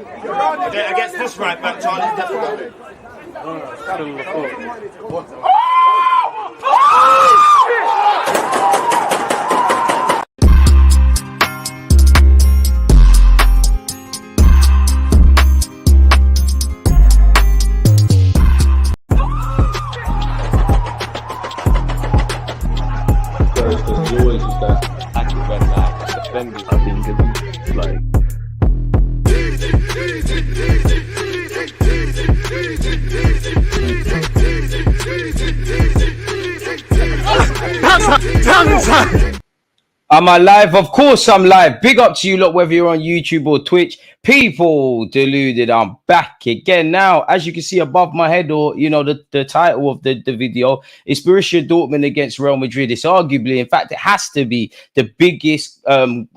Against this right back, Charlie's definitely. Am I live? Of course I'm live. Big up to you lot, whether you're on YouTube or Twitch. People, Deluded, I'm back again now. As you can see above my head, or you know, the title of the video is Borussia Dortmund against Real Madrid. It's arguably, in fact, it has to be the biggest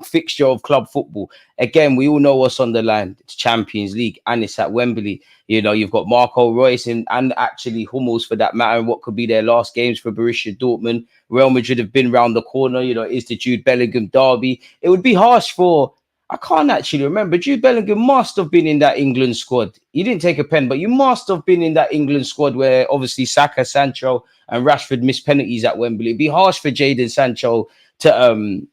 fixture of club football. Again, we all know what's on the line. It's Champions League and it's at Wembley. You know, you've got Marco Reus and actually Hummels for that matter, and what could be their last games for Borussia Dortmund. Real Madrid have been round the corner. You know, it's the Jude Bellingham derby. It would be harsh for, I can't actually remember. Jude Bellingham must have been in that England squad. He didn't take a pen, but you must have been in that England squad where obviously Saka, Sancho and Rashford missed penalties at Wembley. It'd be harsh for Jadon Sancho to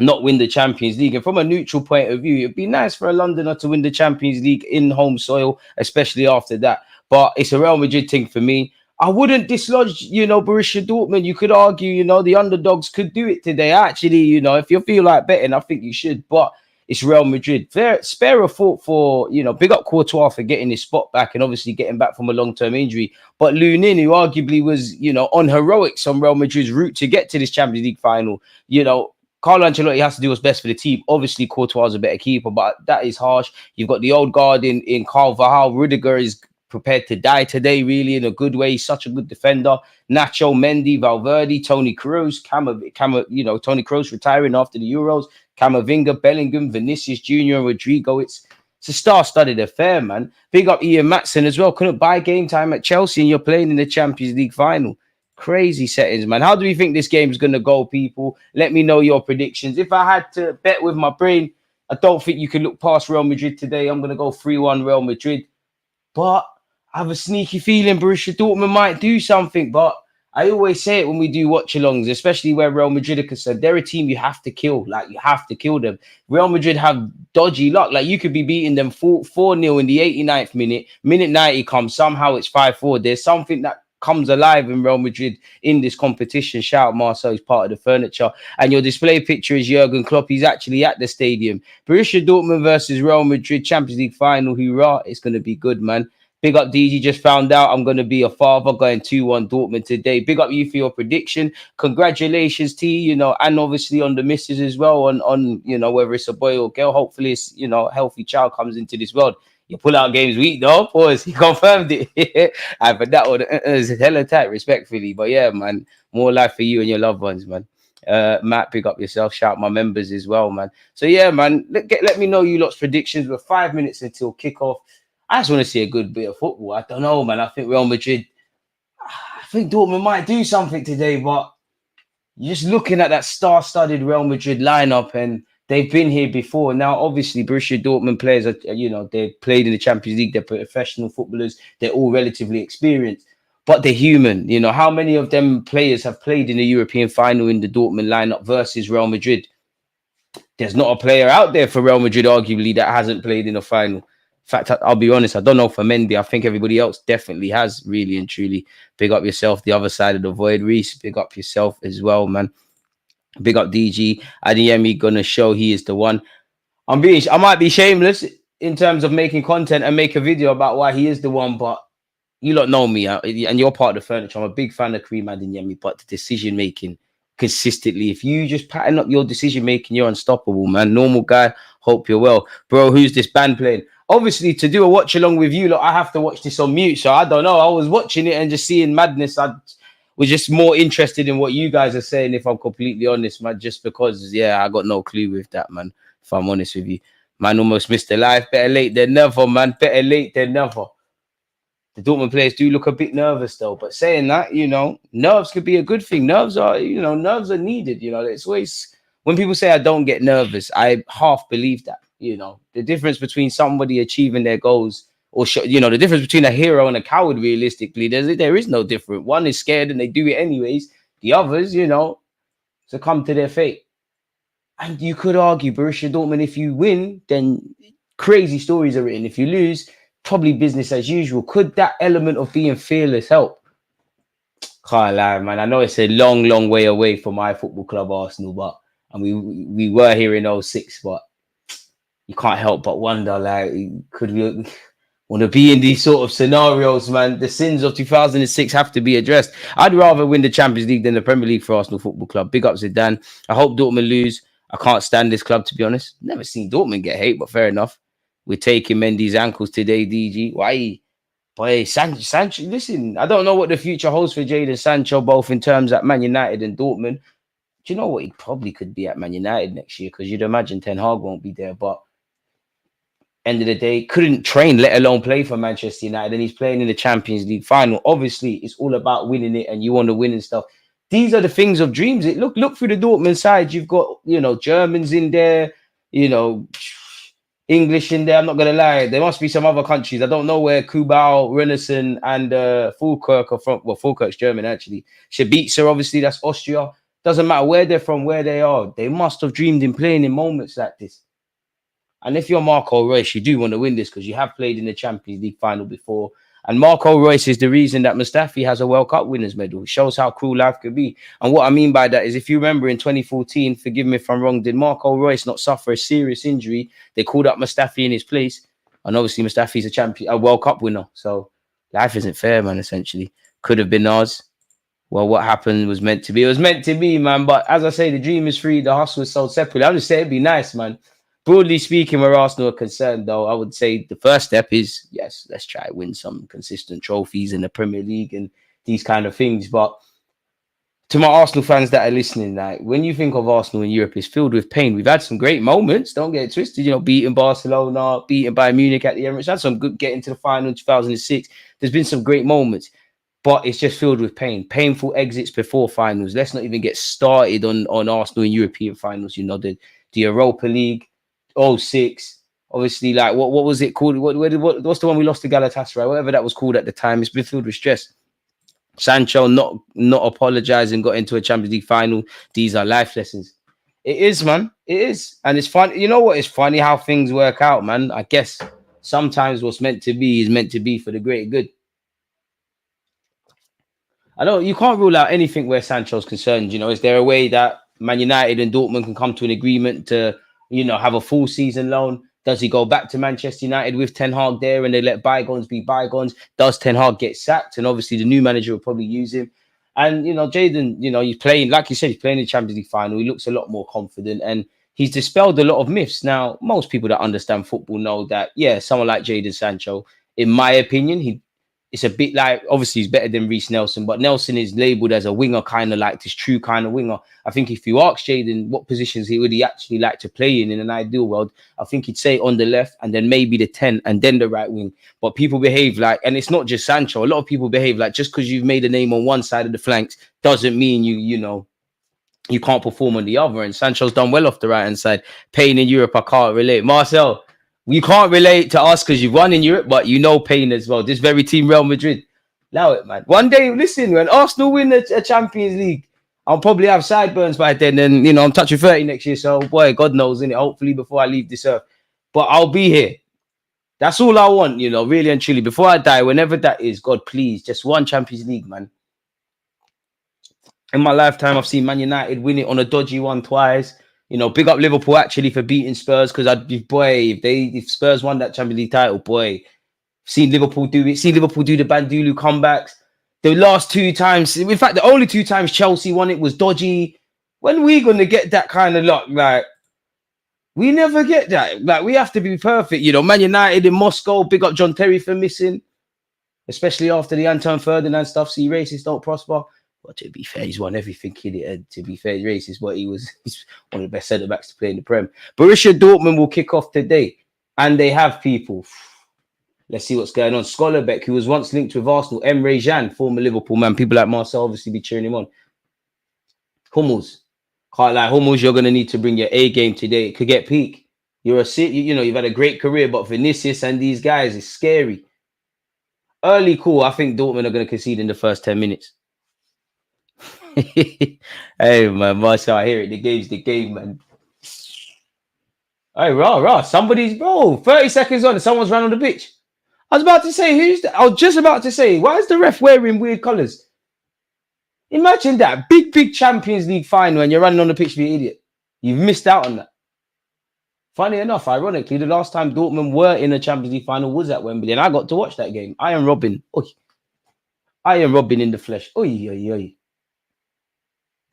not win the Champions League. And from a neutral point of view, it'd be nice for a Londoner to win the Champions League in home soil, especially after that. But it's a Real Madrid thing for me. I wouldn't dislodge, you know, Borussia Dortmund. You could argue, you know, the underdogs could do it today. Actually, you know, if you feel like betting, I think you should. But it's Real Madrid. Spare a thought for, you know, big up Courtois for getting his spot back and obviously getting back from a long-term injury. But Lunin, who arguably was, you know, on heroics on Real Madrid's route to get to this Champions League final, you know, Carlo Ancelotti has to do what's best for the team. Obviously, Courtois is a better keeper, but that is harsh. You've got the old guard in Carvajal. Rudiger is prepared to die today, really, in a good way. He's such a good defender. Nacho, Mendy, Valverde, Toni Kroos, you know, Toni Kroos retiring after the Euros, Camavinga, Bellingham, Vinicius Jr., Rodrigo. It's a star-studded affair, man. Big up Ian Matson as well. Couldn't buy game time at Chelsea and you're playing in the Champions League final. Crazy settings, man. How do we think this game is going to go, people? Let me know your predictions. If I had to bet with my brain, I don't think you can look past Real Madrid today. I'm going to go 3-1 Real Madrid. But I have a sneaky feeling Borussia Dortmund might do something. But I always say it when we do watch-alongs, especially where Real Madrid are concerned. They're a team you have to kill. Like, you have to kill them. Real Madrid have dodgy luck. Like, you could be beating them 4-0 in the 89th minute. Minute 90 comes. Somehow it's 5-4. There's something that comes alive in Real Madrid in this competition. Shout out Marcel, he's part of the furniture. And your display picture is Jurgen Klopp. He's actually at the stadium. Borussia Dortmund versus Real Madrid Champions League final. Hoorah. It's going to be good, man. Big up DG, just found out I'm going to be a father, going 2-1 Dortmund today. Big up you for your prediction. Congratulations, T, you know, and obviously on the missus as well, on you know, whether it's a boy or girl. Hopefully it's, you know, a healthy child comes into this world. You pull out games week, though. Pause. He confirmed it. But that one is hella tight, respectfully. But yeah, man, more life for you and your loved ones, man. Matt, big up yourself. Shout my members as well, man. So yeah, man, let me know you lot's predictions. We're 5 minutes until kickoff. I just want to see a good bit of football. I don't know, man. I think Real Madrid, I think Dortmund might do something today, but you're just looking at that star-studded Real Madrid lineup, and they've been here before. Now, obviously, Borussia Dortmund players are, you know, they've played in the Champions League. They're professional footballers. They're all relatively experienced, but they're human. You know, how many of them players have played in the European final in the Dortmund lineup versus Real Madrid? There's not a player out there for Real Madrid, arguably, that hasn't played in a final. In fact, I'll be honest, I don't know for Mendy. I think everybody else definitely has, really and truly. Big up yourself, the other side of the void. Reese, big up yourself as well, man. Big up DG. Adeyemi gonna show he is the one. I might be shameless in terms of making content and make a video about why he is the one, but you lot know me, and you're part of the furniture. I'm a big fan of Karim Adeyemi, but the decision making consistently, if you just pattern up your decision making, you're unstoppable, man. Normal guy. Hope you're well, bro. Who's this band playing? Obviously, to do a watch along with you, look, I have to watch this on mute. So I don't know. I was watching it and just seeing madness. I was just more interested in what you guys are saying, if I'm completely honest, man. Just because, yeah, I got no clue with that, man. If I'm honest with you, man, almost missed the life. Better late than never, man. Better late than never. The Dortmund players do look a bit nervous, though. But saying that, you know, nerves could be a good thing. Nerves are, nerves are needed. You know, it's always when people say I don't get nervous, I half believe that. You know, the difference between somebody achieving their goals or, you know, the difference between a hero and a coward, realistically, there is no different. One is scared and they do it anyways. The others, you know, succumb to their fate. And you could argue Borussia Dortmund, if you win, then crazy stories are written. If you lose, probably business as usual. Could that element of being fearless help? Can't lie, man. I know it's a long, long way away from my football club, Arsenal, but and we were here in 06, but you can't help but wonder, like, could we want to be in these sort of scenarios, man? The sins of 2006 have to be addressed. I'd rather win the Champions League than the Premier League for Arsenal Football Club. Big up Zidane. I hope Dortmund lose. I can't stand this club, to be honest. Never seen Dortmund get hate, but fair enough. We're taking Mendy's ankles today, DG. Why? Boy, Sancho, listen, I don't know what the future holds for Jadon Sancho, both in terms at Man United and Dortmund. Do you know what? He probably could be at Man United next year, because you'd imagine Ten Hag won't be there. But end of the day, couldn't train, let alone play for Manchester United, and he's playing in the Champions League final. Obviously, it's all about winning it, and you want to win and stuff. These are the things of dreams. Look through the Dortmund side. You've got, you know, Germans in there, you know, English in there. I'm not gonna lie. There must be some other countries. I don't know where Kubau, Renison, and Fulkirk are from. Well, Fulkirk's German, actually. Sabitzer, obviously, that's Austria. Doesn't matter where they're from, where they are. They must have dreamed in playing in moments like this. And if you're Marco Reus, you do want to win this, because you have played in the Champions League final before. And Marco Reus is the reason that Mustafi has a World Cup winners medal. It shows how cruel life could be. And what I mean by that is, if you remember in 2014, forgive me if I'm wrong, did Marco Reus not suffer a serious injury? They called up Mustafi in his place. And obviously Mustafi's a World Cup winner. So life isn't fair, man, essentially. Could have been ours. Well, what happened was meant to be. It was meant to be, man. But as I say, the dream is free. The hustle is sold separately. I'm just saying it'd be nice, man. Broadly speaking, where Arsenal are concerned, though, I would say the first step is, yes, let's try to win some consistent trophies in the Premier League and these kind of things. But to my Arsenal fans that are listening, like, when you think of Arsenal in Europe, it's filled with pain. We've had some great moments. Don't get it twisted. You know, beating Barcelona, beating Bayern Munich at the Emirates. Had some good getting to the final in 2006. There's been some great moments. But it's just filled with pain. Painful exits before finals. Let's not even get started on Arsenal in European finals. You know, the Europa League, 06. Obviously, like, what was it called? What's the one we lost to Galatasaray? Whatever that was called at the time. It's been filled with stress. Sancho not apologizing, got into a Champions League final. These are life lessons. It is, man. It is. And it's fun. You know what? It's funny how things work out, man. I guess sometimes what's meant to be is meant to be for the greater good. You can't rule out anything where Sancho's concerned. You know, is there a way that Man United and Dortmund can come to an agreement to, you know, have a full season loan? Does he go back to Manchester United with Ten Hag there and they let bygones be bygones? Does Ten Hag get sacked? And obviously the new manager will probably use him. And, you know, Jadon, you know, he's playing, like you said, he's playing the Champions League final. He looks a lot more confident and he's dispelled a lot of myths. Now, most people that understand football know that, yeah, someone like Jadon Sancho, in my opinion, it's a bit like, obviously he's better than Reece Nelson, but Nelson is labelled as a winger, kind of like this true kind of winger. I think if you ask Jadon what positions would he actually like to play in an ideal world, I think he'd say on the left and then maybe the 10 and then the right wing. But people behave like, and it's not just Sancho, a lot of people behave like just because you've made a name on one side of the flanks doesn't mean you can't perform on the other. And Sancho's done well off the right hand side. Pain in Europe, I can't relate. Marcel, you can't relate to us because you've won in Europe, but you know pain as well. This very team, Real Madrid. Allow it, man. One day, listen, when Arsenal win a Champions League, I'll probably have sideburns by then. And, you know, I'm touching 30 next year. So, boy, God knows, innit? Hopefully before I leave this earth. But I'll be here. That's all I want, you know, really and truly. Before I die, whenever that is, God, please, just one Champions League, man. In my lifetime, I've seen Man United win it on a dodgy one twice. You know, big up Liverpool actually for beating Spurs, because if Spurs won that Champions League title, boy, seen Liverpool do it. Seen Liverpool do the Bandulu comebacks. The last two times, in fact, the only two times Chelsea won it was dodgy. When we gonna get that kind of luck? Like, we never get that. Like, we have to be perfect. You know, Man United in Moscow, big up John Terry for missing, especially after the Anton Ferdinand stuff. See, racists don't prosper. But to be fair, he's won everything in it. To be fair, he's racist, but he's one of the best centre-backs to play in the Prem. Borussia Dortmund will kick off today, and they have people. Let's see what's going on. Scholarbeck, who was once linked with Arsenal, Emre Can, former Liverpool man. People like Marcel obviously be cheering him on. Hummels. Can't lie, Hummels, you're going to need to bring your A game today. It could get peak. You're you've had a great career, but Vinicius and these guys is scary. Early cool. I think Dortmund are going to concede in the first 10 minutes. Hey man, Marshall, I hear it. The game's the game, man. Hey, rah. Somebody's 30 seconds on and someone's run on the pitch. I was about to say, I was just about to say, why is the ref wearing weird colours? Imagine that. Big Champions League final and you're running on the pitch to be an idiot. You've missed out on that. Funny enough, ironically, the last time Dortmund were in a Champions League final was at Wembley, and I got to watch that game. Iron Robin. Iron Robin in the flesh.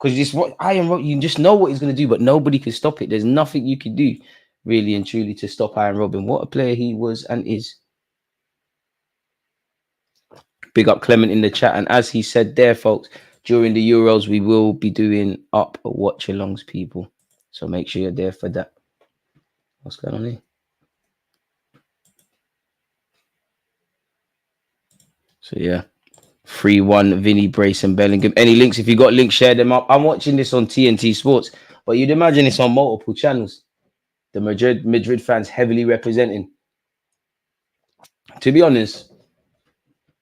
Because you just know what he's going to do, but nobody can stop it. There's nothing you can do, really and truly, to stop Iron Robin. What a player he was and is. Big up Clement in the chat. And as he said there, folks, during the Euros, we will be doing up watch-alongs, people. So make sure you're there for that. What's going on here? So, yeah. 3-1, Vinny, Brace, and Bellingham. Any links? If you got links, share them up. I'm watching this on TNT Sports, but you'd imagine it's on multiple channels. The Madrid fans heavily representing. To be honest,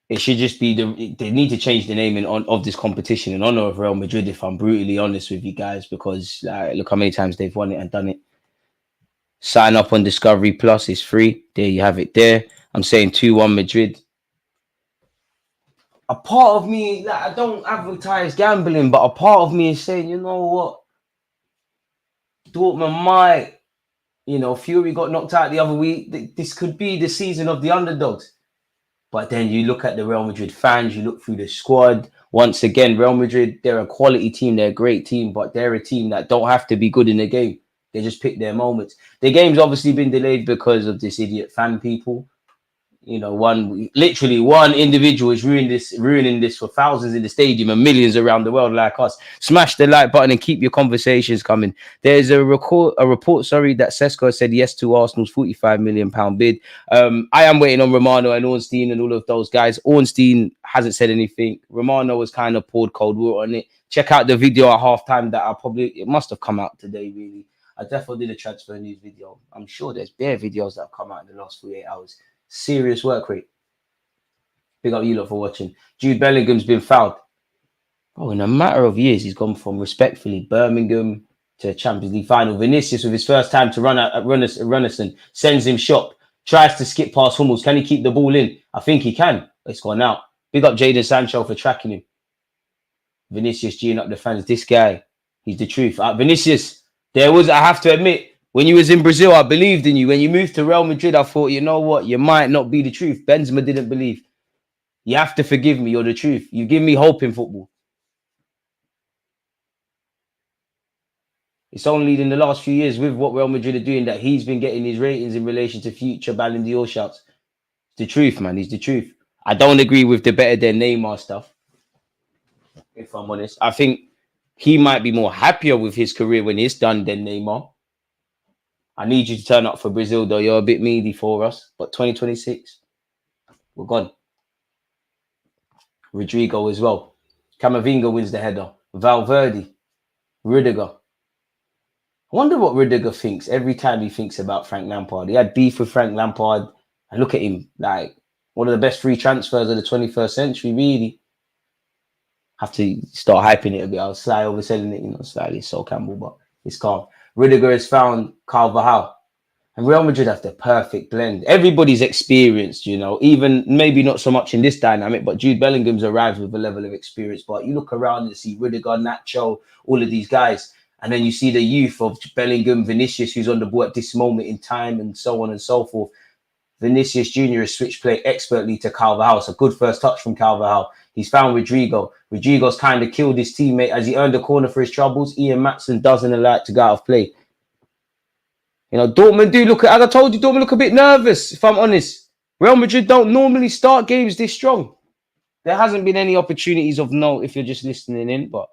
it should just be they need to change the naming of this competition in honor of Real Madrid, if I'm brutally honest with you guys, because look how many times they've won it and done it. Sign up on Discovery Plus. It's free. There you have it there. I'm saying 2-1 Madrid. A part of me, I don't advertise gambling, but a part of me is saying, you know what? Dortmund might, Fury got knocked out the other week. This could be the season of the underdogs. But then you look at the Real Madrid fans, you look through the squad. Once again, Real Madrid, they're a quality team. They're a great team, but they're a team that don't have to be good in the game. They just pick their moments. The game's obviously been delayed because of this idiot fan people. One individual is ruining this for thousands in the stadium and millions around the world like us. Smash the like button and keep your conversations coming. There's a report, that Sesko said yes to Arsenal's £45 million bid. I am waiting on Romano and Ornstein and all of those guys. Ornstein hasn't said anything. Romano has kind of poured cold water on it. Check out the video at halftime that it must have come out today, really. I definitely did a transfer news video. I'm sure there's bare videos that have come out in the last 48 hours. Serious work rate. Big up you lot for watching. Jude Bellingham's been fouled. In a matter of years, he's gone from respectfully Birmingham to Champions League final. Vinicius, with his first time to run at Runnison, sends him shop. Tries to skip past Hummels. Can he keep the ball in? I think he can. It's gone out. Big up Jadon Sancho for tracking him. Vinicius G'ing up the fans. This guy, he's the truth. Vinicius, I have to admit, when you was in Brazil, I believed in you. When you moved to Real Madrid, I thought, you know what? You might not be the truth. Benzema didn't believe. You have to forgive me. You're the truth. You give me hope in football. It's only in the last few years with what Real Madrid are doing that he's been getting his ratings in relation to future Ballon d'Or shouts. It's the truth, man. He's the truth. I don't agree with the better than Neymar stuff, if I'm honest. I think he might be more happier with his career when it's done than Neymar. I need you to turn up for Brazil, though. You're a bit meaty for us. But 2026, we're gone. Rodrigo as well. Camavinga wins the header. Valverde. Rudiger. I wonder what Rudiger thinks every time he thinks about Frank Lampard. He had beef with Frank Lampard. And look at him. Like, one of the best free transfers of the 21st century, really. Have to start hyping it a bit. I'll slightly overselling it, slightly. So Campbell, but it's calm. Rudiger has found Carvajal. And Real Madrid have the perfect blend. Everybody's experienced, even maybe not so much in this dynamic, but Jude Bellingham's arrived with a level of experience. But you look around and see Rudiger, Nacho, all of these guys. And then you see the youth of Bellingham, Vinicius, who's on the ball at this moment in time, and so on and so forth. Vinicius Jr. has switched play expertly to Carvajal. It's a good first touch from Carvajal. He's found Rodrigo. Rodrigo's kind of killed his teammate as he earned a corner for his troubles. Ian Matson doesn't allow it to go out of play. Dortmund do look, as I told you, Dortmund look a bit nervous, if I'm honest. Real Madrid don't normally start games this strong. There hasn't been any opportunities of note if you're just listening in, but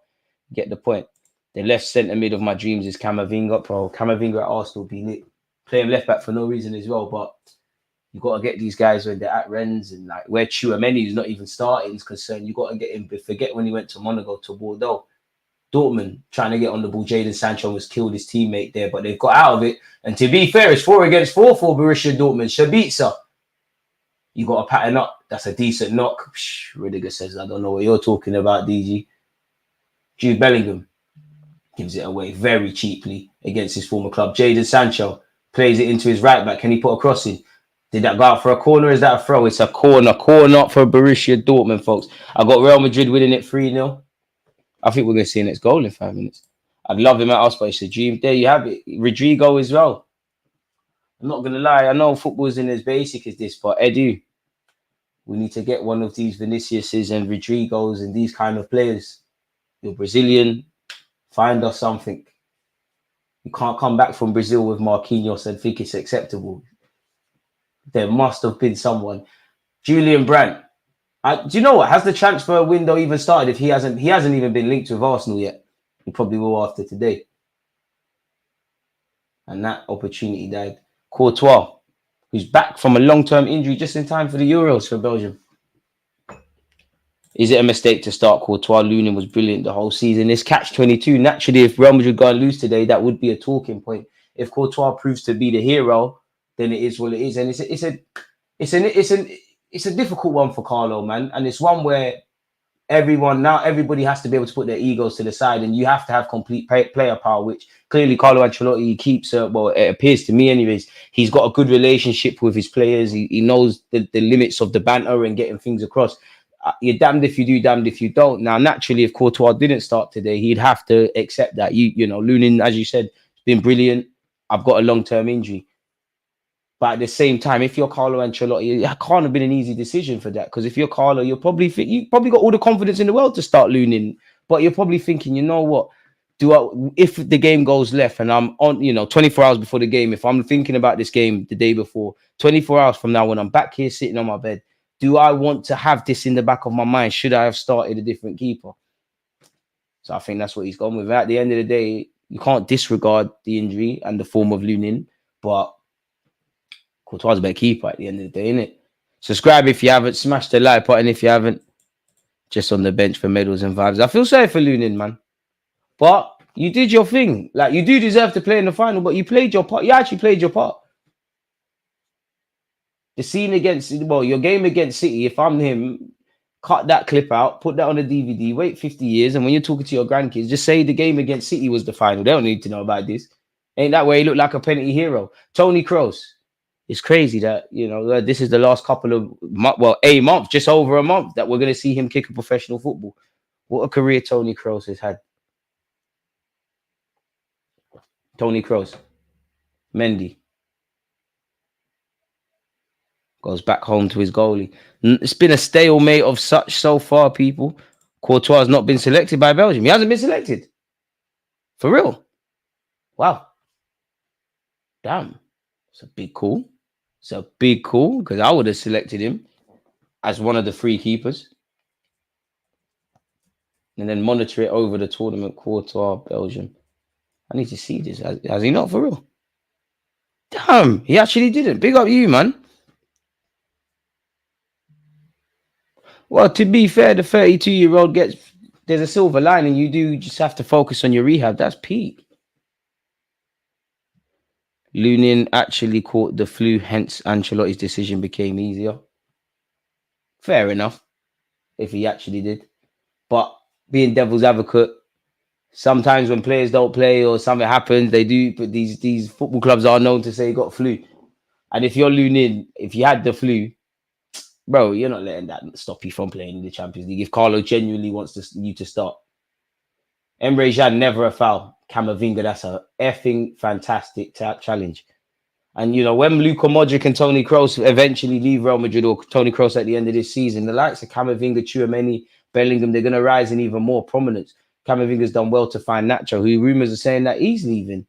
get the point. The left centre mid of my dreams is Camavinga. Bro, Camavinga at Arsenal be lit. Play him left back for no reason as well, but you got to get these guys when they're at Rennes, and like where Tchouameni is not even starting is concerned. You got to get him. Forget when he went to Monaco, to Bordeaux. Dortmund trying to get on the ball. Jadon Sancho was killed his teammate there, but they've got out of it. And to be fair, it's 4-4 for Borussia Dortmund. Sabitzer, you got to pattern up. That's a decent knock. Rudiger says, I don't know what you're talking about, DG. Jude Bellingham gives it away very cheaply against his former club. Jadon Sancho plays it into his right back. Can he put a cross in? Did that go out for a corner? Or is that a throw? It's a corner. Corner for Borussia Dortmund, folks. I got Real Madrid winning it 3-0. I think we're going to see the next goal in 5 minutes. I'd love him at us, but it's a dream. There you have it. Rodrigo as well. I'm not going to lie. I know football isn't as basic as this, but Edu, we need to get one of these Viniciuses and Rodrigos and these kind of players. You're Brazilian. Find us something. You can't come back from Brazil with Marquinhos and think it's acceptable. There must have been someone. Julian Brandt. Do you know what? Has the transfer window even started? If he hasn't even been linked with Arsenal yet. He probably will after today. And that opportunity died. Courtois, who's back from a long-term injury just in time for the Euros for Belgium. Is it a mistake to start Courtois? Lunin was brilliant the whole season. It's catch-22. Naturally, if Real Madrid go and lose today, that would be a talking point. If Courtois proves to be the hero, then it is what it is. And it's a difficult one for Carlo, man. And it's one where everybody has to be able to put their egos to the side, and you have to have complete player power, which clearly Carlo Ancelotti keeps. Well, it appears to me, anyways. He's got a good relationship with his players. He knows the limits of the banter and getting things across. You're damned if you do, damned if you don't. Now, naturally, if Courtois didn't start today, he'd have to accept that. You know, Lunin, as you said, has been brilliant. I've got a long-term injury. But at the same time, if you're Carlo Ancelotti, it can't have been an easy decision for that. Because if you're Carlo, you probably got all the confidence in the world to start Lunin. But you're probably thinking, you know what? If the game goes left and I'm on, 24 hours before the game, if I'm thinking about this game the day before, 24 hours from now, when I'm back here sitting on my bed, do I want to have this in the back of my mind? Should I have started a different keeper? So I think that's what he's gone with. At the end of the day, you can't disregard the injury and the form of Lunin, but Courtois is a better keeper at the end of the day, innit? Subscribe if you haven't. Smash the like button if you haven't. Just on the bench for medals and vibes. I feel sorry for Lunin, man. But you did your thing. Like, you do deserve to play in the final, but you played your part. You actually played your part. The scene your game against City, if I'm him, cut that clip out, put that on a DVD, wait 50 years, and when you're talking to your grandkids, just say the game against City was the final. They don't need to know about this. Ain't that way he looked like a penalty hero? Tony Kroos. It's crazy that, this is the last couple of a month, just over a month, that we're going to see him kick a professional football. What a career Tony Kroos has had. Tony Kroos. Mendy. Goes back home to his goalie. It's been a stalemate of such so far, people. Courtois has not been selected by Belgium. He hasn't been selected. For real. Wow. Damn. It's a big call. It's a big call, because I would have selected him as one of the 3 keepers. And then monitor it over the tournament. Courtois, Belgium. I need to see this. Has he not, for real? Damn, he actually didn't. Big up you, man. Well, to be fair, the 32-year-old there's a silver lining. You do just have to focus on your rehab. That's peak. Lunin actually caught the flu, hence Ancelotti's decision became easier. Fair enough, if he actually did. But being devil's advocate, sometimes when players don't play or something happens, they do. But these football clubs are known to say got flu. And if you're Lunin, if you had the flu, bro, you're not letting that stop you from playing in the Champions League. If Carlo genuinely wants you to start. Emre Can, never a foul. Camavinga, that's a effing fantastic challenge. And, when Luka Modric and Tony Kroos eventually leave Real Madrid, or Tony Kroos at the end of this season, the likes of Camavinga, Tchouaméni, Bellingham, they're going to rise in even more prominence. Camavinga's done well to find Nacho, who rumours are saying that he's leaving.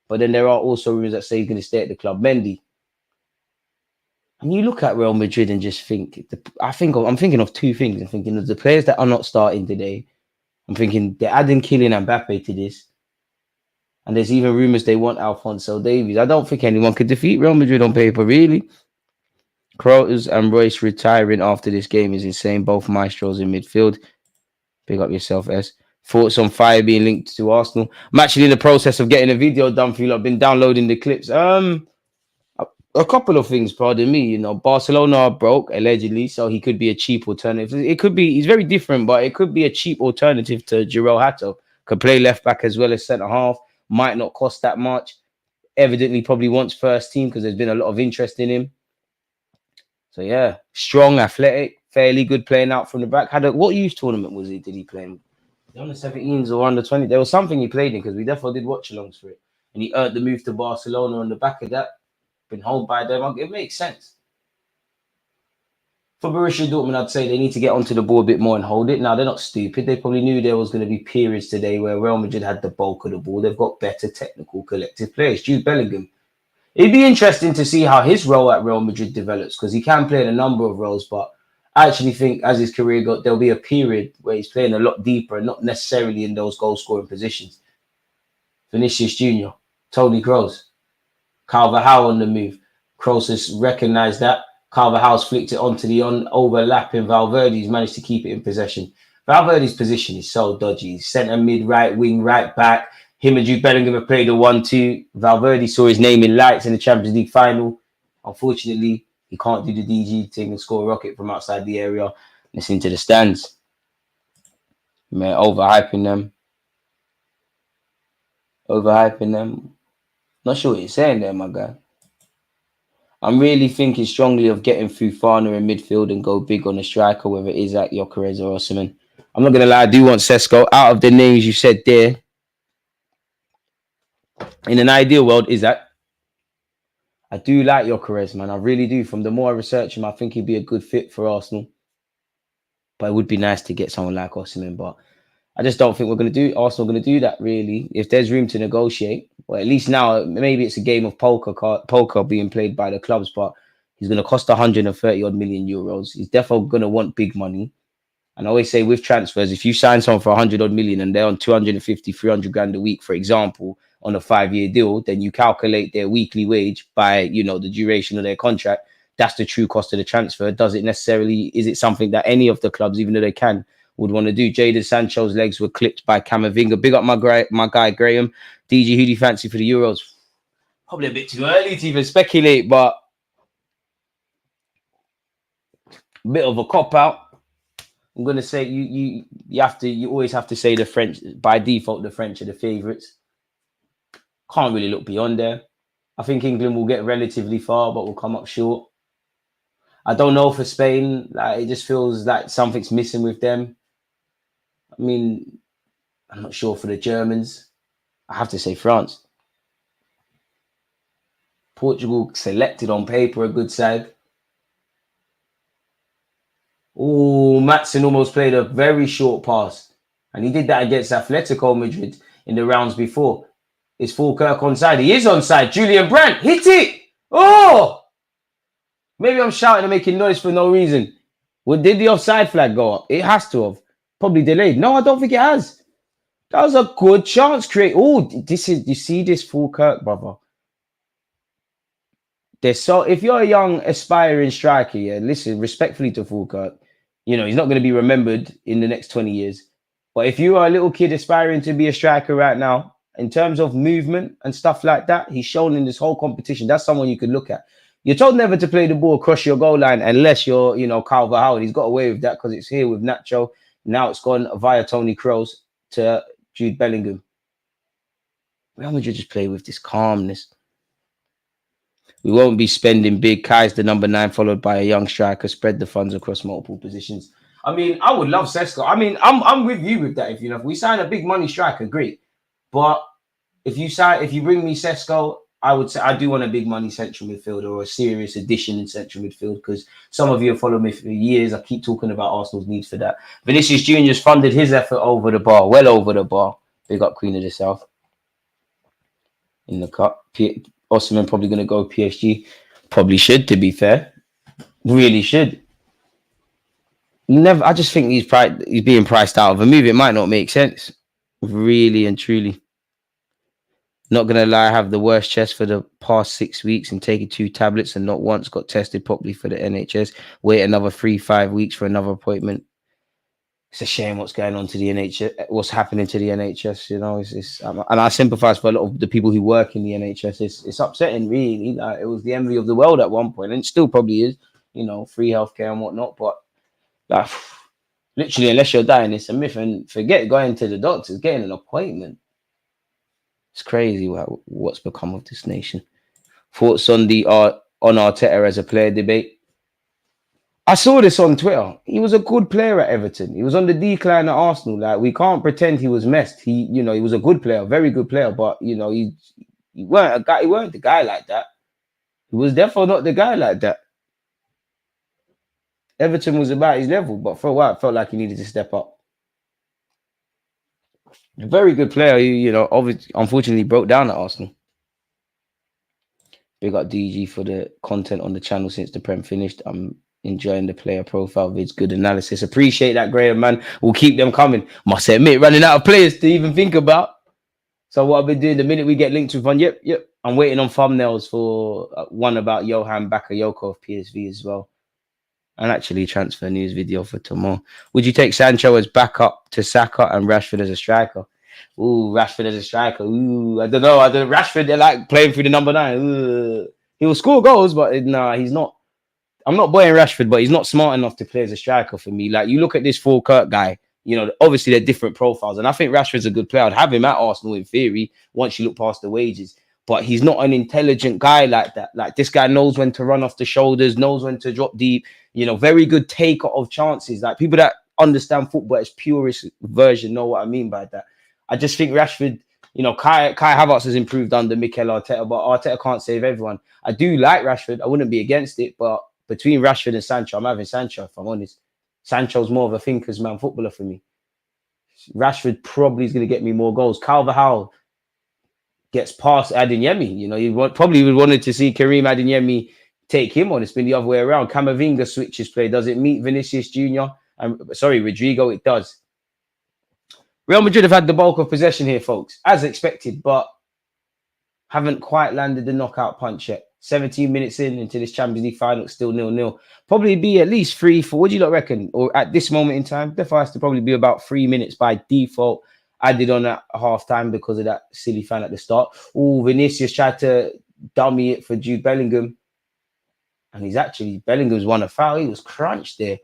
But then there are also rumours that say he's going to stay at the club. Mendy. And you look at Real Madrid and just think, I'm thinking of 2 things. I'm thinking of the players that are not starting today. I'm thinking they're adding Kylian Mbappe to this. And there's even rumours they want Alphonso Davies. I don't think anyone could defeat Real Madrid on paper, really. Kroos and Royce retiring after this game is insane. Both maestros in midfield. Pick up yourself, S. Thoughts on Fire being linked to Arsenal? I'm actually in the process of getting a video done for you. I've been downloading the clips. A couple of things, pardon me. You know, Barcelona are broke allegedly, so he could be a cheap alternative. It could be. He's very different, but it could be a cheap alternative to Jarell Hato. Could play left back as well as centre half. Might not cost that much. Evidently, probably wants first team because there's been a lot of interest in him. So yeah, strong, athletic, fairly good playing out from the back. What youth tournament was he? Did he play in? Under 17s or under 20? There was something he played in because we definitely did watch alongs for it, and he earned the move to Barcelona on the back of that. Been held by them. It makes sense. For Borussia Dortmund, I'd say they need to get onto the ball a bit more and hold it. Now, they're not stupid. They probably knew there was going to be periods today where Real Madrid had the bulk of the ball. They've got better technical collective players. Jude Bellingham. It'd be interesting to see how his role at Real Madrid develops because he can play in a number of roles, but I actually think as his career goes, there'll be a period where he's playing a lot deeper and not necessarily in those goal-scoring positions. Vinicius Jr., Toni Kroos, Carvajal on the move. Kroos has recognised that. Carvajal's flicked it onto the overlapping Valverde. He's managed to keep it in possession. Valverde's position is so dodgy. He's centre mid, right wing, right back. Him and Jude Bellingham have played a 1-2. Valverde saw his name in lights in the Champions League final. Unfortunately, he can't do the DG thing and score a rocket from outside the area. It's into the stands. Man, overhyping them. Not sure what you're saying there, my guy. I'm really thinking strongly of getting Fofana in midfield and go big on a striker, whether it is at Gyökeres or Osimhen. I'm not going to lie, I do want Sesko. Out of the names you said there, in an ideal world, is that I do like Gyökeres, man. I really do. From the more I research him, I think he'd be a good fit for Arsenal. But it would be nice to get someone like Osimhen. But I just don't think Arsenal going to do that, really. If there's room to negotiate, well, at least now, maybe it's a game of poker being played by the clubs, but he's going to cost 130 odd million euros. He's definitely going to want big money. And I always say with transfers, if you sign someone for 100 odd million and they're on 250, 300 grand a week, for example, on a 5-year deal, then you calculate their weekly wage by, you know, the duration of their contract. That's the true cost of the transfer. Is it something that any of the clubs, even though they can, would want to do? Jadon Sancho's legs were clipped by Camavinga. Big up my guy Graham. DG, who do you fancy for the Euros? Probably a bit too early to even speculate, but a bit of a cop-out. I'm going to say you always have to say the French. By default, the French are the favourites. Can't really look beyond there. I think England will get relatively far, but will come up short. I don't know for Spain. Like, it just feels like something's missing with them. I mean, I'm not sure for the Germans. I have to say France. Portugal selected on paper a good side. Oh, Matson almost played a very short pass. And he did that against Atletico Madrid in the rounds before. Is Fulkirk onside? He is onside. Julian Brandt hit it. Oh! Maybe I'm shouting and making noise for no reason. Well, did the offside flag go up? It has to have. Probably delayed. No, I don't think it has. That was a good chance you see this Fulkirk, brother. If you're a young aspiring striker, yeah, listen, respectfully to Fulkirk, you know, he's not going to be remembered in the next 20 years. But if you are a little kid aspiring to be a striker right now, in terms of movement and stuff like that, he's shown in this whole competition. That's someone you could look at. You're told never to play the ball across your goal line unless you're, you know, Carvajal. He's got away with that because it's here with Nacho. Now it's gone via Toni Kroos to Jude Bellingham. Real Madrid just play with this calmness. We won't be spending big. Kai's the number 9, followed by a young striker. Spread the funds across multiple positions. I mean, I would love Sesko. I mean, I'm with you with that. If we sign a big money striker, great. But if you bring me Sesko, I would say I do want a big money central midfielder or a serious addition in central midfield, because some of you have followed me for years. I keep talking about Arsenal's needs for that. Vinicius Jr.'s funded his effort over the bar, well over the bar. Big up Queen of the South in the cup. Osimhen probably going to go PSG. Probably should, to be fair. Really should. I just think he's being priced out of a move. It might not make sense. Really and truly. Not going to lie, I have the worst chest for the past 6 weeks and taking 2 tablets and not once got tested properly for the NHS. Wait another 3-5 weeks for another appointment. it's a shame what's going on to the NHS, what's happening to the NHS. You know, and I sympathise for a lot of the people who work in the NHS. It's upsetting, really. Like, it was the envy of the world at one point, and it still probably is. You know, free healthcare and whatnot. But like, literally, unless you're dying, it's a myth. And forget going to the doctors, getting an appointment. It's crazy what's become of this nation. Thoughts on on Arteta as a player debate? I saw this on Twitter. He was a good player at Everton. He was on the decline at Arsenal. Like, we can't pretend he was messed. He was a good player, very good player. But he weren't a guy. He weren't the guy like that. He was definitely not the guy like that. Everton was about his level, but for a while, it felt like he needed to step up. A very good player. Obviously, unfortunately, broke down at Arsenal. Big up DG for the content on the channel since the Prem finished. I'm enjoying the player profile vids. Good analysis. Appreciate that, Graham, man. We'll keep them coming. Must admit, running out of players to even think about. So what I've been doing, the minute we get linked with one, yep. I'm waiting on thumbnails for one about Johan Bakayoko of PSV as well. And actually transfer news video for tomorrow. Would you take Sancho as backup to Saka and Rashford as a striker? Ooh, Rashford as a striker. Ooh, I don't know. Rashford, they're like playing through the number 9. Ooh. He will score goals, but nah, he's not. I'm not boying Rashford, but he's not smart enough to play as a striker for me. Like, you look at this Falkirk guy, obviously they're different profiles. And I think Rashford's a good player. I'd have him at Arsenal in theory once you look past the wages. But he's not an intelligent guy like that. Like, this guy knows when to run off the shoulders, knows when to drop deep. Very good taker of chances. Like, people that understand football as purest version know what I mean by that. I just think Rashford, Kai Havertz has improved under Mikel Arteta, but Arteta can't save everyone. I do like Rashford. I wouldn't be against it, but between Rashford and Sancho, I'm having Sancho, if I'm honest. Sancho's more of a thinkers man footballer for me. Rashford probably is going to get me more goals. Carvajal gets past Adeyemi. You probably would wanted to see Karim Adeyemi take him on. It's been the other way around. Camavinga switches play. Does it meet Vinicius Jr.? Rodrigo, it does. Real Madrid have had the bulk of possession here, folks, as expected, but haven't quite landed the knockout punch yet. 17 minutes into this Champions League final, it's still 0-0. Probably be at least 3-4. What do you lot reckon? Or at this moment in time, therefore has to probably be about 3 minutes by default. Added on at half time because of that silly fan at the start. Oh, Vinicius tried to dummy it for Jude Bellingham. And Bellingham's won a foul. He was crunched there.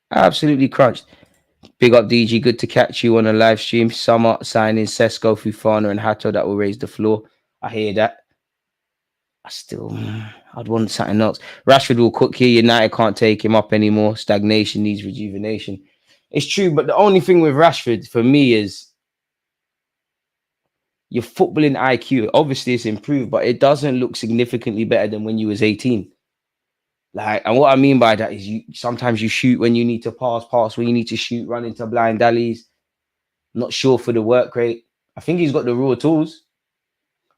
Absolutely crunched. Big up DG. Good to catch you on a live stream. Summer signing Sesko, Fufana and Hato. That will raise the floor. I hear that. I'd want something else. Rashford will cook here. United can't take him up anymore. Stagnation needs rejuvenation. It's true, but the only thing with Rashford for me is your footballing IQ. Obviously, it's improved, but it doesn't look significantly better than when you was 18. And what I mean by that is sometimes you shoot when you need to pass when you need to shoot, run into blind alleys. Not sure for the work rate. I think he's got the raw tools.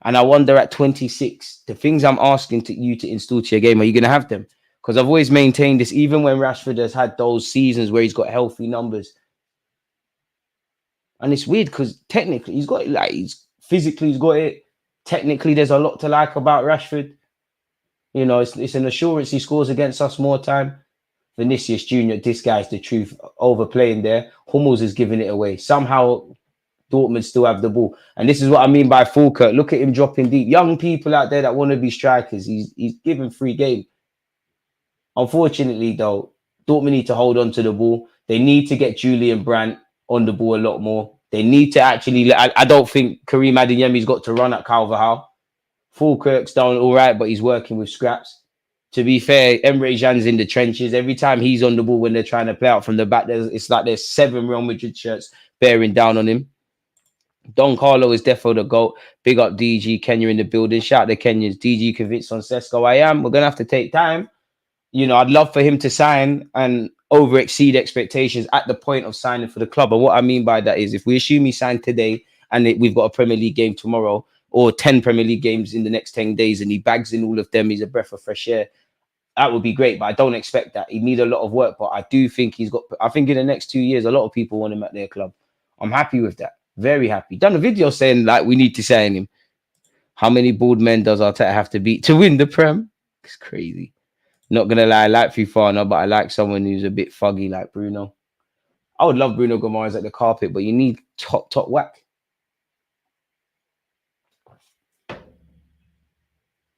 And I wonder at 26, the things I'm asking you to install to your game, are you going to have them? Because I've always maintained this, even when Rashford has had those seasons where he's got healthy numbers. And it's weird because technically he's got it, he's got it. Technically, there's a lot to like about Rashford. It's an assurance he scores against us more time. Vinicius Jr., this guy's the truth, overplaying there. Hummels is giving it away. Somehow, Dortmund still have the ball. And this is what I mean by Falkirk. Look at him dropping deep. Young people out there that want to be strikers, he's giving free game. Unfortunately, though, Dortmund need to hold on to the ball. They need to get Julian Brandt on the ball a lot more. They need to actually... I don't think Karim Adeyemi's got to run at Carvajal. Falkirk's done all right, but he's working with scraps. To be fair, Emre Can's in the trenches. Every time he's on the ball when they're trying to play out from the back, it's like there's 7 Real Madrid shirts bearing down on him. Don Carlo is definitely the GOAT. Big up DG, Kenya in the building. Shout out the Kenyans. DG convinced on Sesko. I am. We're going to have to take time. I'd love for him to sign and over exceed expectations at the point of signing for the club. And what I mean by that is if we assume he signed today and we've got a Premier League game tomorrow or 10 Premier League games in the next 10 days and he bags in all of them, he's a breath of fresh air. That would be great, but I don't expect that. He'd need a lot of work, but I do think I think in the next 2 years, a lot of people want him at their club. I'm happy with that. Very happy. Done a video saying we need to sign him. How many bald men does Arteta have to beat to win the Prem? It's crazy. Not going to lie, I like Fufana, but I like someone who's a bit fuggy like Bruno. I would love Bruno Guimaraes at the carpet, but you need top whack.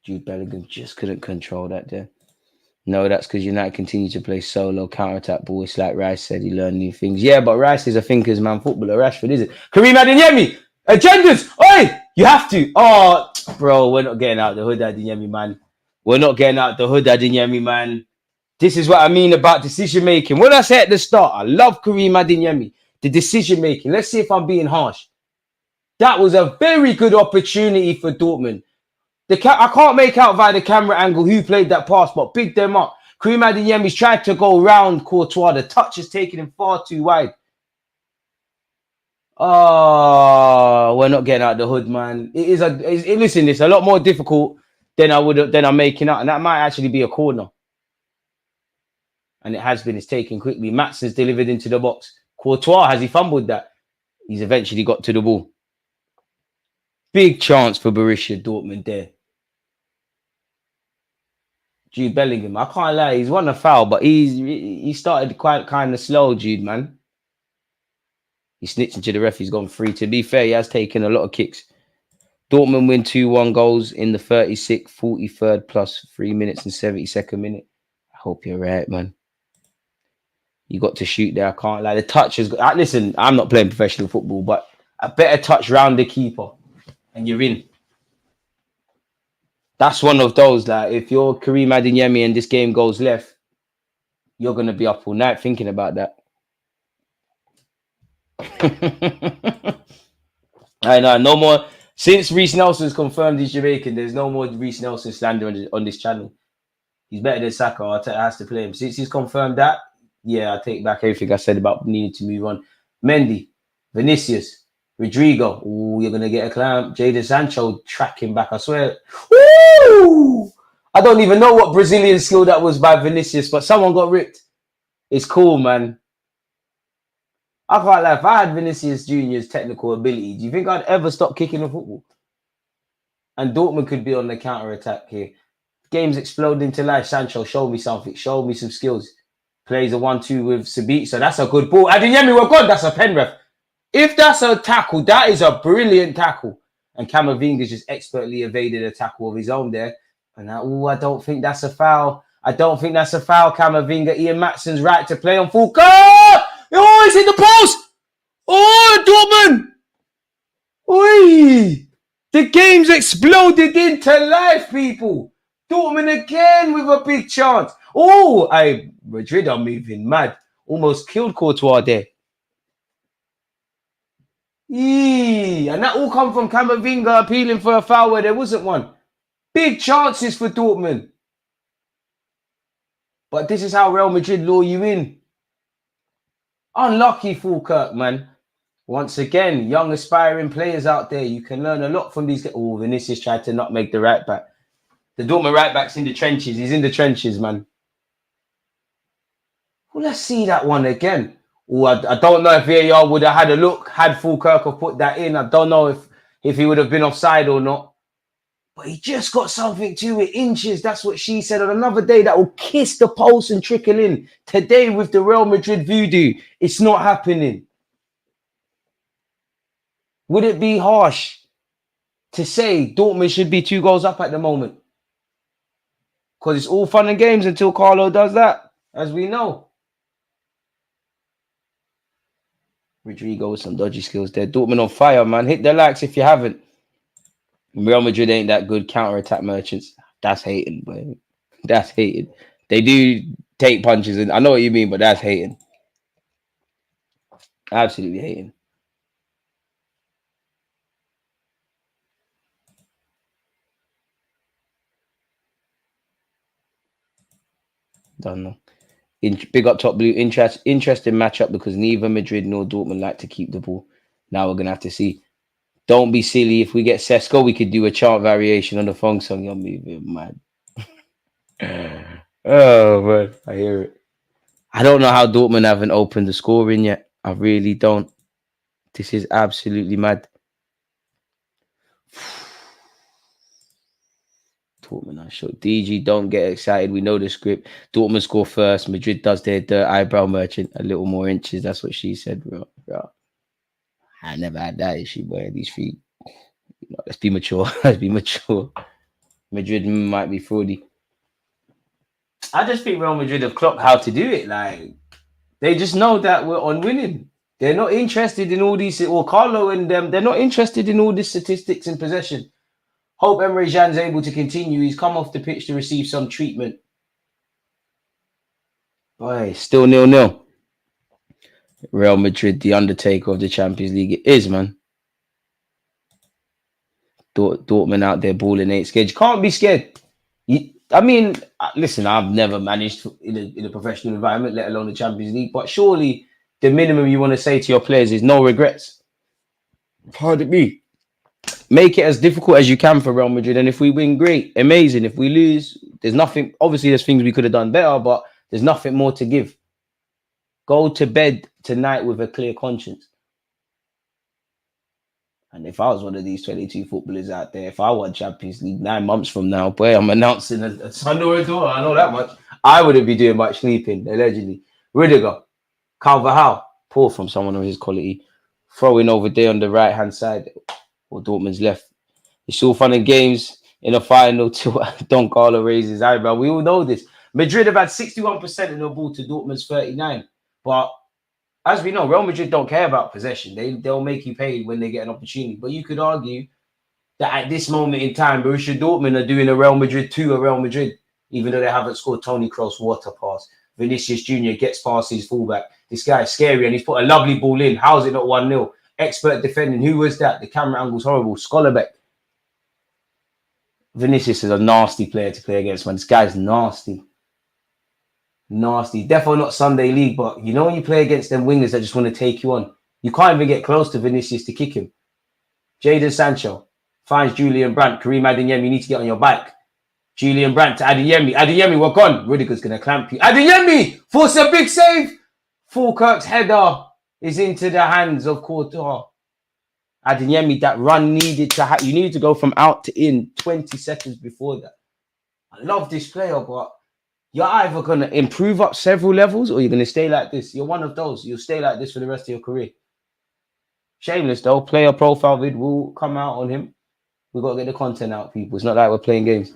Jude Bellingham just couldn't control that there. No, that's because United continue to play solo counter-attack ball. It's like Rice said, he learned new things. Yeah, but Rice is a thinker's man footballer. Rashford, is it? Kareem Adeyemi! Agendas! Oi! You have to. Oh, bro, we're not getting out the hood, Adeyemi, man. We're not getting out the hood, Adeyemi, man. This is what I mean about decision-making. What did I say at the start? I love Kareem Adeyemi. The decision-making. Let's see if I'm being harsh. That was a very good opportunity for Dortmund. I can't make out via the camera angle who played that pass, but big them up. Kareem Adeyemi's tried to go round Courtois. The touch has taken him far too wide. Oh, we're not getting out the hood, man. Listen, it's a lot more difficult than I'm making out, and that might actually be a corner. And it has been. It's taken quickly. Matson's delivered into the box. Courtois, has he fumbled that? He's eventually got to the ball. Big chance for Borussia Dortmund there. Jude Bellingham, I can't lie, he's won a foul, but he started quite kind of slow, Jude, man. He snitched into the ref, he's gone free. To be fair, he has taken a lot of kicks. Dortmund win 2-1 goals in the 36th, 43rd plus 3 minutes and 72nd minute. I hope you're right, man. You got to shoot there, I can't lie. The touch has got... Listen, I'm not playing professional football, but a better touch round the keeper and you're in. That's one of those that if you're Kareem Adeyemi and this game goes left, you're going to be up all night thinking about that. I know, no more. Since Reece Nelson's confirmed he's Jamaican, there's no more Reece Nelson slander on this channel. He's better than Saka. I has to play him. Since he's confirmed that, yeah, I take back everything I said about needing to move on. Mendy, Vinicius, Rodrigo. Ooh, you're going to get a clamp. Jadon Sancho tracking back, I swear. Woo! I don't even know what Brazilian skill that was by Vinicius, but someone got ripped. It's cool, man. I can't lie. If I had Vinicius Jr.'s technical ability, do you think I'd ever stop kicking the football? And Dortmund could be on the counter-attack here. Game's exploding into life. Sancho, show me something. Show me some skills. Plays a 1-2 with Sabic. So that's a good ball. Adeyemi, we're good. That's a pen ref. If that's a tackle, that is a brilliant tackle. And Camavinga's just expertly evaded a tackle of his own there. And I don't think that's a foul. I don't think that's a foul, Camavinga. Ian Matson's right to play on full. Oh, he's hit the post. Oh, Dortmund. Oi. The game's exploded into life, people. Dortmund again with a big chance. Oh, Madrid are moving mad. Almost killed Courtois there. And that all come from Camavinga appealing for a foul where there wasn't one. Big chances for Dortmund. But this is how Real Madrid lure you in. Unlucky Fulkirk, man. Once again, young aspiring players out there. You can learn a lot from these guys. Oh, Vinicius tried to not make the right back. The Dortmund right back's in the trenches. He's in the trenches, man. Well, let's see that one again. Oh, I don't know if VAR would have had a look, had Fulkirk have put that in. I don't know if he would have been offside or not. But he just got something to it. Inches, that's what she said. On another day, that will kiss the post and trickle in. Today, with the Real Madrid voodoo, it's not happening. Would it be harsh to say Dortmund should be 2 goals up at the moment? Because it's all fun and games until Carlo does that, as we know. Rodrigo with some dodgy skills there. Dortmund on fire, man. Hit the likes if you haven't. Real Madrid ain't that good counter-attack merchants. That's hating, boy. That's hating. They do take punches, and I know what you mean, but that's hating. Absolutely hating. Don't know. Big up Top Blue. Interesting matchup because neither Madrid nor Dortmund like to keep the ball. Now we're going to have to see. Don't be silly. If we get Sesko, we could do a chant variation on the Fong song. You're moving mad. Oh, man. I hear it. I don't know how Dortmund haven't opened the scoring yet. I really don't. This is absolutely mad. Dortmund are short. DG, don't get excited. We know the script. Dortmund score first. Madrid does their dirt. Eyebrow merchant. A little more inches. That's what she said, bro. I never had that issue, boy. These feet. Let's be mature. Let's be mature. Madrid might be fraudy. I just think Real Madrid have clocked how to do it. Like, they just know that we're on winning. They're not interested in all these, or Carlo and them, they're not interested in all these statistics in possession. Hope Emre Can's able to continue. He's come off the pitch to receive some treatment. Boy, still 0-0. Real Madrid, the undertaker of the Champions League. It is, man. Dortmund out there balling 8 scared. You can't be scared. I mean, listen, I've never managed in a professional environment, let alone the Champions League. But surely the minimum you want to say to your players is no regrets. Pardon me. Make it as difficult as you can for Real Madrid. And if we win, great, amazing. If we lose, there's nothing. Obviously, there's things we could have done better, but there's nothing more to give. Go to bed tonight with a clear conscience. And if I was one of these 22 footballers out there, if I won Champions League 9 months from now, boy, I'm announcing a son or a daughter. I know that much. I wouldn't be doing much sleeping, allegedly. Rudiger, Carvajal, poor from someone of his quality, throwing over there on the right-hand side, or Dortmund's left. It's all fun and games in a final till Don Carlo raises his eyebrow. We all know this. Madrid have had 61% in the ball to Dortmund's 39%. But as we know, Real Madrid don't care about possession. They'll make you pay when they get an opportunity. But you could argue that at this moment in time, Borussia Dortmund are doing a Real Madrid to a Real Madrid, even though they haven't scored. Toni Kroos water pass. Vinicius Jr. gets past his fullback. This guy's scary, and he's put a lovely ball in. How is it not 1-0? Expert defending. Who was that? The camera angle's horrible. Schollerbeck. Vinicius is a nasty player to play against, man. This guy's nasty. Nasty. Definitely not Sunday league, but you know when you play against them wingers that just want to take you on, you can't even get close to Vinicius to kick him. Jadon Sancho finds Julian Brandt. Karim Adeyemi, you need to get on your bike. Julian Brandt to Adeyemi. Adeyemi, we're gone. Rudiger's going to clamp you. Adeyemi force a big save. Fulkirk's header is into the hands of Courtois. Adeyemi, that run needed to you needed to go from out to in 20 seconds before that. I love this player, but you're either going to improve up several levels or you're going to stay like this. You're one of those. You'll stay like this for the rest of your career. Shameless, though. Player profile vid will come out on him. We've got to get the content out, people. It's not like we're playing games.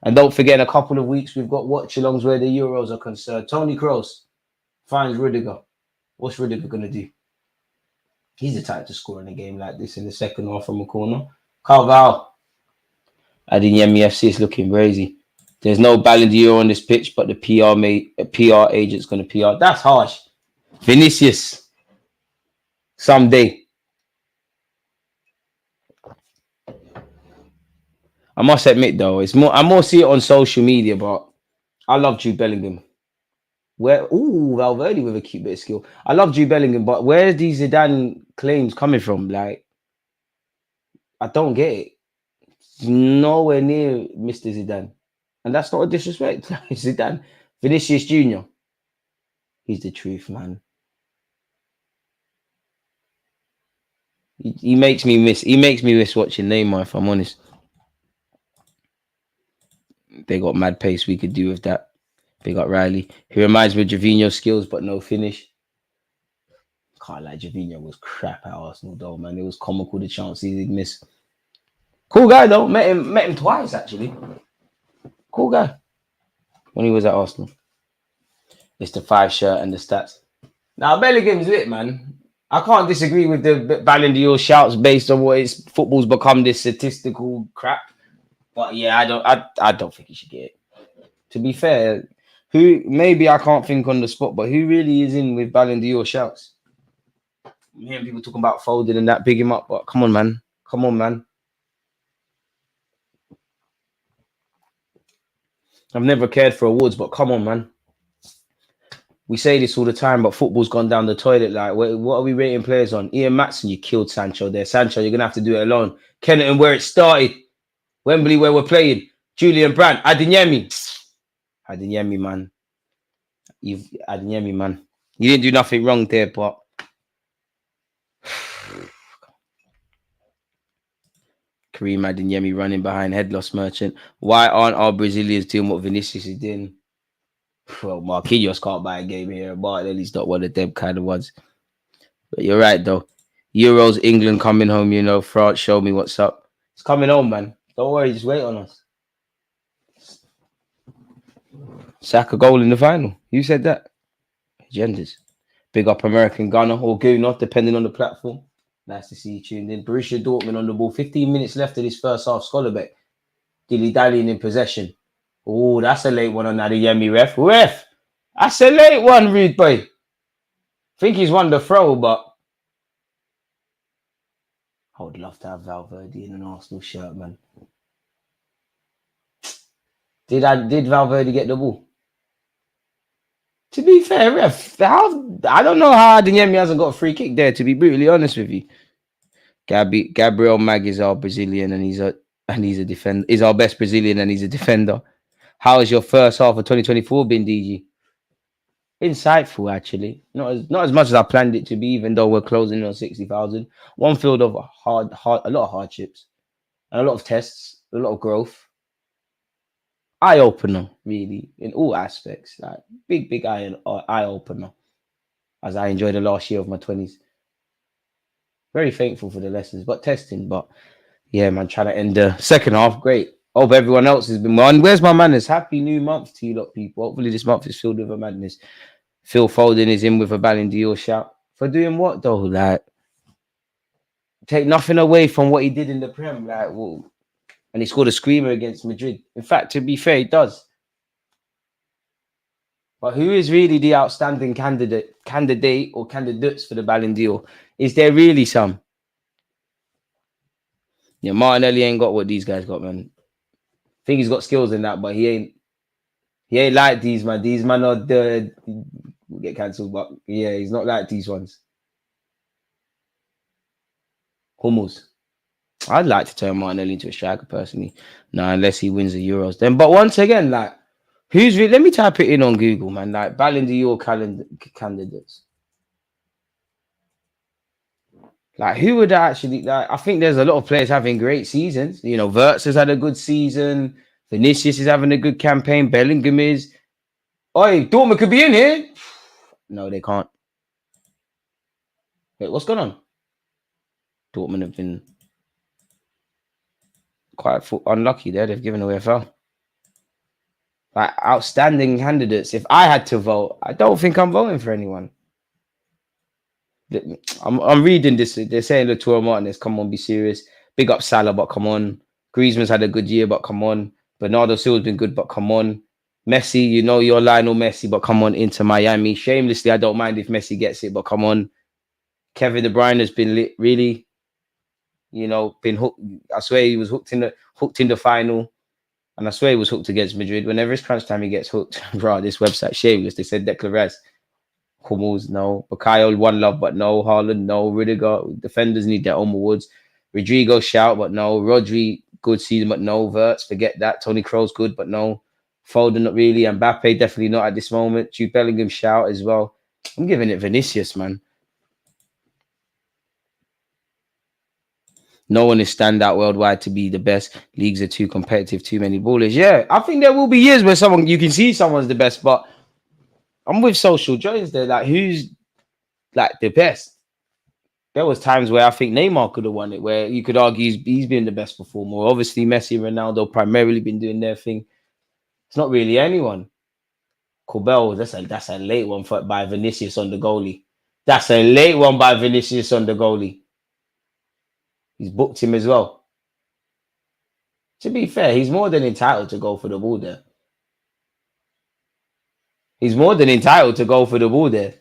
And don't forget, in a couple of weeks, we've got watch-alongs where the Euros are concerned. Toni Kroos finds Rudiger. What's Rudiger going to do? He's the type to score in a game like this in the second half from a corner. Carvalho. Adeyemi FC is looking crazy. There's no Ballon d'Or on this pitch, but the PR agent's going to PR. That's harsh. Vinicius. Someday. I must admit, though, I more see it on social media, but I love Jude Bellingham. Valverde with a cute bit of skill. I love Jude Bellingham, but where's these Zidane claims coming from? Like, I don't get it. It's nowhere near Mr. Zidane. And that's not a disrespect. Zidane. Vinicius Jr. He's the truth, man. He makes me miss watching Neymar, if I'm honest. They got mad pace. We could do with that. They got Riley. He reminds me of Gervinho's skills, but no finish. Can't lie, Gervinho was crap at Arsenal, though, man. It was comical the chances he'd miss. Cool guy, though. Met him twice, actually. Cool guy. When he was at Arsenal. It's the 5 shirt and the stats. Now, Bellingham's lit, man. I can't disagree with the Ballon d'Or shouts based on what football's become, this statistical crap. But yeah, I don't think he should get it. To be fair, maybe I can't think on the spot, but who really is in with Ballon d'Or shouts? I'm hearing people talking about Foden and that, big him up, but come on, man. Come on, man. I've never cared for awards, but come on, man. We say this all the time, but football's gone down the toilet. Like, what are we rating players on? Ian Matson, you killed Sancho there. Sancho, you're going to have to do it alone. Kennerton, where it started. Wembley, where we're playing. Julian Brandt. Adeyemi, man. Adeyemi, man. You didn't do nothing wrong there, but... Kareem Adeyemi running behind head loss merchant. Why aren't our Brazilians doing what Vinicius is doing? Well, Marquinhos can't buy a game here, but at least not one of them kind of ones. But you're right, though. Euros, England coming home, you know. France, show me what's up. It's coming home, man. Don't worry, just wait on us. Saka goal in the final. You said that? Agendas. Big up American Gunner or Gooner, depending on the platform. Nice to see you tuned in. Borussia Dortmund on the ball. 15 minutes left of this first half. Scholarbeck. Dilly-dallying in possession. Oh, that's a late one on Adeyemi, ref. Ref! That's a late one, rude boy. Think he's won the throw, but I would love to have Valverde in an Arsenal shirt, man. Did Valverde get the ball? To be fair, ref, I don't know how Adeyemi hasn't got a free kick there, to be brutally honest with you. Gabriel Mag is our Brazilian and he's a defender. He's our best Brazilian and he's a defender. How has your first half of 2024 been, DG? Insightful, actually. Not as much as I planned it to be, even though we're closing on 60,000. One field of a lot of hardships and a lot of tests, a lot of growth. Eye opener, really, in all aspects. Like big eye opener. As I enjoyed the last year of my 20s. Very thankful for the lessons, but testing. But yeah, man, trying to end the second half. Great. Hope everyone else has been one. Where's my madness? Happy new month to you lot, people. Hopefully this month is filled with a madness. Phil Foden is in with a Ballon d'Or shout. For doing what though? Like, take nothing away from what he did in the Prem. Like, well, and he scored a screamer against Madrid. In fact, to be fair, he does. But who is really the outstanding candidate or candidates for the Ballon d'Or? Is there really some? Yeah, Martinelli ain't got what these guys got, man. I think he's got skills in that, but he ain't like these, man. These man are will get cancelled, but yeah, he's not like these ones. Hummels. I'd like to turn Martinelli into a striker personally. No, unless he wins the Euros. Then, but once again, like, let me type it in on Google, man. Like Ballon d'Or candidates. Like, who would actually like? I think there's a lot of players having great seasons. You know, Wirtz has had a good season. Vinicius is having a good campaign. Bellingham is. Oi, Dortmund could be in here. No, they can't. Wait, what's going on? Dortmund have been quite unlucky there. They've given away a foul. Like, outstanding candidates. If I had to vote, I don't think I'm voting for anyone. I'm reading this. They're saying Lautaro Martinez, come on, be serious. Big up Salah, but come on. Griezmann's had a good year, but come on. Bernardo Silva's been good, but come on. Messi, you know you're Lionel Messi, but come on, into Miami. Shamelessly, I don't mind if Messi gets it, but come on. Kevin De Bruyne has been lit, really, you know, been hooked. I swear he was hooked in the final, and I swear he was hooked against Madrid. Whenever it's crunch time, he gets hooked. Bro, this website shameless. They said Declan Rice, Hummels, no. Bakayo, one love, but no. Haaland, no. Rudiger, defenders need their own awards. Rodrigo, shout, but no. Rodri, good season, but no. Wirtz, forget that. Tony Kroos, good, but no. Foden, not really. Mbappe, definitely not at this moment. Jude Bellingham, shout as well. I'm giving it Vinicius, man. No one is standout worldwide to be the best. Leagues are too competitive, too many ballers. Yeah, I think there will be years where you can see someone's the best, but I'm with Social Jones there. Like, who's like the best? There was times where I think Neymar could have won it, where you could argue he's been the best performer. Obviously, Messi and Ronaldo primarily been doing their thing. It's not really anyone. Corbell, that's a late one by Vinicius on the goalie. That's a late one by Vinicius on the goalie. He's booked him as well. To be fair, he's more than entitled to go for the ball there. He's more than entitled to go for the ball there.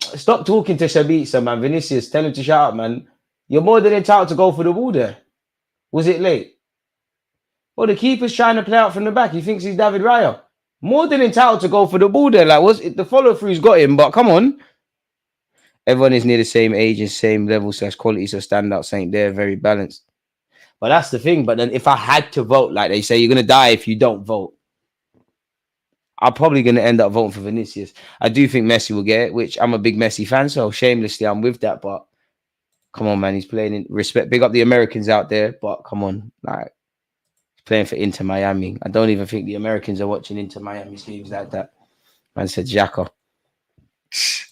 Stop talking to Sabitzer, man. Vinicius, tell him to shut up, man. You're more than entitled to go for the ball there. Was it late? Well, the keeper's trying to play out from the back. He thinks he's David Raya. More than entitled to go for the ball there. Like, the follow-through's got him, but come on. Everyone is near the same age and same level / quality, so standouts ain't there, very balanced. But that's the thing. But then if I had to vote, like they say, you're going to die if you don't vote. I'm probably going to end up voting for Vinicius. I do think Messi will get it, which I'm a big Messi fan, so shamelessly I'm with that. But Come on, man. He's playing in respect. Big up the Americans out there, but come on, like he's playing for Inter Miami. I don't even think the Americans are watching Inter Miami's games like that. Man said Xhaka.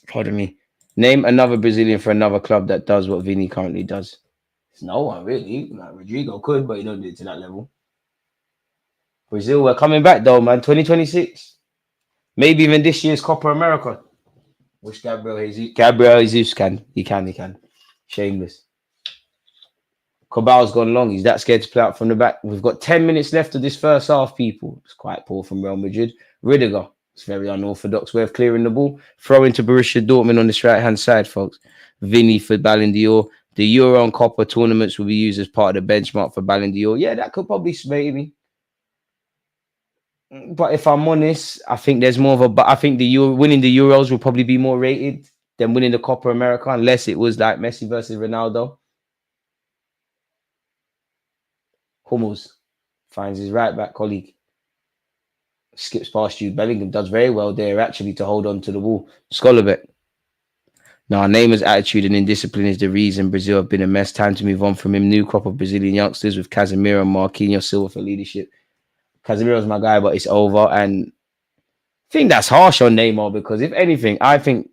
Pardon me. Name another Brazilian for another club that does what Vini currently does. There's no one really. Like Rodrigo could, but he don't do it to that level. Brazil, we're coming back though, man. 2026. Maybe even this year's Copa America. Which Gabriel Jesus can. He can. Shameless. Cabal's gone long. He's that scared to play out from the back. We've got 10 minutes left of this first half, people. It's quite poor from Real Madrid. Rudiger. It's very unorthodox way of clearing the ball. Throw into Borussia Dortmund on this right-hand side, folks. Vini for Ballon d'Or. The Euro and Copa tournaments will be used as part of the benchmark for Ballon d'Or. Yeah, that could probably sway me. But if I'm honest, I think there's more of a... But I think winning the Euros will probably be more rated than winning the Copa America, unless it was like Messi versus Ronaldo. Hummels finds his right-back colleague. Skips past you. Bellingham does very well there, actually, to hold on to the ball. Skolobet. Now, Neymar's attitude and indiscipline is the reason Brazil have been a mess. Time to move on from him. New crop of Brazilian youngsters with Casemiro and Marquinhos Silva for leadership. Casemiro's my guy, but it's over. And I think that's harsh on Neymar because, if anything, I think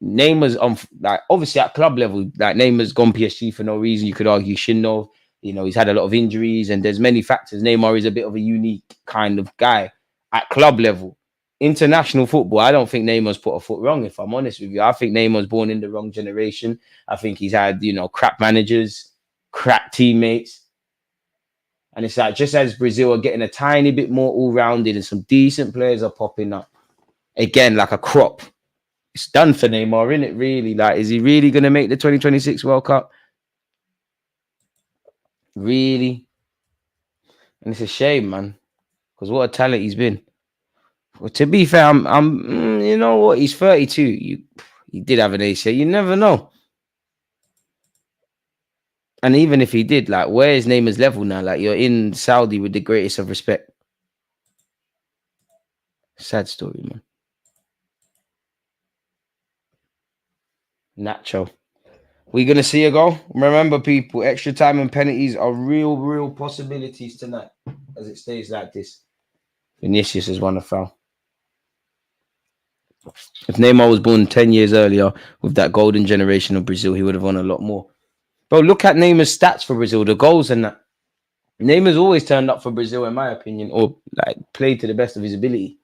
Neymar's on, like, obviously at club level, like Neymar's gone PSG for no reason. You could argue shouldn't have. You know, he's had a lot of injuries and there's many factors. Neymar is a bit of a unique kind of guy at club level. International football, I don't think Neymar's put a foot wrong, if I'm honest with you. I think Neymar's born in the wrong generation. I think he's had, crap managers, crap teammates. And it's like, just as Brazil are getting a tiny bit more all-rounded and some decent players are popping up, again, like a crop, it's done for Neymar, isn't it, really? Like, is he really going to make the 2026 World Cup? Really? And it's a shame, man, because what a talent he's been. Well, to be fair, I'm you know what? He's 32. He did have an ACL. You never know. And even if he did, like, where is Neymar's level now? Like, you're in Saudi with the greatest of respect. Sad story, man. Nacho. We're going to see a goal. Remember, people, extra time and penalties are real possibilities tonight as it stays like this. Vinicius has won a foul. If Neymar was born 10 years earlier with that golden generation of Brazil, he would have won a lot more. Bro, look at Neymar's stats for Brazil, the goals and that. Neymar's always turned up for Brazil, in my opinion, or like played to the best of his ability.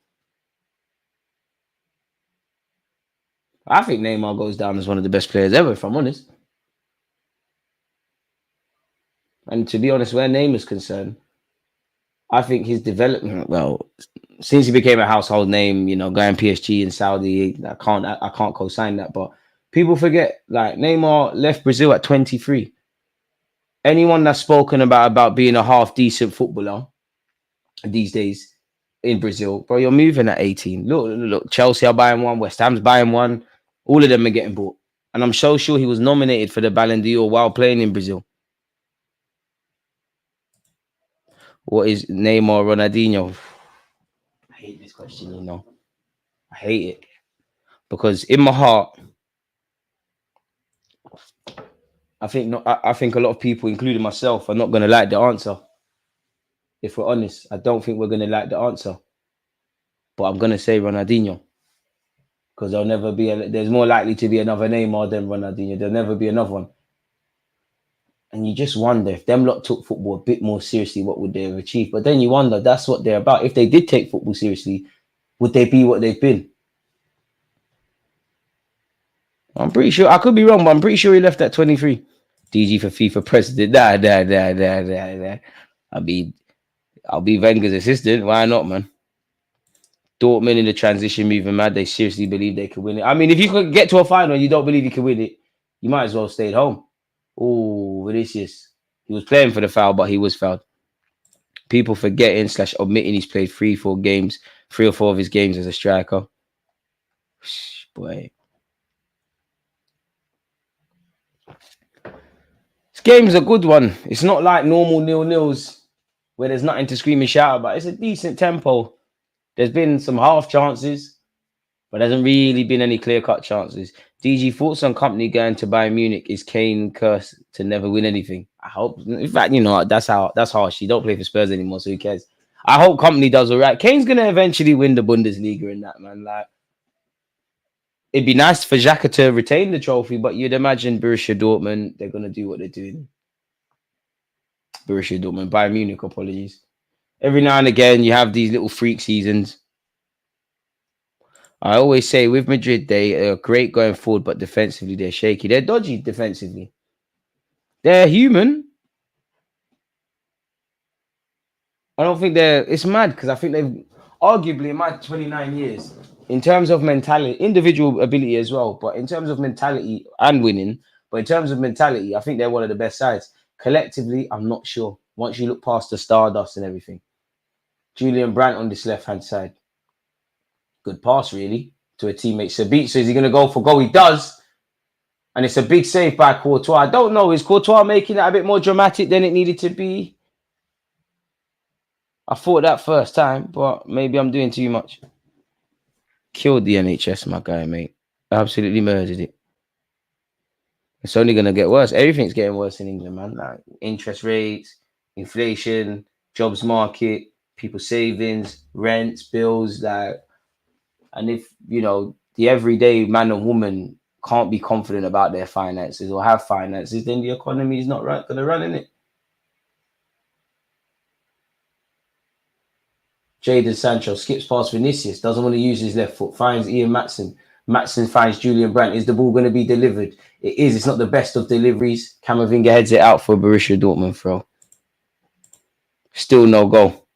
I think Neymar goes down as one of the best players ever, if I'm honest. And to be honest, where Neymar's concerned, I think his development, well, since he became a household name, going PSG and Saudi, I can't co-sign that. But people forget, like, Neymar left Brazil at 23. Anyone that's spoken about being a half decent footballer these days in Brazil, bro, you're moving at 18. Look, Chelsea are buying one, West Ham's buying one. All of them are getting bought. And I'm so sure he was nominated for the Ballon d'Or while playing in Brazil. What is Neymar, Ronaldinho? I hate this question, I hate it. Because in my heart, I think a lot of people, including myself, are not going to like the answer. If we're honest, I don't think we're going to like the answer. But I'm going to say Ronaldinho. Because there's more likely to be another Neymar than Ronaldinho. There'll never be another one. And you just wonder, if them lot took football a bit more seriously, what would they have achieved? But then you wonder, that's what they're about. If they did take football seriously, would they be what they've been? I'm pretty sure, I could be wrong, but I'm pretty sure he left at 23. DG for FIFA president. Nah. I'll be Wenger's assistant. Why not, man? Dortmund in the transition moving mad. They seriously believe they could win it. I mean, if you could get to a final and you don't believe you can win it, you might as well stay at home. Oh, Vinicius. He was playing for the foul, but he was fouled. People forgetting / omitting he's played 3 or 4 of his games as a striker. Boy. This game's a good one. It's not like normal 0-0s where there's nothing to scream and shout about. It's a decent tempo. There's been some half chances. But there hasn't really been any clear-cut chances. DG, thoughts on company going to Bayern Munich? Is Kane cursed to never win anything? I hope. In fact, you know, that's harsh. He don't play for Spurs anymore, so who cares? I hope company does all right. Kane's gonna eventually win the Bundesliga in that, man. Like, it'd be nice for Xhaka to retain the trophy, but you'd imagine Borussia Dortmund, they're gonna do what they're doing. Borussia Dortmund, Bayern Munich, apologies. Every now and again, you have these little freak seasons. I always say with Madrid, they are great going forward, but defensively, they're shaky. They're dodgy defensively. They're human. I don't think it's mad because I think they've arguably in my 29 years, in terms of mentality, individual ability as well, but in terms of mentality and winning, but in terms of mentality, I think they're one of the best sides. Collectively, I'm not sure. Once you look past the Stardust and everything. Julian Brandt on this left-hand side. Good pass, really, to a teammate. Sabitzer, so is he going to go for goal? He does. And it's a big save by Courtois. I don't know. Is Courtois making it a bit more dramatic than it needed to be? I thought that first time, but maybe I'm doing too much. Killed the NHS, my guy, mate. Absolutely murdered it. It's only going to get worse. Everything's getting worse in England, man. Like interest rates, inflation, jobs market, people's savings, rents, bills, like. And if, you know, the everyday man and woman can't be confident about their finances or have finances, then the economy is not right going to run in it. Jadon Sancho skips past Vinicius, doesn't want to use his left foot, finds Ian Matson. Matson finds Julian Brandt. Is the ball going to be delivered? It is. It's not the best of deliveries. Camavinga heads it out for Borussia Dortmund throw. Still no goal.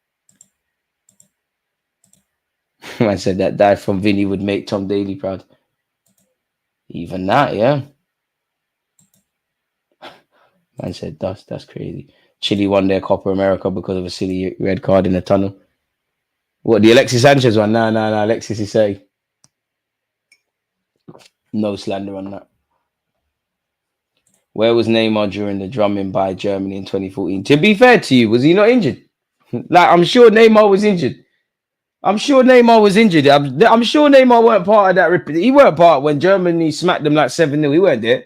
Man said that dive from Vinny would make Tom Daly proud. Even that, yeah. Man said that's crazy. Chile won their Copa America because of a silly red card in the tunnel. What, the Alexis Sanchez one? Nah. Alexis is saying. No slander on that. Where was Neymar during the drumming by Germany in 2014? To be fair to you, was he not injured? Like, I'm sure Neymar was injured. I'm sure Neymar weren't part of that. He weren't part when Germany smacked them like 7-0. He weren't there.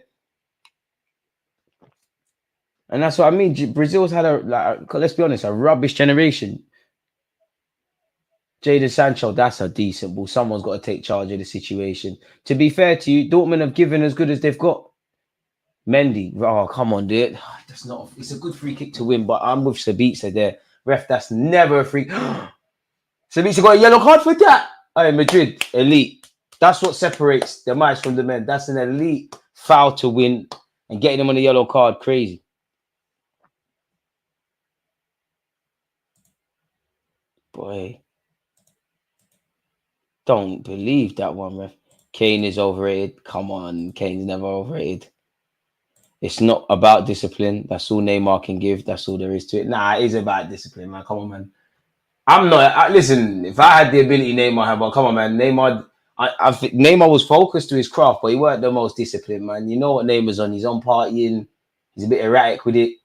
And that's what I mean. Brazil's had let's be honest, a rubbish generation. Jadon Sancho, that's a decent ball. Someone's got to take charge of the situation. To be fair to you, Dortmund have given as good as they've got. Mendy, oh, come on, dude. It's a good free kick to win, but I'm with Sabitzer there. Ref, that's never a free. Sabitzer got a yellow card for that. Hey, Madrid, elite. That's what separates the mice from the men. That's an elite foul to win, and getting them on a yellow card, crazy. Boy. Don't believe that one, ref. Kane is overrated. Come on, Kane's never overrated. It's not about discipline. That's all Neymar can give. That's all there is to it. Nah, it is about discipline, man. Come on, man. I'm not. Listen, if I had the ability Neymar had, but come on, man. Neymar, I think Neymar was focused to his craft, but he weren't the most disciplined, man. You know what Neymar's on. He's on partying. He's a bit erratic with it.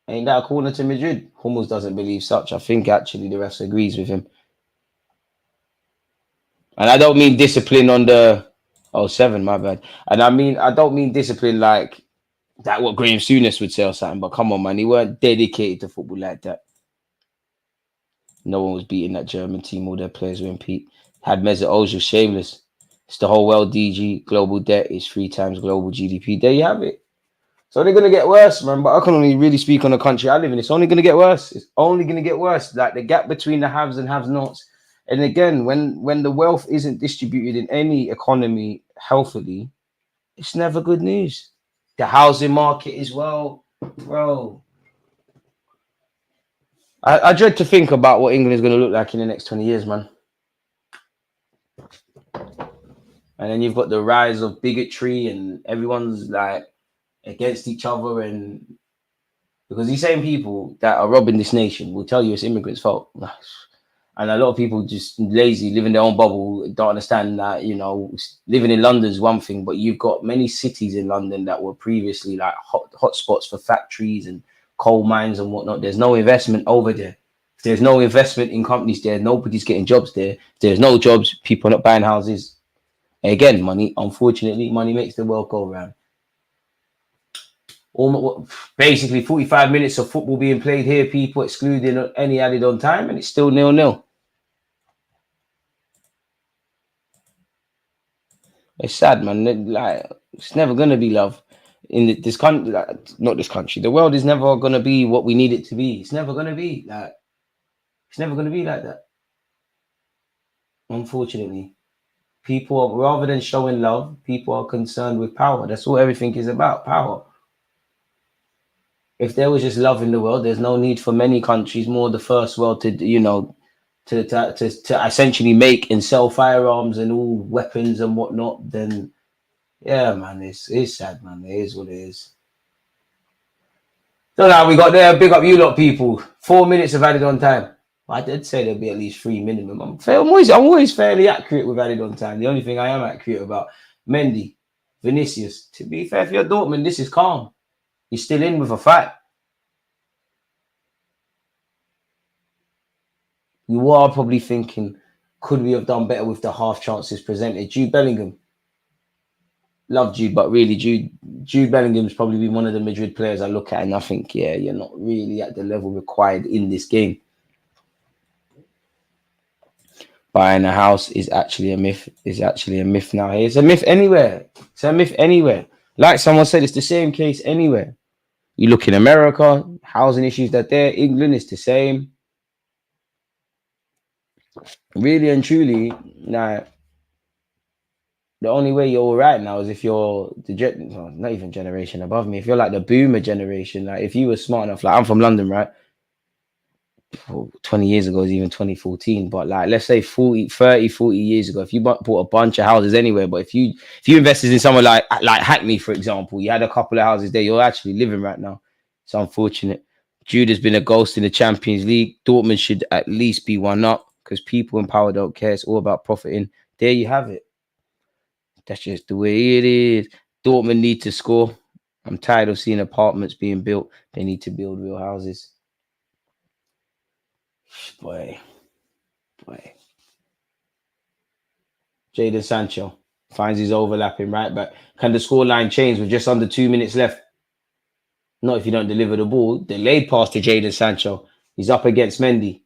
Ain't that a corner to Madrid? Hummels doesn't believe such. I think actually the rest agrees with him. And I don't mean discipline on the 7, my bad. And I don't mean discipline like that what Graham Souness would say or something, but come on, man, he weren't dedicated to football like that. No one was beating that German team. All their players were in peak. Had Mesut Ozil shameless. It's the whole world DG. Global debt is 3 times global GDP. There you have it. It's only going to get worse, man. But I can only really speak on the country I live in. It's only going to get worse. It's only going to get worse. Like the gap between the haves and have-nots. And again, when the wealth isn't distributed in any economy healthily, it's never good news. The housing market as well, bro. I dread to think about what England is going to look like in the next 20 years, man. And then you've got the rise of bigotry and everyone's like against each other. And because these same people that are robbing this nation will tell you it's immigrants' fault. And a lot of people just lazy, live in their own bubble, don't understand that, you know, living in London is one thing, but you've got many cities in London that were previously like hot spots for factories and coal mines and whatnot. There's no investment over there. If there's no investment in companies there, nobody's getting jobs there. If there's no jobs, people are not buying houses. Again, money, unfortunately, money makes the world go round. Basically 45 minutes of football being played here, people excluding any added on time, and it's still 0-0. It's sad, man. Like, it's never gonna be love in this country. Like, not this country. The world is never gonna be what we need it to be. It's never gonna be like. It's never gonna be like that. Unfortunately, people are, rather than showing love, people are concerned with power. That's all everything is about. Power. If there was just love in the world, there's no need for many countries, more the first world, to to essentially make and sell firearms and all weapons and whatnot. Then, yeah, man, it's sad, man. It is what it is. So now we got there. Big up you lot, people. 4 minutes of added on time. I did say there'll be at least 3 minimum. I'm always fairly accurate with added on time. The only thing I am accurate about, Mendy, Vinicius. To be fair, if you're Dortmund, this is calm. You're still in with a fight. You are probably thinking, could we have done better with the half chances presented? Jude Bellingham. Love Jude, but really, Jude Bellingham's probably been one of the Madrid players I look at and I think, yeah, you're not really at the level required in this game. Buying a house is actually a myth. Now. It's a myth anywhere. It's a myth anywhere. Like someone said, it's the same case anywhere. You look in America, housing issues that there. England is the same. Really and truly, now, the only way you're all right now is if you're not even generation above me. If you're like the boomer generation, like if you were smart enough, like I'm from London, right? 20 years ago is even 2014, but like let's say 40 years ago, if you bought a bunch of houses anywhere, but if you invested in somewhere like Hackney, for example, you had a couple of houses there, you're actually living right now. It's unfortunate. Jude has been a ghost in the Champions League. Dortmund should at least be one up because people in power don't care. It's all about profiting. There you have it. That's just the way it is. Dortmund need to score. I'm tired of seeing apartments being built. They need to build real houses. Boy. Jadon Sancho finds his overlapping right back. Can the scoreline change with just under 2 minutes left? Not if you don't deliver the ball. Delayed pass to Jadon Sancho. He's up against Mendy.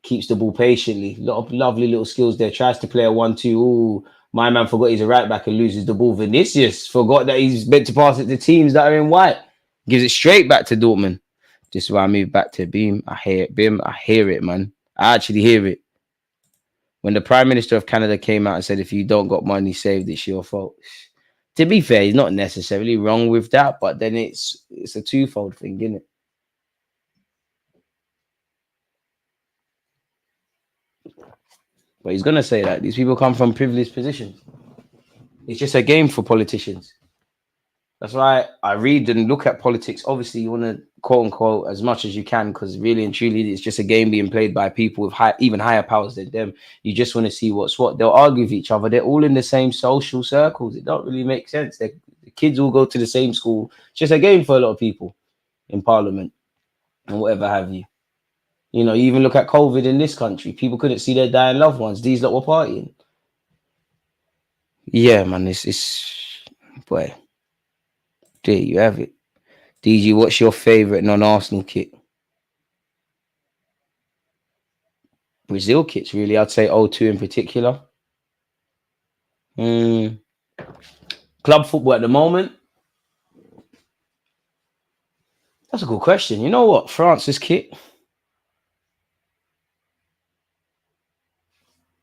Keeps the ball patiently. A lot of lovely little skills there. Tries to play a 1-2. Ooh, my man forgot he's a right back and loses the ball. Vinicius forgot that he's meant to pass it to teams that are in white. Gives it straight back to Dortmund. This is why I move back to Beam. I hear it, Bim. I hear it, man. I actually hear it. When the Prime Minister of Canada came out and said, if you don't got money saved, it's your fault. To be fair, he's not necessarily wrong with that, but then it's a twofold thing, isn't it? But he's going to say that. These people come from privileged positions. It's just a game for politicians. That's why I read and look at politics. Obviously, you want to quote unquote as much as you can because really and truly, it's just a game being played by people with even higher powers than them. You just want to see what's what. They'll argue with each other. They're all in the same social circles. It don't really make sense. The kids all go to the same school. It's just a game for a lot of people in Parliament and whatever have you. You know, you even look at COVID in this country. People couldn't see their dying loved ones. These lot were partying. Yeah, man, it's boy. There you have it. DG, what's your favourite non-Arsenal kit? Brazil kits, really. I'd say 02 in particular. Club football at the moment. That's a good question. You know what? France's kit.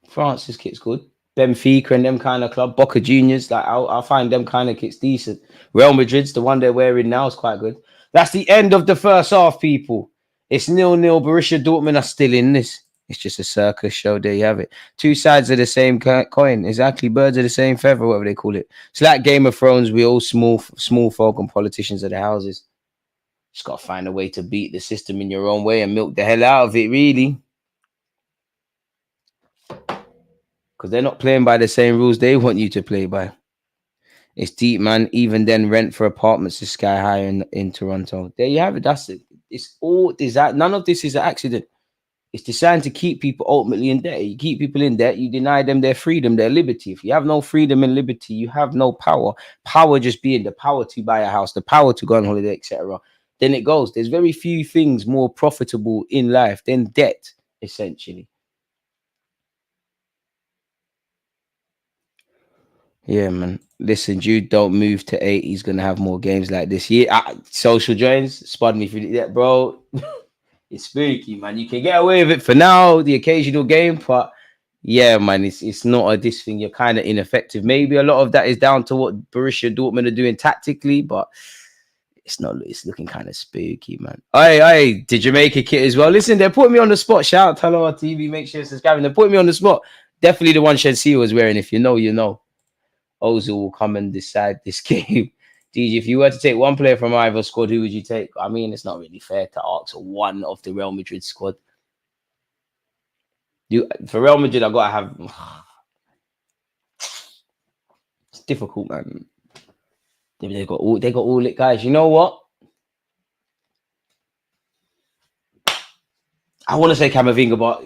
France's kit's good. Benfica and them kind of club. Boca Juniors, like I'll find them kind of kits decent. Real Madrid's, the one they're wearing now, is quite good. That's the end of the first half, people. It's 0-0. Borussia Dortmund are still in this. It's just a circus show. There you have it. Two sides of the same coin. Exactly. Birds of the same feather, whatever they call it. It's like Game of Thrones. We all small folk and politicians of the houses. Just got to find a way to beat the system in your own way and milk the hell out of it, really. Because they're not playing by the same rules they want you to play by. It's deep, man. Even then, rent for apartments is sky high in Toronto. There you have it. That's it. it's all designed. None of this is an accident. It's designed to keep people ultimately in debt. You keep people in debt, you deny them their freedom, their liberty. If you have no freedom and liberty, you have no power. Power just being the power to buy a house, the power to go on holiday, etc. Then it goes. There's very few things more profitable in life than debt, essentially. Yeah, man. Listen, Jude, don't move to 8. He's gonna have more games like this. Yeah, social joins. Spud me for that, bro. It's spooky, man. You can get away with it for now, the occasional game, but yeah, man, it's not this thing. You're kind of ineffective. Maybe a lot of that is down to what Borussia Dortmund are doing tactically, but it's not. It's looking kind of spooky, man. Hey, did you make a kit as well? Listen, they're putting me on the spot. Shout out to Hello TV. Make sure you're subscribing. They're putting me on the spot. Definitely the one Shensi was wearing. If you know, you know. Ozil will come and decide this game. DJ, if you were to take one player from either squad, who would you take? I mean, it's not really fair to ask one of the Real Madrid squad. For Real Madrid, I gotta have. It's difficult, man. They got all it, guys. You know what? I want to say Camavinga, but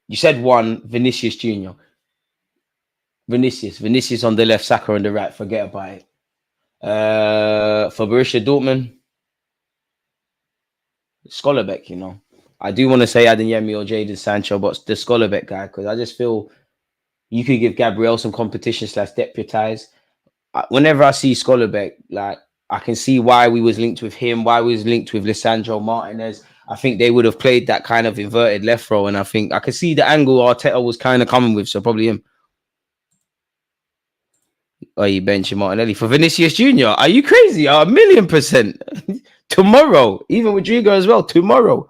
you said one, Vinicius Jr. Vinicius on the left, Saka on the right. Forget about it. For Borussia Dortmund, Schollerbeck, you know. I do want to say Adeyemi or Jadon Sancho, but the Schollerbeck guy, because I just feel you could give Gabriel some competition / deputize. Whenever I see Schollerbeck, like, I can see why we was linked with him, why we was linked with Lisandro Martinez. I think they would have played that kind of inverted left row, and I think I could see the angle Arteta was kind of coming with, so probably him. Are you benching Martinelli for Vinicius Jr.? Are you crazy? 1,000,000%. Tomorrow. Even Rodrigo as well. Tomorrow.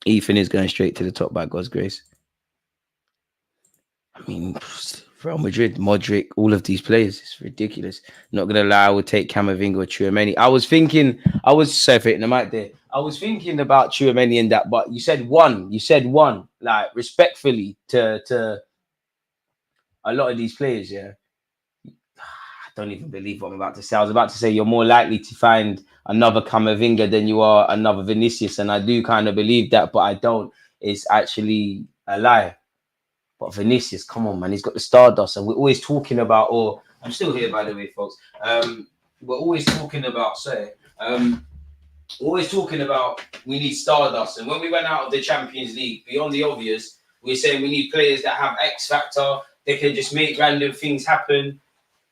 Ethan is going straight to the top by God's grace. I mean, Real Madrid, Modric, all of these players. It's ridiculous. Not going to lie, I would take Camavinga or Tchouaméni. I was thinking about Tchouaméni in that, but you said one. Like, respectfully to a lot of these players, yeah. I don't even believe what I'm about to say. I was about to say you're more likely to find another Camavinga than you are another Vinicius, and I do kind of believe that, but I don't. It's actually a lie. But Vinicius, come on, man, he's got the stardust, and we're always talking about. Or I'm still here, by the way, folks. We're always talking about. Always talking about we need stardust, and when we went out of the Champions League, beyond the obvious, we're saying we need players that have X factor. They can just make random things happen.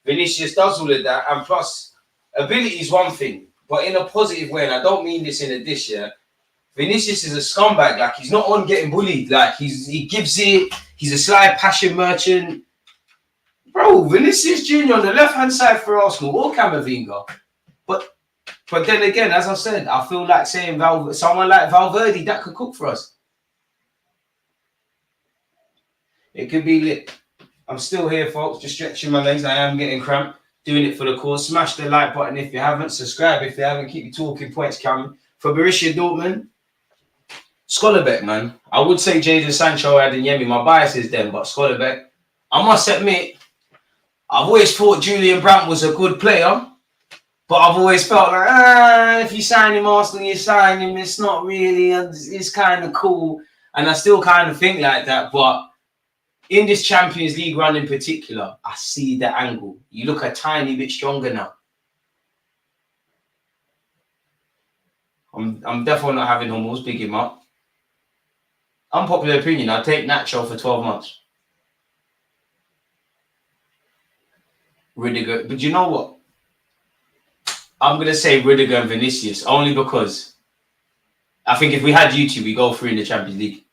Vinicius does all of that, and plus, ability is one thing, but in a positive way, and I don't mean this in a dish, yeah. Vinicius is a scumbag. Like, he's not on getting bullied. Like, he gives it. He's a sly passion merchant. Bro, Vinicius Jr. on the left-hand side for Arsenal, or Camavinga. But then again, as I said, I feel like saying someone like Valverde, that could cook for us. It could be lit. I'm still here, folks. Just stretching my legs. I am getting cramped. Doing it for the cause. Smash the like button if you haven't. Subscribe if you haven't. Keep your talking points coming. For Borussia Dortmund, Schollerbeck, man. I would say Jadon Sancho, Adeyemi. My bias is them, but Schollerbeck. I must admit, I've always thought Julian Brandt was a good player, but I've always felt like, if you sign him Arsenal, you sign him. It's not really, it's kind of cool. And I still kind of think like that, but in this Champions League run in particular, I see the angle. You look a tiny bit stronger now. I'm definitely not having Hummels, big him up. Unpopular opinion, I'd take Nacho for 12 months. Rudiger, but you know what? I'm going to say Rudiger and Vinicius, only because I think if we had YouTube, we go through in the Champions League.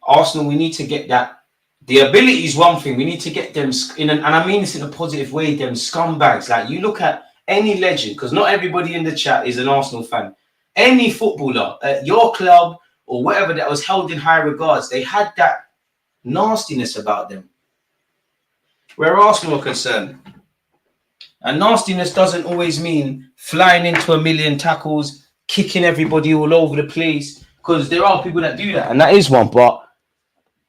Arsenal, we need to get that. The ability is one thing. We need to get them and I mean this in a positive way, them scumbags. Like, you look at any legend, because not everybody in the chat is an Arsenal fan. Any footballer at your club or whatever that was held in high regards, they had that nastiness about them. Where Arsenal are concerned. And nastiness doesn't always mean flying into a million tackles, kicking everybody all over the place, because there are people that do that, and that is one, but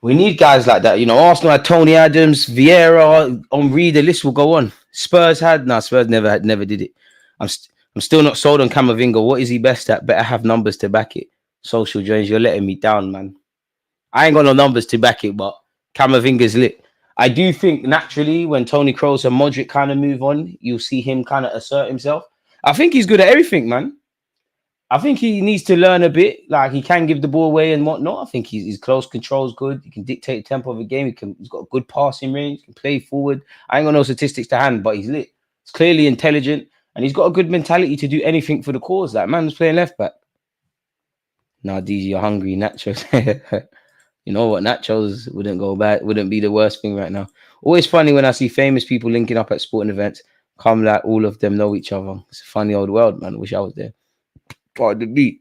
we need guys like that. You know, Arsenal had Tony Adams, Vieira, Henry, the list will go on. Spurs never did it. I'm still not sold on Camavinga. What is he best at? Better have numbers to back it. Social Jones, you're letting me down, man. I ain't got no numbers to back it, but Camavinga's lit. I do think naturally when Tony Kroos and Modric kind of move on, you'll see him kind of assert himself. I think he's good at everything, man. I think he needs to learn a bit. Like, he can give the ball away and whatnot. I think his close control's good. He can dictate the tempo of a game. He's got a good passing range. He can play forward. I ain't got no statistics to hand, but he's lit. He's clearly intelligent, and he's got a good mentality to do anything for the cause. Like, man's playing left back. Now, DG, you're hungry. Nachos. You know what? Nachos wouldn't go bad. Wouldn't be the worst thing right now. Always funny when I see famous people linking up at sporting events. Come like all of them know each other. It's a funny old world, man. Wish I was there. Part of the beat.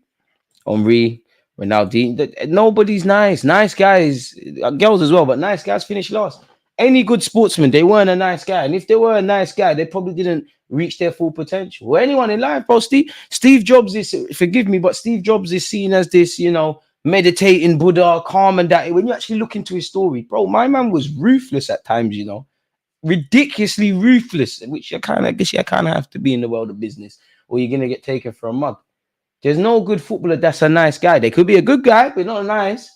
Henri, Ronaldinho. Nobody's nice. Nice guys, girls as well, but nice guys finish last. Any good sportsman, they weren't a nice guy. And if they were a nice guy, they probably didn't reach their full potential. Or anyone in life, bro. Steve Jobs is, forgive me, but Steve Jobs is seen as this, meditating Buddha, calm and that. When you actually look into his story, bro, my man was ruthless at times, ridiculously ruthless, which I kind of have to be in the world of business, or you're gonna get taken for a mug. There's no good footballer that's a nice guy. They could be a good guy, but not nice.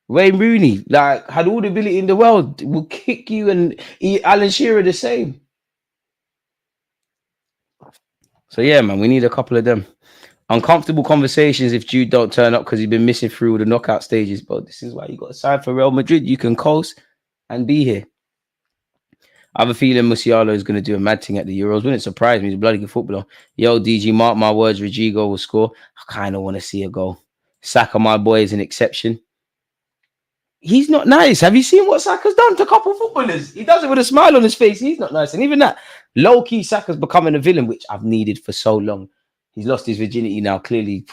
Wayne Rooney, like, had all the ability in the world, will kick you, and Alan Shearer the same. So yeah, man, we need a couple of them. Uncomfortable conversations if Jude don't turn up because he's been missing through the knockout stages. But this is why you got to sign for Real Madrid. You can coast and be here. I have a feeling Musiala is going to do a mad thing at the Euros. Wouldn't surprise me. He's a bloody good footballer. Yo, DG, mark my words, Rodrigo will score. I kind of want to see a goal. Saka, my boy, is an exception. He's not nice. Have you seen what Saka's done to a couple of footballers? He does it with a smile on his face. He's not nice. And even that, low-key Saka's becoming a villain, which I've needed for so long. He's lost his virginity now, clearly.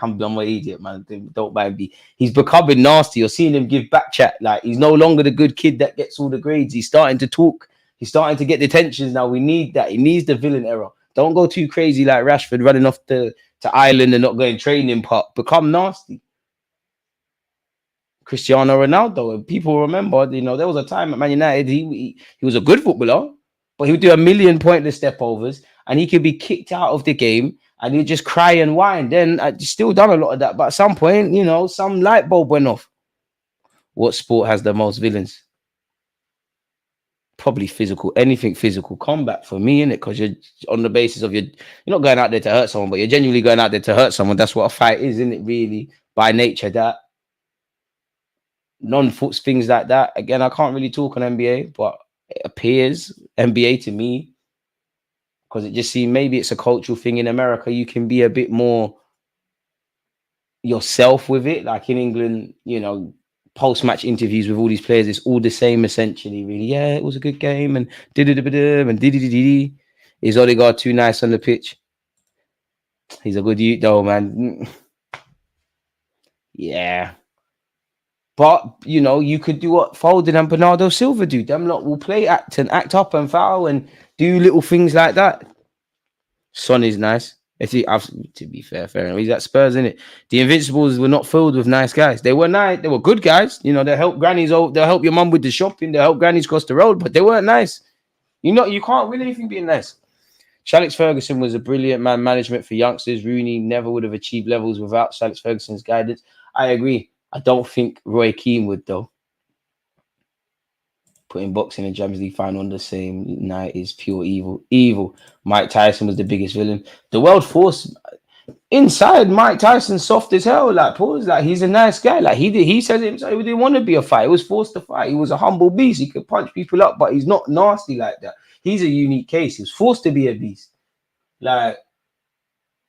I'm an idiot, man. Don't mind me. He's becoming nasty. You're seeing him give back chat. Like, he's no longer the good kid that gets all the grades. He's starting to talk. He's starting to get the attentions now. We need that. He needs the villain era. Don't go too crazy like Rashford running off to Ireland and not going training part. Become nasty. Cristiano Ronaldo. And people remember, there was a time at Man United, he was a good footballer, but he would do a million pointless step overs and he could be kicked out of the game and he'd just cry and whine. Then I still done a lot of that. But at some point, some light bulb went off. What sport has the most villains? Probably physical. Anything physical. Combat for me, innit? Because you're on the basis of you're not going out there to hurt someone, but you're genuinely going out there to hurt someone. That's what a fight is, isn't it? Really, by nature, that non-foots things like that. Again, I can't really talk on NBA, but it appears NBA to me, because it just seems maybe it's a cultural thing in America. You can be a bit more yourself with it. Like in England, post-match interviews with all these players, it's all the same essentially, really. Yeah, it was a good game and and is Odegaard too nice on the pitch? He's a good youth though, man. Yeah. But, you could do what Foden and Bernardo Silva do. Them lot will play, act up and foul and do little things like that. Son is nice. To be fair enough. He's at Spurs, isn't it? The Invincibles were not filled with nice guys. They were nice. They were good guys. They'll help grannies. They'll help your mum with the shopping. They'll help grannies cross the road. But they weren't nice. You can't win anything being nice. Alex Ferguson was a brilliant man management for youngsters. Rooney never would have achieved levels without Alex Ferguson's guidance. I agree. I don't think Roy Keane would, though. Putting boxing and Champions League final on the same night is pure evil. Evil. Mike Tyson was the biggest villain. The world force inside Mike Tyson soft as hell. Like, he's a nice guy. Like, he said himself, he didn't want to be a fight. He was forced to fight. He was a humble beast. He could punch people up, but he's not nasty like that. He's a unique case. He was forced to be a beast. Like,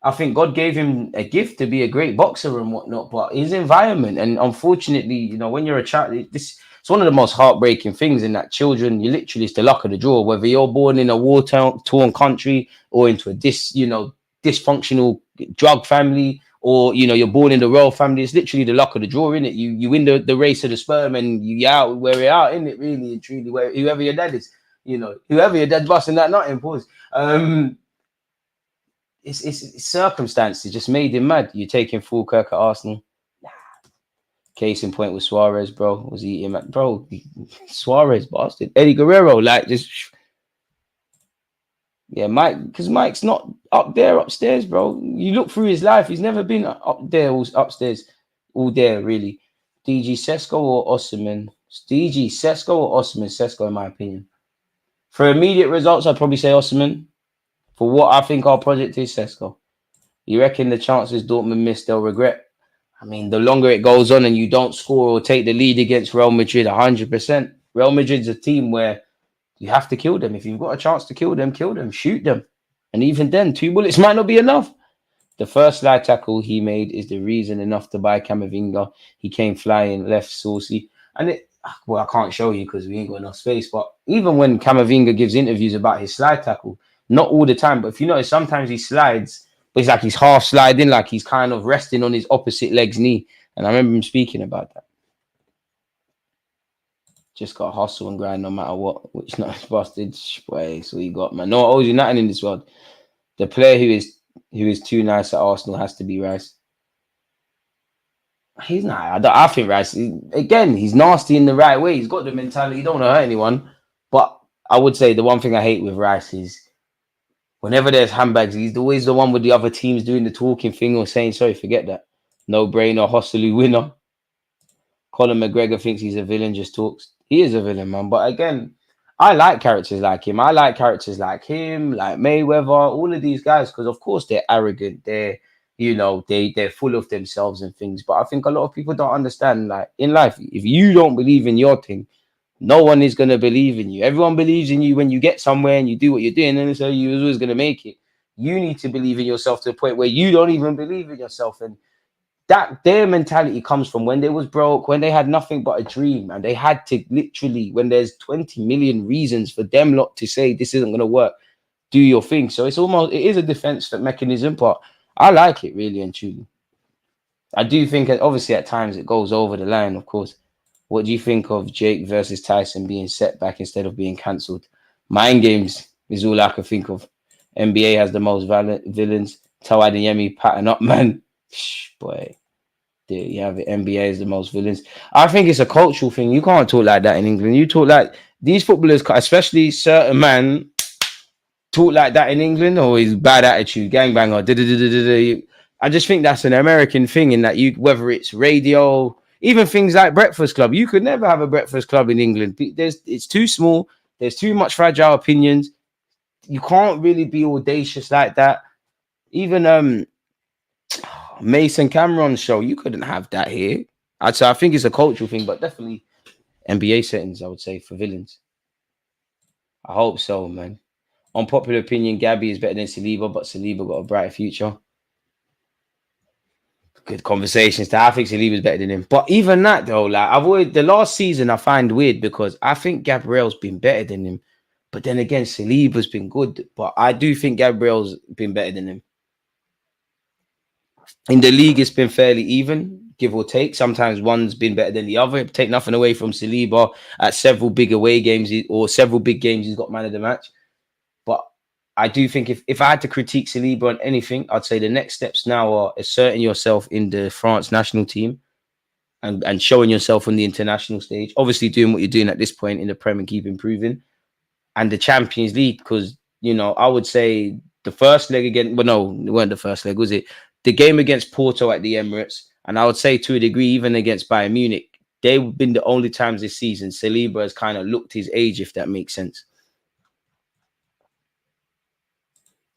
I think God gave him a gift to be a great boxer and whatnot, but his environment, and unfortunately, when you're a child, it's one of the most heartbreaking things in that children, it's the luck of the draw, whether you're born in a war-torn country or into a dysfunctional drug family, or, you're born in the royal family. It's literally the luck of the draw, innit? You win the race of the sperm and you out where you're out, innit? Really and truly, whoever your dad is, whoever your dad's busting that nut in, pause. It's circumstances just made him mad. You're taking Falkirk at Arsenal. Case in point with Suarez, bro. Was he him? Bro, Suarez bastard. Eddie Guerrero, like, just Yeah, Mike, because Mike's not up there upstairs, bro. You look through his life, he's never been up there, upstairs, all there, really. DG Sesko or Osimhen? DG Sesko or Osimhen? Sesko, in my opinion. For immediate results, I'd probably say Osimhen. For what I think our project is, Sesko. You reckon the chances Dortmund miss, they'll regret? I mean, the longer it goes on and you don't score or take the lead against Real Madrid, 100%. Real Madrid's a team where you have to kill them. If you've got a chance to kill them, shoot them. And even then, 2 bullets might not be enough. The first slide tackle he made is the reason enough to buy Camavinga. He came flying, left saucy. And I can't show you because we ain't got enough space. But even when Camavinga gives interviews about his slide tackle, not all the time, but if you notice, sometimes he slides, but it's like he's half sliding, like he's kind of resting on his opposite leg's knee. And I remember him speaking about that. Just got to hustle and grind no matter what, which not busted. Boy, so you got, man. No one owes you nothing in this world. The player who is too nice at Arsenal has to be Rice. He's not. I think Rice, again, he's nasty in the right way. He's got the mentality. He don't want to hurt anyone. But I would say the one thing I hate with Rice is whenever there's handbags, he's always the one with the other teams doing the talking thing or saying, sorry, forget that. No brainer, Hosteloo winner. Colin McGregor thinks he's a villain, just talks. He is a villain, man. But again, I like characters like him. I like characters like him, like Mayweather, all of these guys, because of course they're arrogant. They're, they're full of themselves and things. But I think a lot of people don't understand, like in life, if you don't believe in your thing, no one is going to believe in you. Everyone believes in you when you get somewhere and you do what you're doing, and so you're always going to make it. You need to believe in yourself to the point where you don't even believe in yourself. And that their mentality comes from when they was broke, when they had nothing but a dream, and they had to literally, when there's 20 million reasons for them lot to say this isn't going to work, do your thing. So it is a defense mechanism, but I like it really and truly. I do think, obviously, at times it goes over the line, of course. What do you think of Jake versus Tyson being set back instead of being cancelled? Mind games is all I can think of. NBA has the most villains. Tawad and Yemi pattern up, man. Boy, there you have it. NBA is the most villains. I think it's a cultural thing. You can't talk like that in England. You talk like these footballers, especially certain man, talk like that in England, or his bad attitude, gangbanger. I just think that's an American thing in that whether it's radio, even things like Breakfast Club, you could never have a Breakfast Club in England. It's too small. There's too much fragile opinions. You can't really be audacious like that. Even Mason Cameron's show, you couldn't have that here. I think it's a cultural thing, but definitely NBA settings, I would say, for villains. I hope so, man. Unpopular opinion, Gabby is better than Saliba, but Saliba got a brighter future. Good conversations. I think Saliba's better than him. But even that, though, like the last season I find weird because I think Gabriel's been better than him. But then again, Saliba's been good. But I do think Gabriel's been better than him. In the league, it's been fairly even, give or take. Sometimes one's been better than the other. Take nothing away from Saliba at several big away games or several big games, he's got man of the match. But I do think if I had to critique Saliba on anything, I'd say the next steps now are asserting yourself in the France national team and showing yourself on the international stage. Obviously, doing what you're doing at this point in the Prem and keep improving. And the Champions League, because, I would say the first leg again, well, no, it weren't the first leg, was it? The game against Porto at the Emirates, and I would say to a degree, even against Bayern Munich, they've been the only times this season Saliba has kind of looked his age, if that makes sense.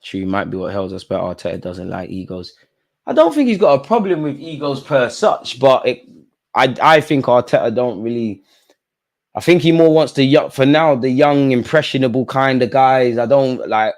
True, might be what holds us back. Arteta doesn't like egos. I don't think he's got a problem with egos per such, but I think Arteta don't really. I think he more wants the young, impressionable kind of guys. I don't like.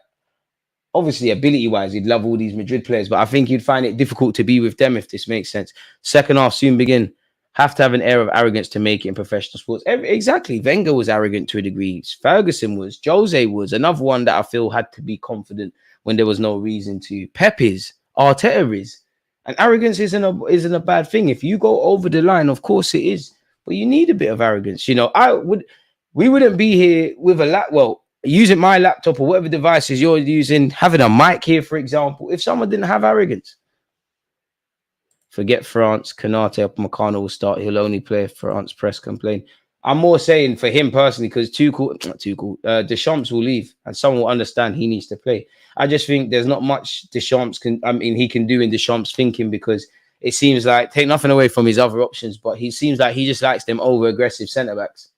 Obviously, ability-wise, he'd love all these Madrid players, but I think he'd find it difficult to be with them, if this makes sense. Second half soon begin. Have to have an air of arrogance to make it in professional sports. Exactly. Wenger was arrogant to a degree. Ferguson was. Jose was. Another one that I feel had to be confident when there was no reason to. Pep is. Arteta is. And arrogance isn't a bad thing. If you go over the line, of course it is. But you need a bit of arrogance. We wouldn't be here with using my laptop or whatever devices you're using, having a mic here, for example, if someone didn't have arrogance. Forget France. Kanate up Makano will start. He'll only play if France press complain. I'm more saying for him personally because Deschamps will leave and someone will understand he needs to play. I just think there's not much Deschamps he can do in Deschamps' thinking because it seems like take nothing away from his other options, but he seems like he just likes them over aggressive centre backs.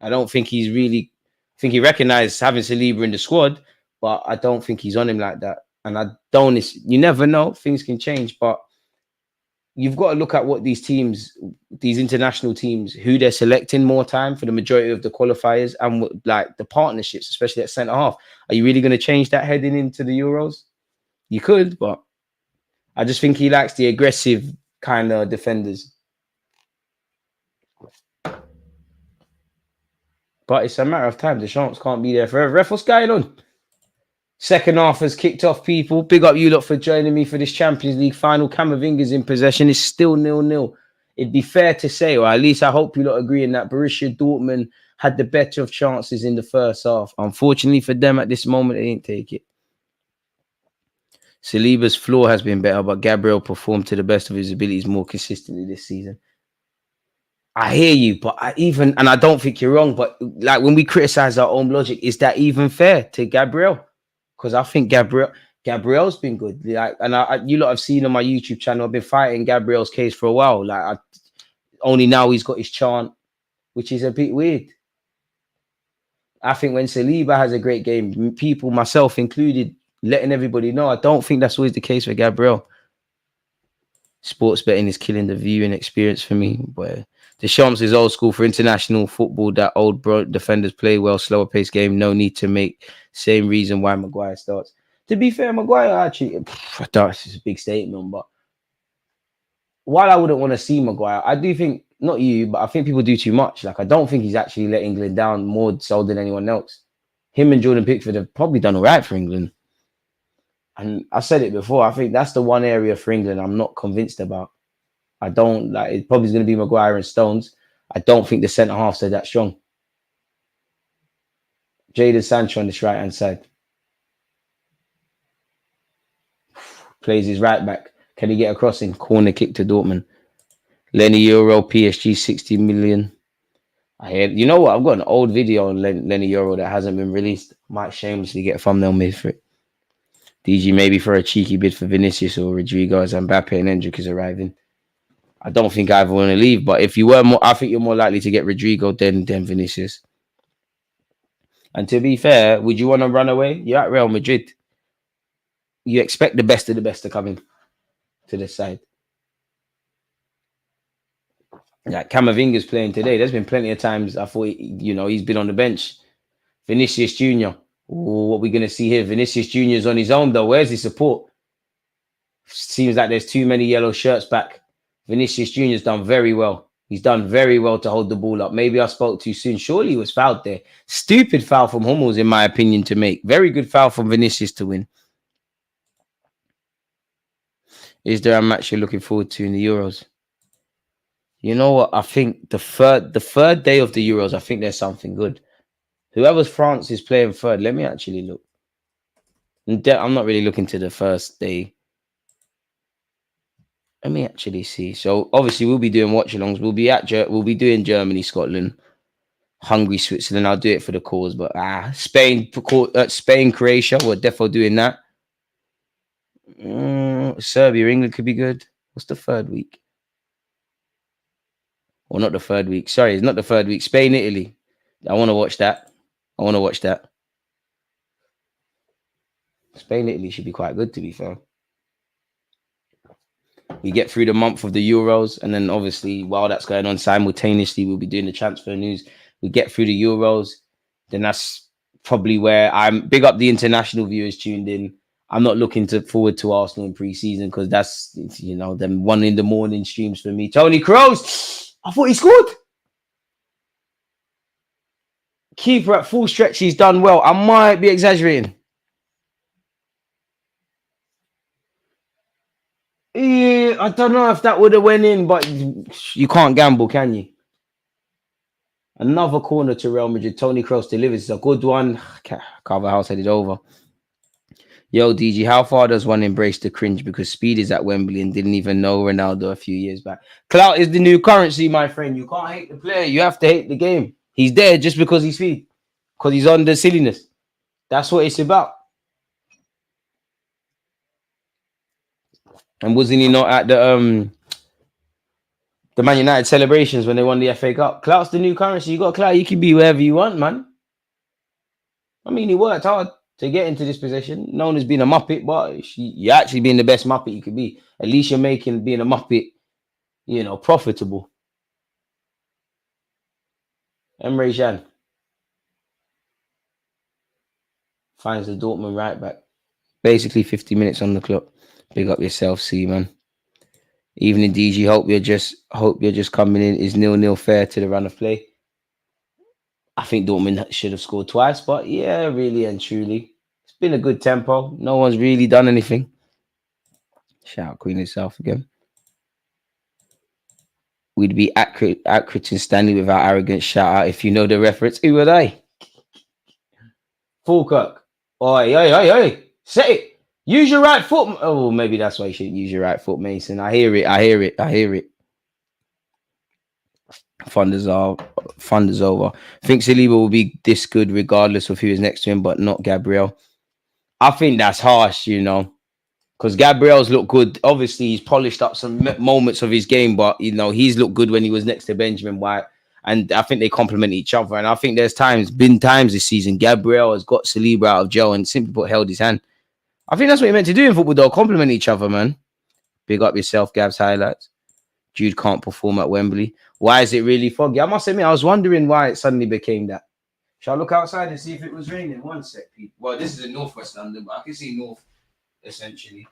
I don't think he's really. I think he recognised having Saliba in the squad, but I don't think he's on him like that. And I don't. You never know; things can change, but you've got to look at what these teams, these international teams, who they're selecting more time for the majority of the qualifiers and like the partnerships, especially at centre half. Are you really going to change that heading into the Euros? You could, but I just think he likes the aggressive kind of defenders. But it's a matter of time. Deschamps can't be there forever. Ref, what's going on? Second half has kicked off, people. Big up you lot for joining me for this Champions League final. Camavinga's in possession. It's still 0-0. It'd be fair to say, or at least I hope you lot agree in that Borussia Dortmund had the better of chances in the first half. Unfortunately for them at this moment, they didn't take it. Saliba's floor has been better, but Gabriel performed to the best of his abilities more consistently this season. I hear you, but and I don't think you're wrong, but like when we criticize our own logic, is that even fair to Gabriel? Because I think Gabriel's been good. Like, and you lot have seen on my YouTube channel, I've been fighting Gabriel's case for a while. Like, only now he's got his chant, which is a bit weird. I think when Saliba has a great game, people, myself included, letting everybody know, I don't think that's always the case for Gabriel. Sports betting is killing the viewing experience for me. But Deschamps is old school for international football. That old defenders play well, slower pace game. No need to make same reason why Maguire starts. To be fair, Maguire actually, this is a big statement, but while I wouldn't want to see Maguire, I do think, not you, but I think people do too much. Like, I don't think he's actually let England down more so than anyone else. Him and Jordan Pickford have probably done all right for England. And I said it before, I think that's the one area for England I'm not convinced about. I don't like it. Probably going to be Maguire and Stones. I don't think the centre halves are that strong. Jadon Sancho on this right hand side plays his right back. Can he get a crossing? Corner kick to Dortmund. Lenny Euro, PSG 60 million. I hear. You know what? I've got an old video on Lenny Euro that hasn't been released. Might shamelessly get a thumbnail made for it. DG maybe for a cheeky bid for Vinicius or Rodrigo as Mbappe and Endrick is arriving. I don't think I ever want to leave, but if you were more, I think you're more likely to get Rodrigo than Vinicius. And to be fair, would you want to run away? You're at Real Madrid. You expect the best of the best to come in to this side. Like Camavinga's playing today. There's been plenty of times I thought, he's been on the bench. Vinicius Jr. Ooh, what are we going to see here? Vinicius Jr. is on his own, though. Where's his support? Seems like there's too many yellow shirts back. Vinicius Jr. has done very well. He's done very well to hold the ball up. Maybe I spoke too soon. Surely he was fouled there. Stupid foul from Hummels, in my opinion, to make. Very good foul from Vinicius to win. Is there a match you're looking forward to in the Euros? You know what? I think the third day of the Euros, I think there's something good. Whoever's France is playing third, let me actually look. I'm not really looking to the first day. Let me actually see. So obviously we'll be doing watch-alongs. We'll be doing Germany, Scotland, Hungary, Switzerland. I'll do it for the cause, but Spain, Croatia. We're definitely doing that. Serbia, England could be good. What's the third week? Or not the third week. Sorry, it's not the third week. Spain, Italy. I want to watch that. Spain, Italy should be quite good, to be fair. We get through the month of the Euros, and then obviously while that's going on simultaneously, we'll be doing the transfer news. We get through the Euros, then that's probably where I'm big up the international viewers tuned in. I'm not looking forward to Arsenal in pre-season because that's, them 1 a.m. streams for me. Tony Kroos, I thought he scored. Keeper at full stretch, he's done well. I might be exaggerating. Yeah, I don't know if that would have went in, but you can't gamble, can you? Another corner to Real Madrid. Tony Kroos delivers. It's a good one. Carvajal headed over. Yo, DG, how far does one embrace the cringe because Speed is at Wembley and didn't even know Ronaldo a few years back? Clout is the new currency, my friend. You can't hate the player. You have to hate the game. He's there just because he's Speed, because he's on the silliness. That's what it's about. And wasn't he not at the Man United celebrations when they won the FA Cup? Clout's the new currency. You got clout. You can be wherever you want, man. I mean, he worked hard to get into this position. Known as being a Muppet, but you're actually being the best Muppet you could be. At least you're making being a Muppet, you know, profitable. Emre Can finds the Dortmund right back. Basically 50 minutes on the clock. Big up yourself, C, man. Evening, DG. Hope you're just coming in. Is 0-0 fair to the run of play? I think Dortmund should have scored twice, but yeah, really and truly, it's been a good tempo. No one's really done anything. Shout out Queen herself again. We'd be accurate in Stanley without arrogance. Shout out if you know the reference. Who are they? Falkirk. Oi. Say it. Use your right foot. Oh, maybe that's why you shouldn't use your right foot, Mason. I hear it. Thunder's over. Think Saliba will be this good regardless of who is next to him, but not Gabriel. I think that's harsh, you know, because Gabriel's looked good. Obviously, he's polished up some moments of his game, but, you know, he's looked good when he was next to Benjamin White. And I think they complement each other. And I think there's been times this season, Gabriel has got Saliba out of jail and simply put held his hand. I think that's what you're meant to do in football, though. Complement each other, man. Big up yourself, Gab's highlights. Jude can't perform at Wembley. Why is it really foggy? I must admit, I was wondering why it suddenly became that. Shall I look outside and see if it was raining? One sec, Pete. Well, this is in northwest London, but I can see north, essentially.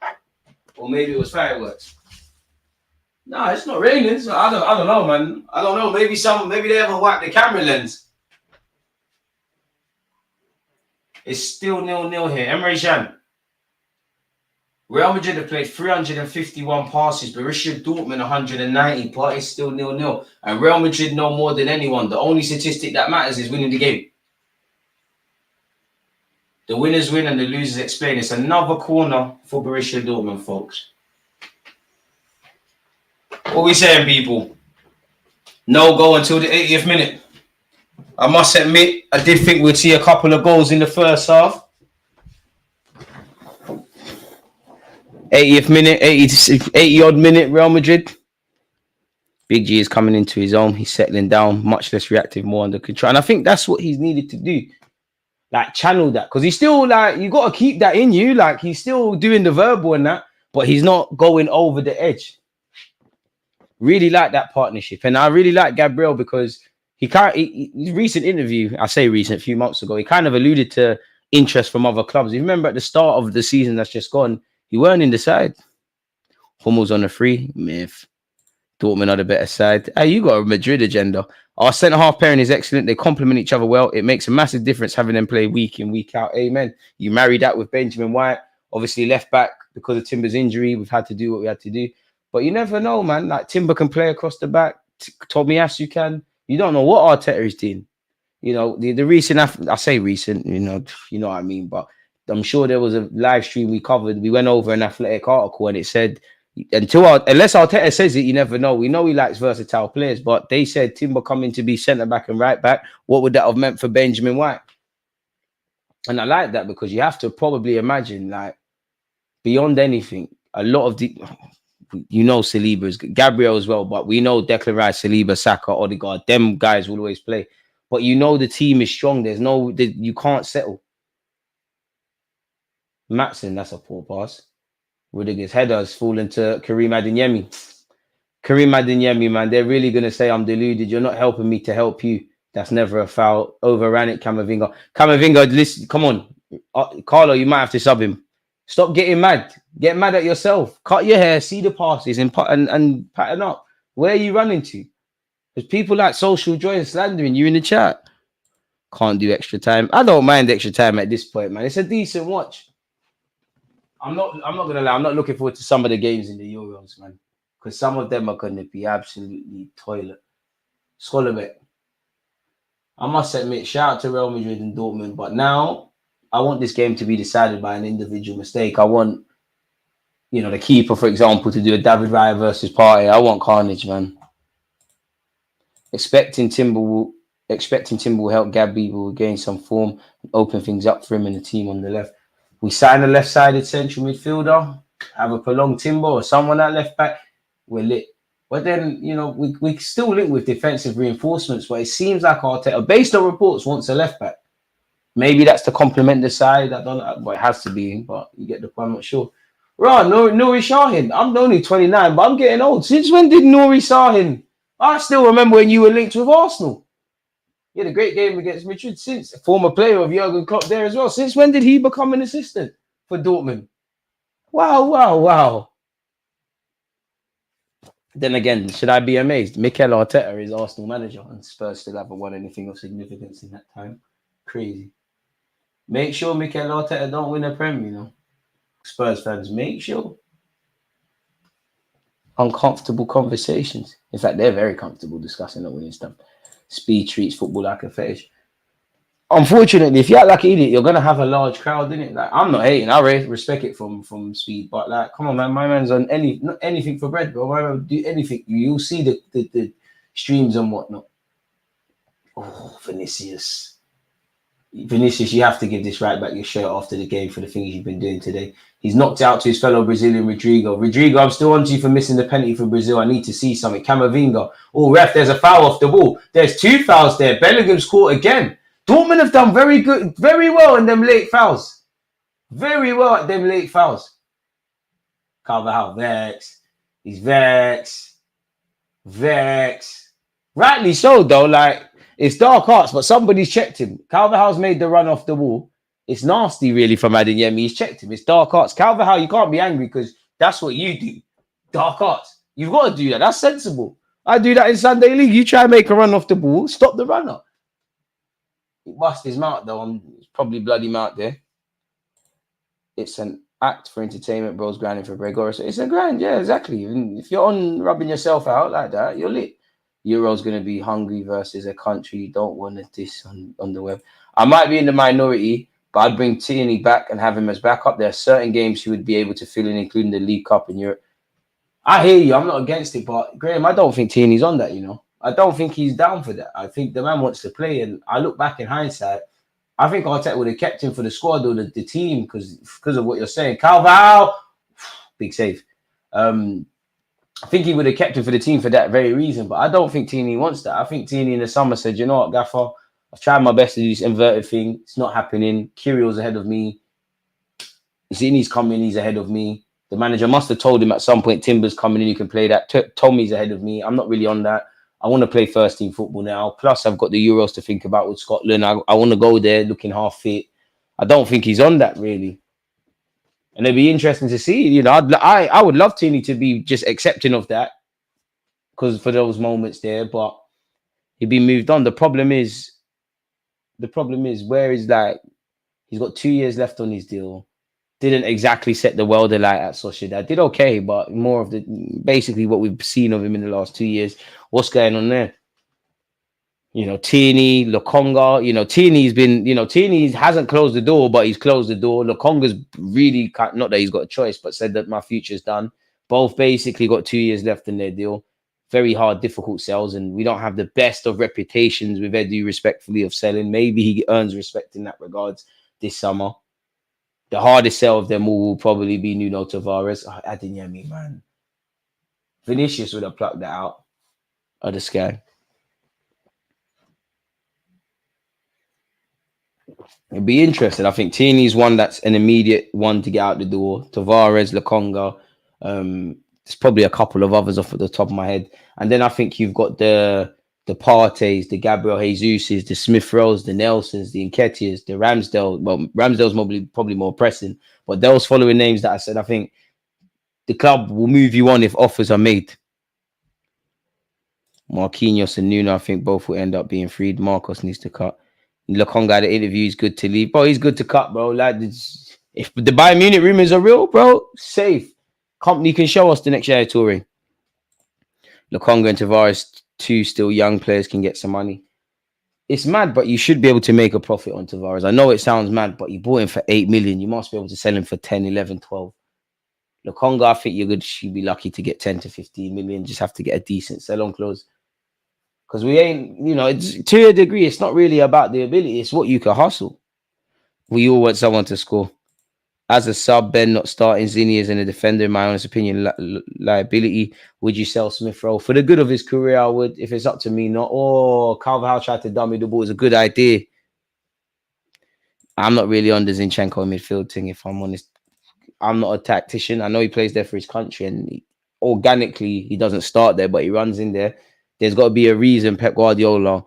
Or maybe it was fireworks. No, it's not raining. So I don't know, man. I don't know. Maybe they haven't wiped the camera lens. It's still 0-0 here. Emre Can. Real Madrid have played 351 passes, Borussia Dortmund 190, but it's still 0-0. And Real Madrid know more than anyone. The only statistic that matters is winning the game. The winners win and the losers explain. It's another corner for Borussia Dortmund, folks. What we saying, people? No goal until the 80th minute. I must admit, I did think we'd see a couple of goals in the first half. 80th minute, 80 odd minute, Real Madrid. Big G is coming into his own. He's settling down, much less reactive, more under control. And I think that's what he's needed to do. Like, channel that. Because he's still, like, you got to keep that in you. Like, he's still doing the verbal and that, but he's not going over the edge. Really like that partnership. And I really like Gabriel because his recent interview, I say recent, a few months ago, he kind of alluded to interest from other clubs. You remember at the start of the season that's just gone, he weren't in the side. Hummel's on the free. Myth. Dortmund are the better side. Hey, you got a Madrid agenda. Our centre-half pairing is excellent. They complement each other well. It makes a massive difference having them play week in, week out. Amen. You marry that with Benjamin White. Obviously, left back because of Timber's injury. We've had to do what we had to do. But you never know, man. Like, Timber can play across the back. Tomiyasu can. You don't know what Arteta is doing. You know, the recent... I say recent, you know what I mean, but I'm sure there was a live stream we covered. We went over an Athletic article and it said, unless Arteta says it, you never know. We know he likes versatile players, but they said Timber coming to be centre back and right back. What would that have meant for Benjamin White? And I like that because you have to probably imagine, like, beyond anything, a lot of the, Saliba is Gabriel as well, but we know Declan Rice, Saliba, Saka, Odegaard, them guys will always play. But the team is strong. You can't settle. Matson, that's a poor pass. Rudiger's header has fallen to Karim Adeyemi. Karim Adeyemi, man, they're really going to say I'm deluded. You're not helping me to help you. That's never a foul. Overran it, Camavinga. Camavinga, listen, come on. Carlo, you might have to sub him. Stop getting mad. Get mad at yourself. Cut your hair, see the passes and pattern up. Where are you running to? There's people like Social Joy and slandering you in the chat. Can't do extra time. I don't mind extra time at this point, man. It's a decent watch. I'm not gonna lie, I'm not looking forward to some of the games in the Euros, man. Because some of them are gonna be absolutely toilet. Scholarbet. I must admit, shout out to Real Madrid and Dortmund, but now I want this game to be decided by an individual mistake. I want, the keeper, for example, to do a David Raya versus Partey. I want carnage, man. Expecting Timber will help Gabby will gain some form and open things up for him and the team on the left. We sign a left-sided central midfielder, have a prolonged Timber or someone at left back, we're lit. But then, we still link with defensive reinforcements, but it seems like Arteta, based on reports, wants a left back. Maybe that's to complement the side. I don't know, but it has to be, but you get the point, I'm not sure. Right, Nouri Sahin. I'm only 29, but I'm getting old. Since when did Nouri Sahin? I still remember when you were linked with Arsenal. You had a great game against Madrid. Since former player of Jurgen Klopp there as well. Since when did he become an assistant for Dortmund? Wow. Then again, should I be amazed? Mikel Arteta is Arsenal manager and Spurs still haven't won anything of significance in that time. Crazy. Make sure Mikel Arteta don't win a Prem, Spurs fans, make sure. Uncomfortable conversations. In fact, they're very comfortable discussing not winning stuff. Speed treats football like a fetish. Unfortunately, if you act like an idiot, you're gonna have a large crowd, innit? Like, I'm not hating, I respect it from Speed, but like, come on, man, my man's on anything for bread, bro. My man will do anything. You'll see the streams and whatnot. Oh, Vinicius, you have to give this right back your shirt after the game for the things you've been doing today. He's knocked out to his fellow Brazilian Rodrigo. I'm still on to you for missing the penalty for Brazil. I need to see something. Camavinga. Oh, ref, there's a foul off the ball. There's 2 fouls there. Bellingham's caught again. Dortmund have done very well in them late fouls. Very well at them late fouls. Carvajal vexed. He's vexed. Rightly so, though. Like, it's dark arts, but somebody's checked him. Carvajal's made the run off the wall. It's nasty, really, from Adeyemi. He's checked him. It's dark arts. Carvajal, you can't be angry because that's what you do. Dark arts. You've got to do that. That's sensible. I do that in Sunday League. You try and make a run off the ball, stop the runner. He bust his mouth, though. It's probably bloody mouth there. It's an act for entertainment, bros grinding for break. It's a grind, yeah, exactly. And if you're on rubbing yourself out like that, you're lit. Euro's going to be Hungary versus a country you don't want to diss on the web. I might be in the minority, but I'd bring Tierney back and have him as backup. There are certain games he would be able to fill in, including the League Cup in Europe. I hear you. I'm not against it, but Graham, I don't think Tierney's on that, I don't think he's down for that. I think the man wants to play, and I look back in hindsight, I think Arteta would have kept him for the squad or the team because of what you're saying. Carvalho, big save. I think he would have kept him for the team for that very reason, but I don't think Tierney wants that. I think Tierney in the summer said, you know what, Gaffer, I've tried my best to do this inverted thing. It's not happening. Kyrill's ahead of me. Zini's coming. He's ahead of me. The manager must have told him at some point, Timber's coming in. You can play that. Tommy's ahead of me. I'm not really on that. I want to play first team football now. Plus, I've got the Euros to think about with Scotland. I want to go there looking half fit. I don't think he's on that, really. And it'd be interesting to see. I would love Tierney to be just accepting of that because for those moments there, but he'd be moved on. The problem is where is that? He's got 2 years left on his deal. Didn't exactly set the world alight at Sociedad. Did okay, but more of basically what we've seen of him in the last 2 years. What's going on there? Tierney, Lokonga, Tierney hasn't closed the door, but he's closed the door. Lokonga's really, not that he's got a choice, but said that my future's done. Both basically got 2 years left in their deal. Very hard, difficult sales, and we don't have the best of reputations with Edu, respectfully, of selling. Maybe he earns respect in that regards this summer. The hardest sell of them all will probably be Nuno Tavares. Oh, Adeyemi, man. Vinicius would have plucked that out of the sky. It'd be interesting. I think Tierney's one that's an immediate one to get out the door. Tavares, Lokonga. There's probably a couple of others off at the top of my head. And then I think you've got the Parteys, the Gabriel Jesuses, the Smith Rowes, the Nelsons, the Nketiahs, the Ramsdale. Well, Ramsdale's probably more pressing. But those following names that I said, I think the club will move you on if offers are made. Marquinhos and Nuno, I think both will end up being freed. Marcos needs to cut. Lokonga, the interview is good to leave. Bro, he's good to cut, bro. Like, if the Bayern Munich rumors are real, bro, safe. Company can show us the next year touring. Lokonga and Tavares, 2 still young players, can get some money. it's mad, but you should be able to make a profit on Tavares. I know it sounds mad, but you bought him for 8 million. You must be able to sell him for 10, 11, 12. Lokonga, I think you'd be lucky to get 10 to 15 million. Just have to get a decent sell-on clause. Because we ain't, it's to a degree, it's not really about the ability. It's what you can hustle. We all want someone to score. As a sub, Ben not starting Zinni as a defender, in my honest opinion, liability. Would you sell Smith Rowe? For the good of his career, I would. If it's up to me, not. Oh, Carvajal tried to dummy the ball. It's a good idea. I'm not really on the Zinchenko midfield thing, if I'm honest. I'm not a tactician. I know he plays there for his country, and organically, he doesn't start there, but he runs in there. There's got to be a reason Pep Guardiola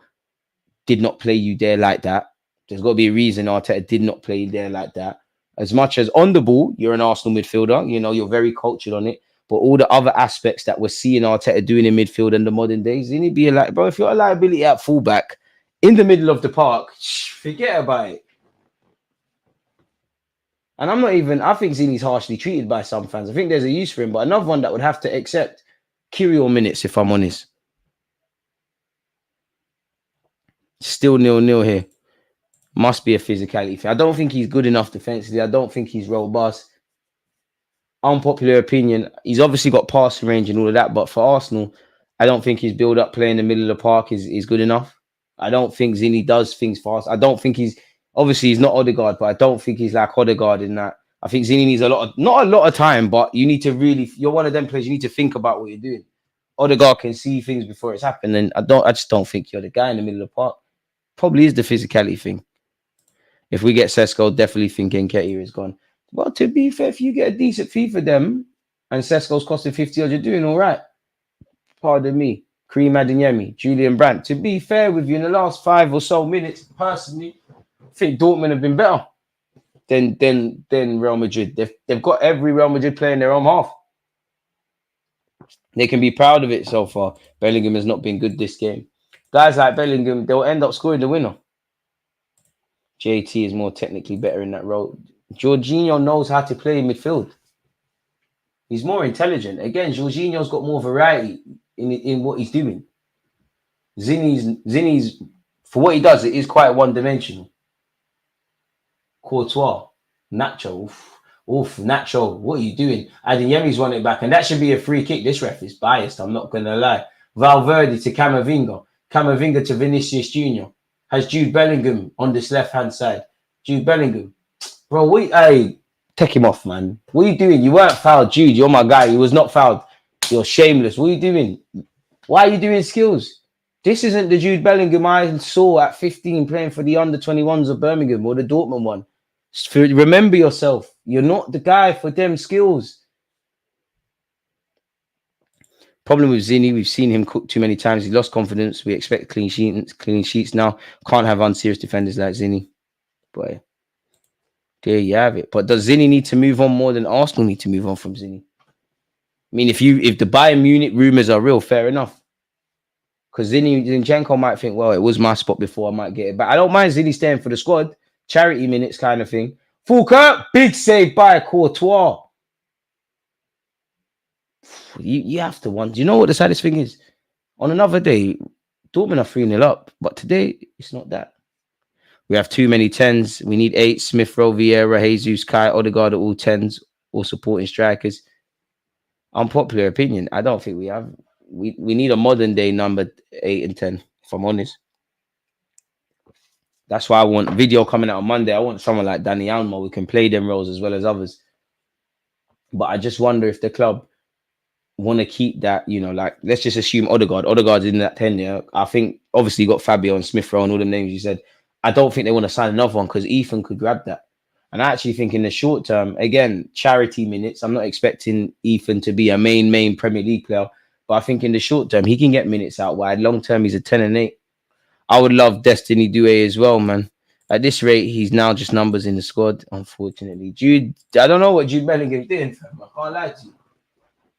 did not play you there like that. There's got to be a reason Arteta did not play you there like that. As much as on the ball, you're an Arsenal midfielder, you're very cultured on it. But all the other aspects that we're seeing Arteta doing in midfield in the modern days, you need to be bro, if you're a liability at fullback in the middle of the park, forget about it. And I think Zini's harshly treated by some fans. I think there's a use for him, but another one that would have to accept Kirill minutes, if I'm honest. Still 0-0 here. Must be a physicality thing. I don't think he's good enough defensively. I don't think he's robust. Unpopular opinion. He's obviously got passing range and all of that, but for Arsenal, I don't think his build-up play in the middle of the park is good enough. I don't think Zinni does things fast. I don't think he's not Odegaard, but I don't think he's like Odegaard in that. I think Zinni needs not a lot of time, but you need to you're one of them players, you need to think about what you're doing. Odegaard can see things before it's happened, and I just don't think you're the guy in the middle of the park. Probably is the physicality thing. If we get Sesko, definitely think Nketiah is gone. Well, to be fair, if you get a decent fee for them and Sesko's costing 50 odd, you're doing all right. Pardon me. Kareem Adeyemi, Julian Brandt. To be fair with you, in the last 5 or so minutes, personally, I think Dortmund have been better than Real Madrid. They've got every Real Madrid player in their own half. They can be proud of it so far. Bellingham has not been good this game. Guys like Bellingham, they'll end up scoring the winner. JT is more technically better in that role. Jorginho knows how to play midfield. He's more intelligent. Again, Jorginho's got more variety in what he's doing. Zinni's for what he does, it is quite one-dimensional. Courtois, Nacho, Nacho, what are you doing? Adeyemi's won it back, and that should be a free kick. This ref is biased, I'm not going to lie. Valverde to Camavinga to Vinicius Jr. Has Jude Bellingham on this left-hand side. Jude Bellingham. Bro, take him off, man. What are you doing? You weren't fouled, Jude. You're my guy. He was not fouled. You're shameless. What are you doing? Why are you doing skills? This isn't the Jude Bellingham I saw at 15 playing for the under-21s of Birmingham or the Dortmund one. Remember yourself. You're not the guy for them skills. Problem with Zinni, we've seen him cook too many times. He lost confidence. We expect clean sheets now. Can't have unserious defenders like Zinni. But there you have it. But does Zinni need to move on more than Arsenal need to move on from Zinni? I mean, if the Bayern Munich rumours are real, fair enough. Because Zinchenko might think, well, it was my spot before, I might get it. But I don't mind Zinni staying for the squad. Charity minutes kind of thing. Fulker, big save by Courtois. You have to wonder. Do you know what the saddest thing is? On another day, Dortmund are 3-0 up. But today, it's not that. We have too many 10s. We need 8. Smith Rowe, Vieira, Jesus, Kai, Odegaard are all 10s, all supporting strikers. Unpopular opinion. I don't think we have. We need a modern day number 8 and 10, if I'm honest. That's why I want video coming out on Monday. I want someone like Danny Almo who can play them roles as well as others. But I just wonder if the club want to keep that, like, let's just assume Odegaard's in that 10, yeah. I think, obviously, you got Fabio and Smith Rowe and all the names you said. I don't think they want to sign another one because Ethan could grab that. And I actually think in the short term, again, charity minutes, I'm not expecting Ethan to be a main Premier League player. But I think in the short term, he can get minutes out wide. Long term, he's a 10 and 8. I would love Destiny Doué as well, man. At this rate, he's now just numbers in the squad, unfortunately. Jude, I don't know what Jude Bellingham's doing, fam. I can't lie to you.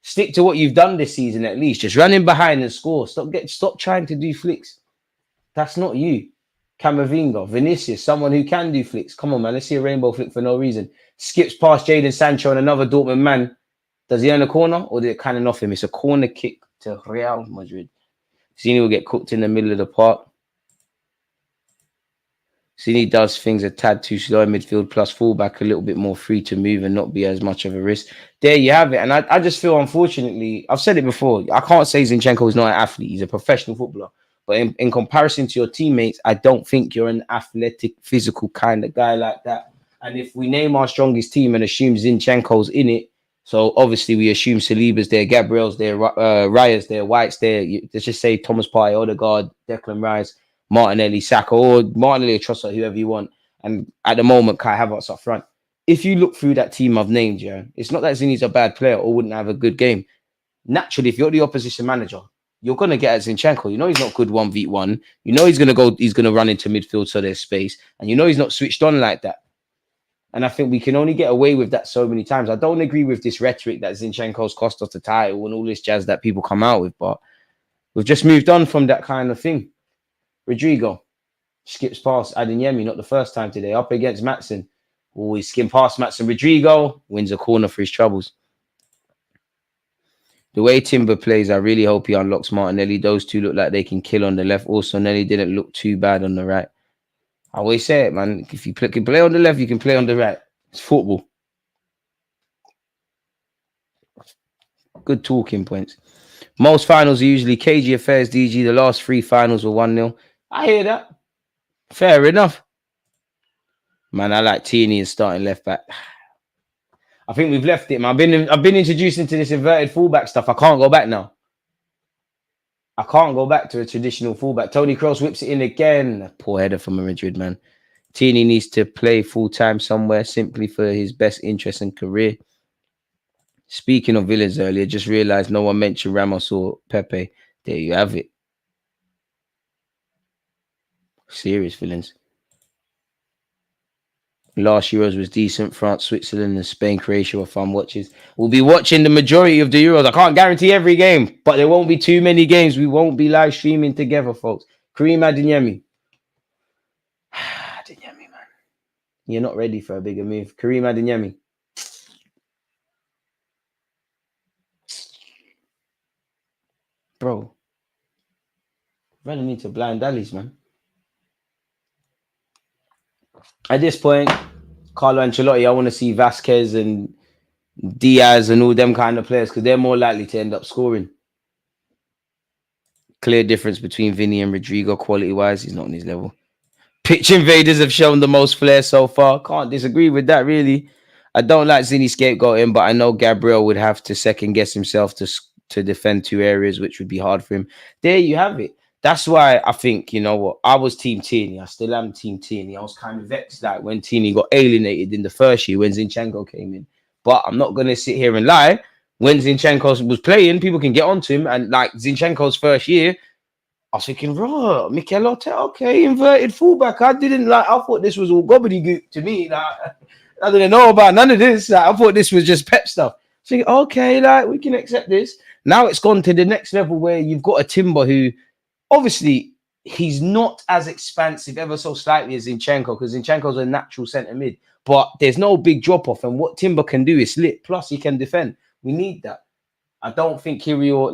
Stick to what you've done this season at least. Just run in behind and score. Stop trying to do flicks. That's not you. Camavinga, Vinicius, someone who can do flicks. Come on, man. Let's see a rainbow flick for no reason. Skips past Jadon Sancho and another Dortmund man. Does he earn a corner or did it cannon off him? It's a corner kick to Real Madrid. Zini will get cooked in the middle of the park. Zini does things a tad too slow in midfield, plus fullback a little bit more free to move and not be as much of a risk. There you have it. And I just feel, unfortunately, I've said it before, I can't say Zinchenko is not an athlete. He's a professional footballer. But in comparison to your teammates, I don't think you're an athletic, physical kind of guy like that. And if we name our strongest team and assume Zinchenko's in it, so obviously we assume Saliba's there, Gabriel's there, Raya's there, White's there. Let's just say Thomas Partey, Odegaard, Declan Rice, Martinelli, Saka, or Martinelli or Trossard, whoever you want. And at the moment, Kai Havertz up front. If you look through that team I've named, yeah, it's not that Zini's a bad player or wouldn't have a good game. Naturally, if you're the opposition manager, you're gonna get at Zinchenko. You know he's not good 1v1. You know he's gonna run into midfield so there's space, and you know he's not switched on like that. And I think we can only get away with that so many times. I don't agree with this rhetoric that Zinchenko's cost us the title and all this jazz that people come out with, but we've just moved on from that kind of thing. Rodrigo skips past Adeyemi, not the first time today, up against Matson. Always skim past Matson. Rodrigo wins a corner for his troubles. The way Timber plays, I really hope he unlocks Martinelli. Those two look like they can kill on the left. Also, Nelly didn't look too bad on the right. I always say it, man. If you can play on the left, you can play on the right. It's football. Good talking points. Most finals are usually cagey affairs, DG. The last 3 finals were 1-0. I hear that. Fair enough. Man, I like Tierney as starting left back. I think we've left it, man. I've been introduced into this inverted fullback stuff. I can't go back now. I can't go back to a traditional fullback. Tony Kroos whips it in again. Poor header from Madrid, man. Tierney needs to play full-time somewhere simply for his best interest and career. Speaking of villains earlier, just realized no one mentioned Ramos or Pepe. There you have it. Serious villains. Last Euros was decent. France, Switzerland, and Spain, Croatia were fun watches. We'll be watching the majority of the Euros. I can't guarantee every game, but there won't be too many games. We won't be live streaming together, folks. Kareem Adeyemi. Adeyemi, man. You're not ready for a bigger move. Kareem Adeyemi. Bro. Running need to blind alleys, man. At this point, Carlo Ancelotti, I want to see Vasquez and Diaz and all them kind of players because they're more likely to end up scoring. Clear difference between Vinny and Rodrigo quality-wise. He's not on his level. Pitch invaders have shown the most flair so far. Can't disagree with that, really. I don't like Zinni scapegoating, but I know Gabriel would have to second-guess himself to defend 2 areas, which would be hard for him. There you have it. That's why I think, you know what, I was Team Tierney. I still am Team Tierney. I was kind of vexed that when Tierney got alienated in the first year when Zinchenko came in. But I'm not going to sit here and lie. When Zinchenko was playing, people can get onto him. And like Zinchenko's first year, I was thinking, raw, Mikel Arteta, okay, inverted fullback. I thought this was all gobbledygook to me. Like, I didn't know about none of this. Like, I thought this was just pep stuff. So, okay, like, we can accept this. Now it's gone to the next level where you've got a Timber who, obviously, he's not as expansive ever so slightly as Zinchenko because Zinchenko's a natural centre mid. But there's no big drop-off. And what Timber can do is lit. Plus, he can defend. We need that. I don't think Kyrgios,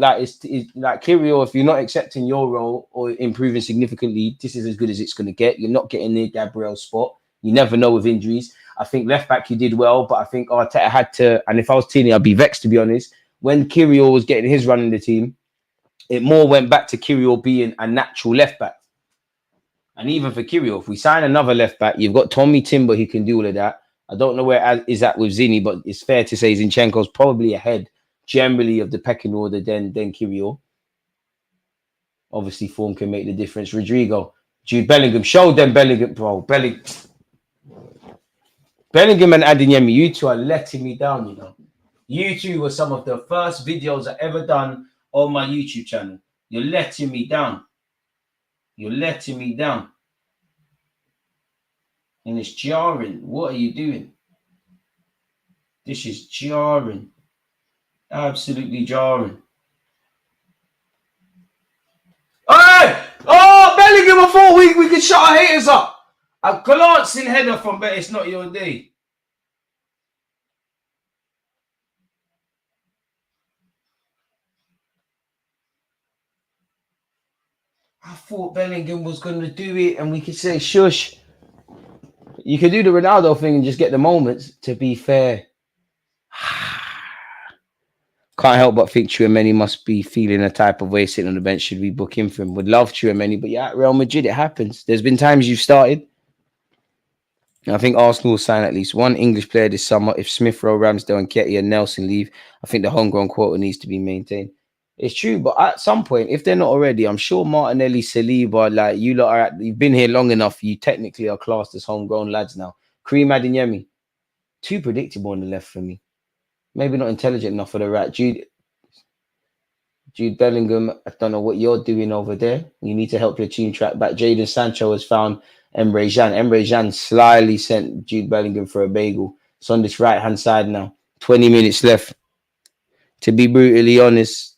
like Kyrgios, if you're not accepting your role or improving significantly, this is as good as it's going to get. You're not getting near Gabriel's spot. You never know with injuries. I think left back you did well, but I think Arteta had to, and if I was Tierney, I'd be vexed, to be honest. When Kyrgios was getting his run in the team, it more went back to Kyrgios being a natural left back. And even for Kyrgios, if we sign another left back, you've got Tommy Timber who can do all of that. I don't know where is that with Zinni, but it's fair to say Zinchenko's probably ahead generally of the pecking order than Kyrgios. Obviously, form can make the difference. Rodrigo, Jude Bellingham, show them Bellingham, bro. Bellingham and Adeyemi, you two are letting me down, you know. You two were some of the first videos I ever done on my YouTube channel. You're letting me down. You're letting me down. And it's jarring. What are you doing? This is jarring. Absolutely jarring. Hey! Oh, Bellingham, I thought we could shut our haters up. A glancing header from Bet It's Not Your Day. I thought Bellingham was going to do it and we could say shush. You could do the Ronaldo thing and just get the moments. To be fair, can't help but think Tchouaméni must be feeling a type of way sitting on the bench. Should we book him for him? Would love Tchouaméni, but yeah, at Real Madrid, it happens. There's been times you've started. I think Arsenal will sign at least one English player this summer. If Smith Rowe, Ramsdale, and Nketiah and Nelson leave, I think the homegrown quota needs to be maintained. It's true, but at some point, if they're not already, I'm sure Martinelli, Saliba, like you lot are you've been here long enough. You technically are classed as homegrown lads now. Kareem Adeyemi, too predictable on the left for me. Maybe not intelligent enough for the right. Jude Bellingham, I don't know what you're doing over there. You need to help your team track back. Jadon Sancho has found Emre Can. Emre Can slyly sent Jude Bellingham for a bagel. It's on this right-hand side now. 20 minutes left. To be brutally honest,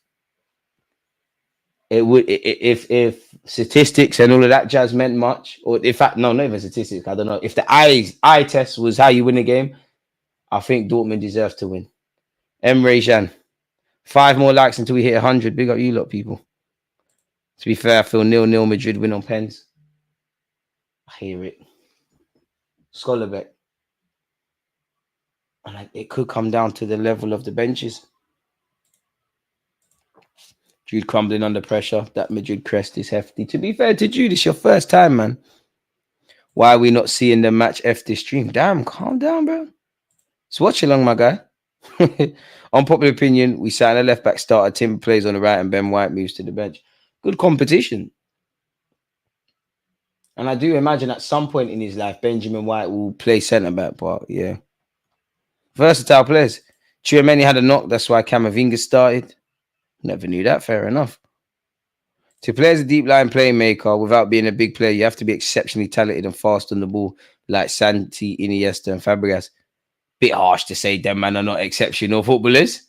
it would if statistics and all of that jazz meant much, or in fact, no, not even statistics. I don't know. If the eye test was how you win a game, I think Dortmund deserves to win. Emre Can. 5 more likes until we hit 100. Big up you lot, people. To be fair, I feel 0-0 Madrid win on pens. I hear it. Scholarbeck. And it could come down to the level of the benches. Jude crumbling under pressure. That Madrid crest is hefty. To be fair to Jude, it's your first time, man. Why are we not seeing the match F this stream? Damn, calm down, bro. Let's watch along, my guy. Unpopular opinion, we sat in a left back starter. Tim plays on the right and Ben White moves to the bench. Good competition. And I do imagine at some point in his life, Benjamin White will play centre back. But yeah, versatile players. Tchouaméni had a knock. That's why Camavinga started. Never knew that. Fair enough. To play as a deep line playmaker without being a big player, you have to be exceptionally talented and fast on the ball, like Santi, Iniesta, and Fabregas. Bit harsh to say them man are not exceptional footballers.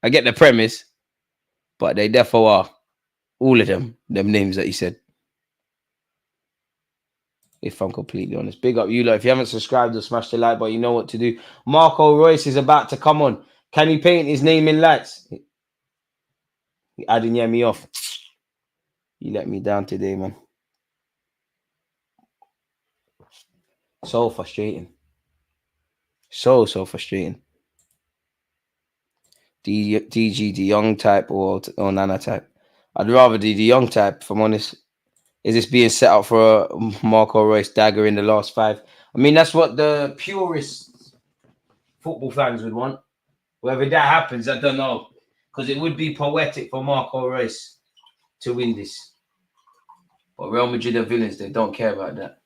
I get the premise, but they defo are. All of them names that he said. If I'm completely honest. Big up you lot. If you haven't subscribed or smashed the like button, you know what to do. Marco Reus is about to come on. Can he paint his name in lights? Adding me off. You let me down today, man. So frustrating. So frustrating. DG, the young type or Nana type? I'd rather the young type, if I'm honest. Is this being set up for a Marco Reus dagger in the last 5? I mean, that's what the purest football fans would want. Whether that happens, I don't know. Because it would be poetic for Marco Reus to win this. But Real Madrid are villains. They don't care about that.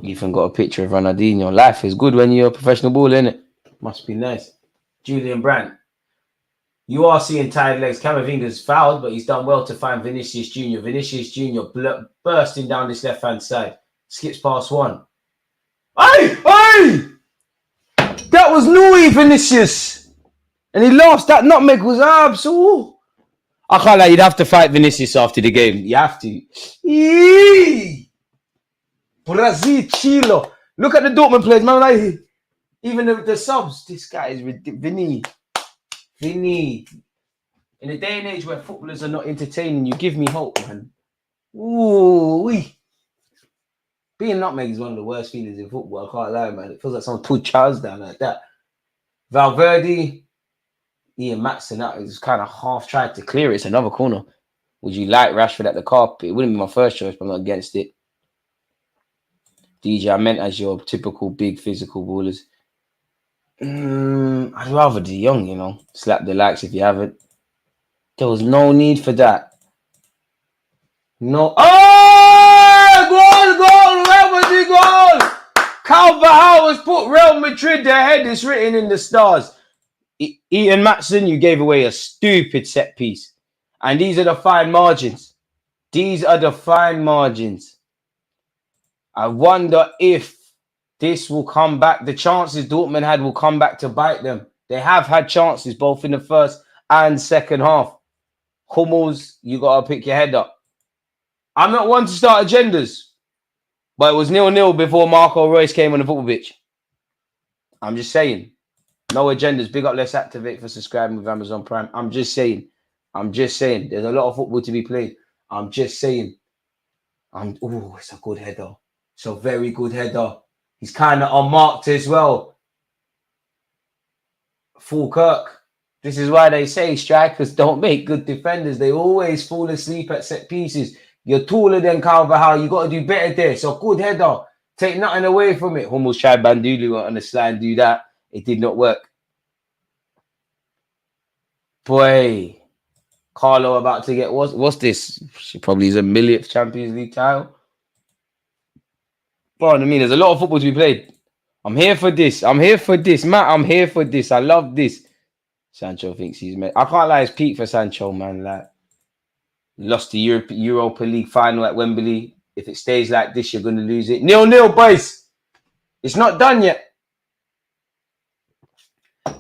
You even got a picture of Ronaldinho. Life is good when you're a professional baller, innit? Must be nice. Julian Brandt. You are seeing tired legs. Camavinga's fouled, but he's done well to find Vinicius Jr. Vinicius Jr. bursting down this left-hand side. Skips past one. Hey! That was Louis Vinicius. And he lost. That nutmeg was absolute. I can't lie. You'd have to fight Vinicius after the game. You have to. Brazil, Chile. Look at the Dortmund players, man. Like, even the subs. This guy is ridiculous. Vinny. In a day and age where footballers are not entertaining, you give me hope, man. Ooh-wee. Being nutmeg is one of the worst feelings in football. I can't lie, man. It feels like someone pulled Charles down like that. Valverde, Ian Matson, that was kind of half tried to clear it. It's another corner. Would you like Rashford at the carpet? It wouldn't be my first choice, but I'm not against it. DJ, I meant as your typical big physical ballers. I'd rather De Jong, you know. Slap the likes if you haven't. There was no need for that. No. Oh! Goal! Real Madrid goal! Carvajal has put Real Madrid ahead. It's written in the stars. Ian Matson, you gave away a stupid set piece. And these are the fine margins. These are the fine margins. I wonder if this will come back. The chances Dortmund had will come back to bite them. They have had chances both in the first and second half. Hummels, you got to pick your head up. I'm not one to start agendas, but it was 0-0 before Marco Reus came on the football pitch. I'm just saying. No agendas. Big up, let's activate for subscribing with Amazon Prime. I'm just saying. There's a lot of football to be played. I'm just saying. Oh, it's a good header. It's a very good header. He's kind of unmarked as well. Full Kirk. This is why they say strikers don't make good defenders. They always fall asleep at set pieces. You're taller than Carvajal. You got to do better there. So good header. Take nothing away from it. Hummels tried Bandulu on the slide and do that. It did not work. Boy. Carlo about to get what's this? She probably is a millionth Champions League title. Bro, I mean, there's a lot of football to be played. I'm here for this. I'm here for this, Matt. I'm here for this. I love this. Sancho thinks he's met. I can't lie, it's peak for Sancho, man. Like, lost the Europa League final at Wembley. If it stays like this, you're gonna lose it. 0-0, boys. It's not done yet.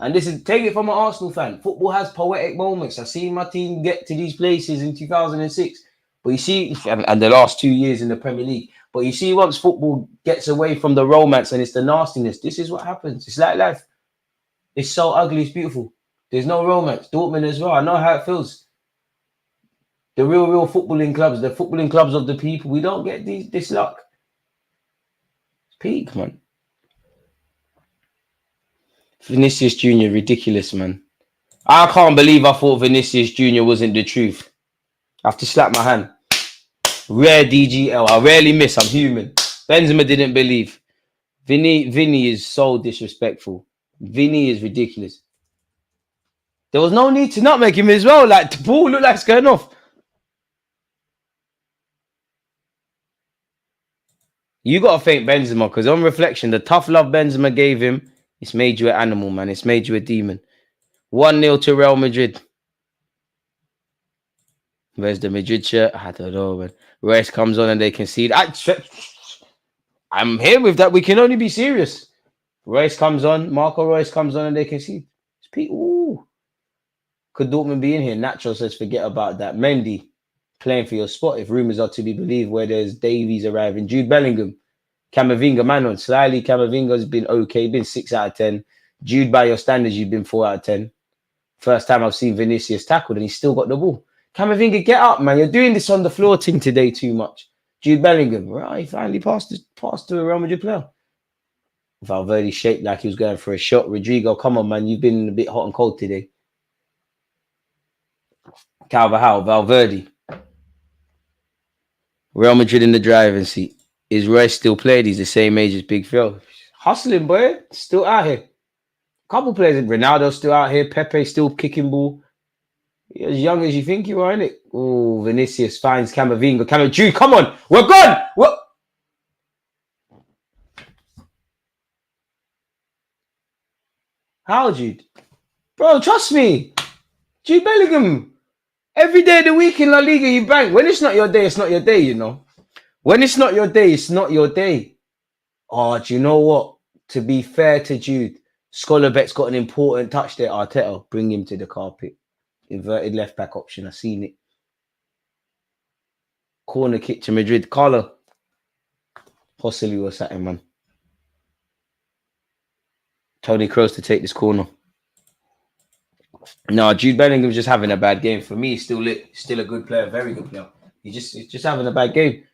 And this is, take it from an Arsenal fan. Football has poetic moments. I've seen my team get to these places in 2006. But you see, and the last 2 years in the Premier League. But you see, once football gets away from the romance and it's the nastiness, this is what happens. It's like life. It's so ugly, it's beautiful. There's no romance. Dortmund as well. I know how it feels. The real footballing clubs, the footballing clubs of the people, we don't get this luck. It's peak, man. Vinicius Jr., ridiculous, man. I can't believe I thought Vinicius Jr. wasn't the truth. I have to slap my hand. Rare DGL. I rarely miss. I'm human. Benzema didn't believe. Vinny is so disrespectful. Vinny is ridiculous. There was no need to not make him as well. Like, the ball looked like it's going off. You got to thank Benzema, because on reflection, the tough love Benzema gave him, it's made you an animal, man. It's made you a demon. 1-0 to Real Madrid. Where's the Madrid shirt? I don't know, man. Rice comes on and they concede. I'm here with that. We can only be serious. Rice comes on. Marco Reus comes on and they concede. It's Pete. Ooh. Could Dortmund be in here? Nacho says, forget about that. Mendy playing for your spot, if rumours are to be believed, where there's Davies arriving. Jude Bellingham. Camavinga, man on. Slightly, Camavinga's been okay. Been 6 out of 10. Jude, by your standards, you've been 4 out of 10. First time I've seen Vinicius tackled and he's still got the ball. Camavinga, get up, man. You're doing this on the floor thing today too much. Jude Bellingham, right? He finally passed to a Real Madrid player. Valverde shaped like he was going for a shot. Rodrigo, come on, man. You've been a bit hot and cold today. Carvajal, Valverde. Real Madrid in the driving seat. Is Royce still played? He's the same age as Big Phil. Hustling, boy. Still out here. Couple players. Ronaldo still out here. Pepe still kicking ball. You're as young as you think you are, innit? Oh, Vinicius finds Camavinga. Jude, come on. We're gone. What? How, Jude? Bro, trust me. Jude Bellingham. Every day of the week in La Liga, you bang. When it's not your day, it's not your day, you know. When it's not your day, it's not your day. Oh, do you know what? To be fair to Jude, Scholarbeck's got an important touch there. Arteta, bring him to the carpet. Inverted left back option. I've seen it. Corner kick to Madrid. Carlo. Possibly was something, man. Tony Kroos to take this corner. No, Jude Bellingham's just having a bad game. For me, still lit. Still a good player. Very good player. He's just having a bad game.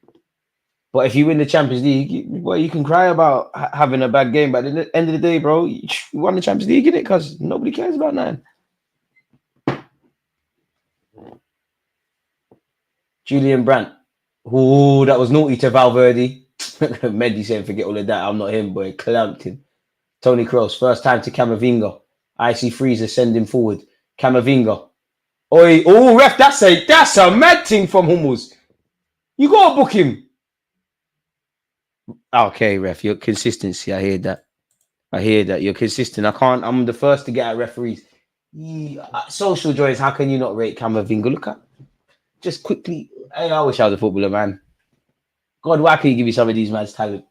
But if you win the Champions League, you can cry about having a bad game. But at the end of the day, bro, you won the Champions League, innit? Because nobody cares about that. Julian Brandt. Oh, that was naughty to Valverde. Mendy saying, forget all of that. I'm not him, boy. Clamped him. Tony Kroos, first time to Camavinga. Icy Freezer, send him forward. Camavinga. Oi, oh, ref, that's a mad thing from Hummels. You got to book him. Okay, ref, your consistency. I hear that. You're consistent. I'm the first to get at referees. Social joys, how can you not rate Camavinga? Look at, just quickly. Hey, I wish I was a footballer, man. God, why can't you give me some of these man's talent?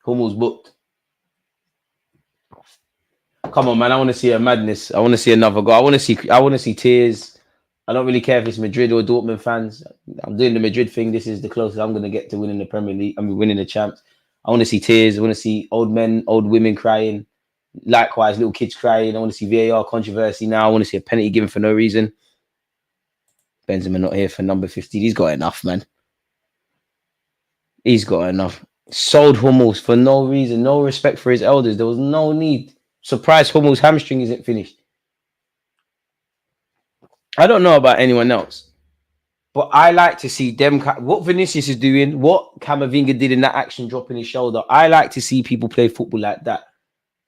Hummels booked. Come on, man. I want to see a madness. I want to see another goal. I want to see tears. I don't really care if it's Madrid or Dortmund fans. I'm doing the Madrid thing. This is the closest I'm going to get to winning the Premier League. I'm winning the champs. I want to see tears. I want to see old men, old women crying. Likewise, little kids crying. I want to see VAR controversy now. I want to see a penalty given for no reason. Benzema not here for number 15. He's got enough, man. He's got enough. Sold Hummels for no reason, no respect for his elders. There was no need. Surprised Hummels' hamstring isn't finished. I don't know about anyone else, but I like to see them. What Vinicius is doing, what Camavinga did in that action, dropping his shoulder. I like to see people play football like that.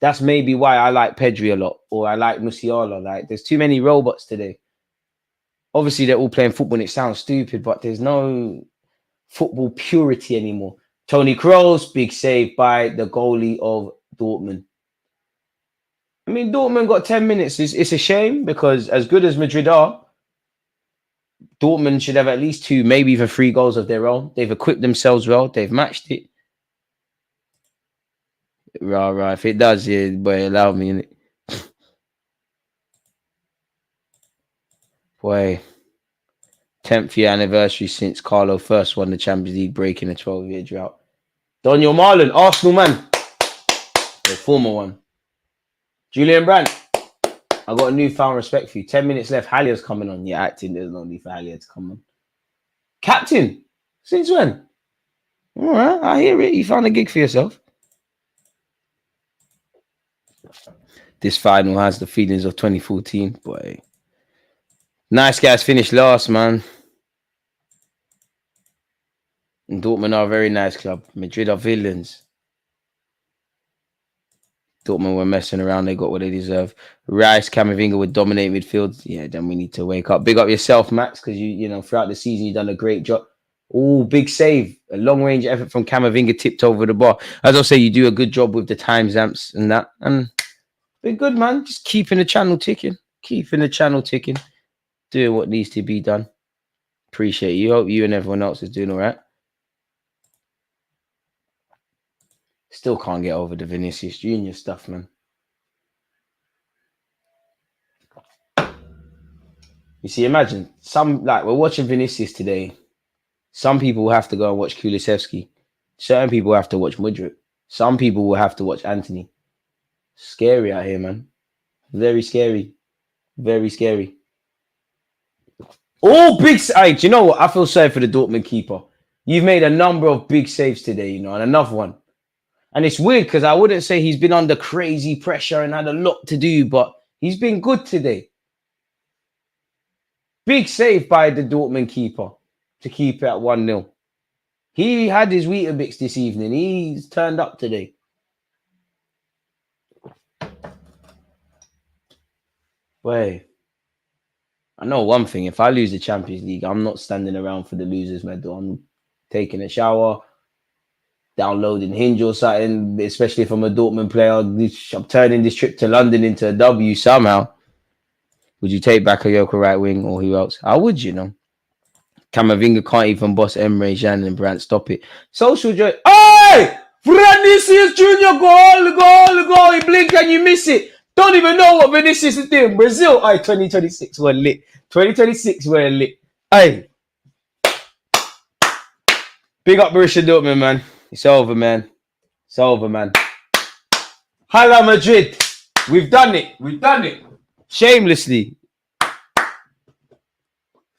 That's maybe why I like Pedri a lot, or I like Musiala. Like, there's too many robots today. Obviously, they're all playing football and it sounds stupid, but there's no football purity anymore. Toni Kroos, big save by the goalie of Dortmund. I mean, Dortmund got 10 minutes. It's a shame because as good as Madrid are, Dortmund should have at least 2, maybe even 3 goals of their own. They've equipped themselves well. They've matched it. Right. If it does, yeah, boy, allow me in it. Boy, 10th year anniversary since Carlo first won the Champions League, breaking a 12-year drought. Daniel Marlon, Arsenal man. The former one. Julian Brandt, I got a newfound respect for you. 10 minutes left. Hallier's coming on. You're acting. There's no need for Hallier to come on. Captain, since when? All right, I hear it. You found a gig for yourself. This final has the feelings of 2014. Boy. Nice guys finished last, man. And Dortmund are a very nice club. Madrid are villains. Dortmund were messing around. They got what they deserve. Rice, Camavinga would dominate midfield. Yeah, then we need to wake up. Big up yourself, Max, because you know throughout the season you've done a great job. Oh, big save. A long-range effort from Camavinga tipped over the bar. As I say, you do a good job with the timestamps and that. And been good, man. Just keeping the channel ticking. Doing what needs to be done. Appreciate you. Hope you and everyone else is doing all right. Still can't get over the Vinicius Junior stuff, man. You see, imagine we're watching Vinicius today. Some people will have to go and watch Kulusevski. Certain people will have to watch Mudryk. Some people will have to watch Anthony. Scary out here, man. Very scary. Very scary. Oh, big save. Do you know what? I feel sorry for the Dortmund keeper. You've made a number of big saves today, you know, and another one. And it's weird because I wouldn't say he's been under crazy pressure and had a lot to do, but he's been good today. Big save by the Dortmund keeper to keep it at 1-0. He had his Weetabix this evening. He's turned up today. Wait. I know one thing. If I lose the Champions League, I'm not standing around for the losers medal. I'm taking a shower, downloading Hinge or something, especially if I'm a Dortmund player. I'm turning this trip to London into a W somehow. Would you take Bakayoko right wing or who else? I would, you know. Camavinga can't even boss Emre, Can and Brandt. Stop it. Social joy. Hey! Vinicius Junior, goal. You blink and you miss it. Don't even know what Vinicius is doing. Brazil, 2026 were lit. 2026 were lit. Hey. Big up Borussia Dortmund, man. It's over, man. It's over, man. Hala Madrid. We've done it. Shamelessly.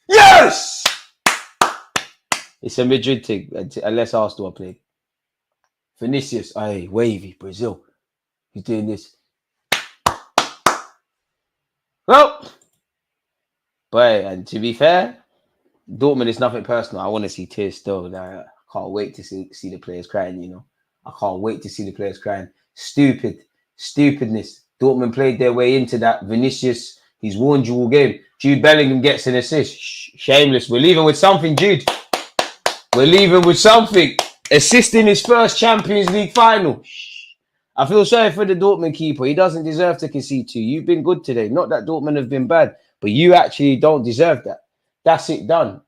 Yes! It's a Madrid thing, unless Arsenal are playing. Vinicius, wavy, Brazil. He's doing this. Well, but and to be fair, Dortmund is nothing personal. I want to see tears still. I can't wait to see the players crying, you know. I can't wait to see the players crying. Stupidness. Dortmund played their way into that. Vinicius, he's won you all game. Jude Bellingham gets an assist. Shameless. We're leaving with something, Jude. We're leaving with something. Assisting his first Champions League final. I feel sorry for the Dortmund keeper. He doesn't deserve to concede to you. You've been good today. Not that Dortmund have been bad, but you actually don't deserve that. That's it done.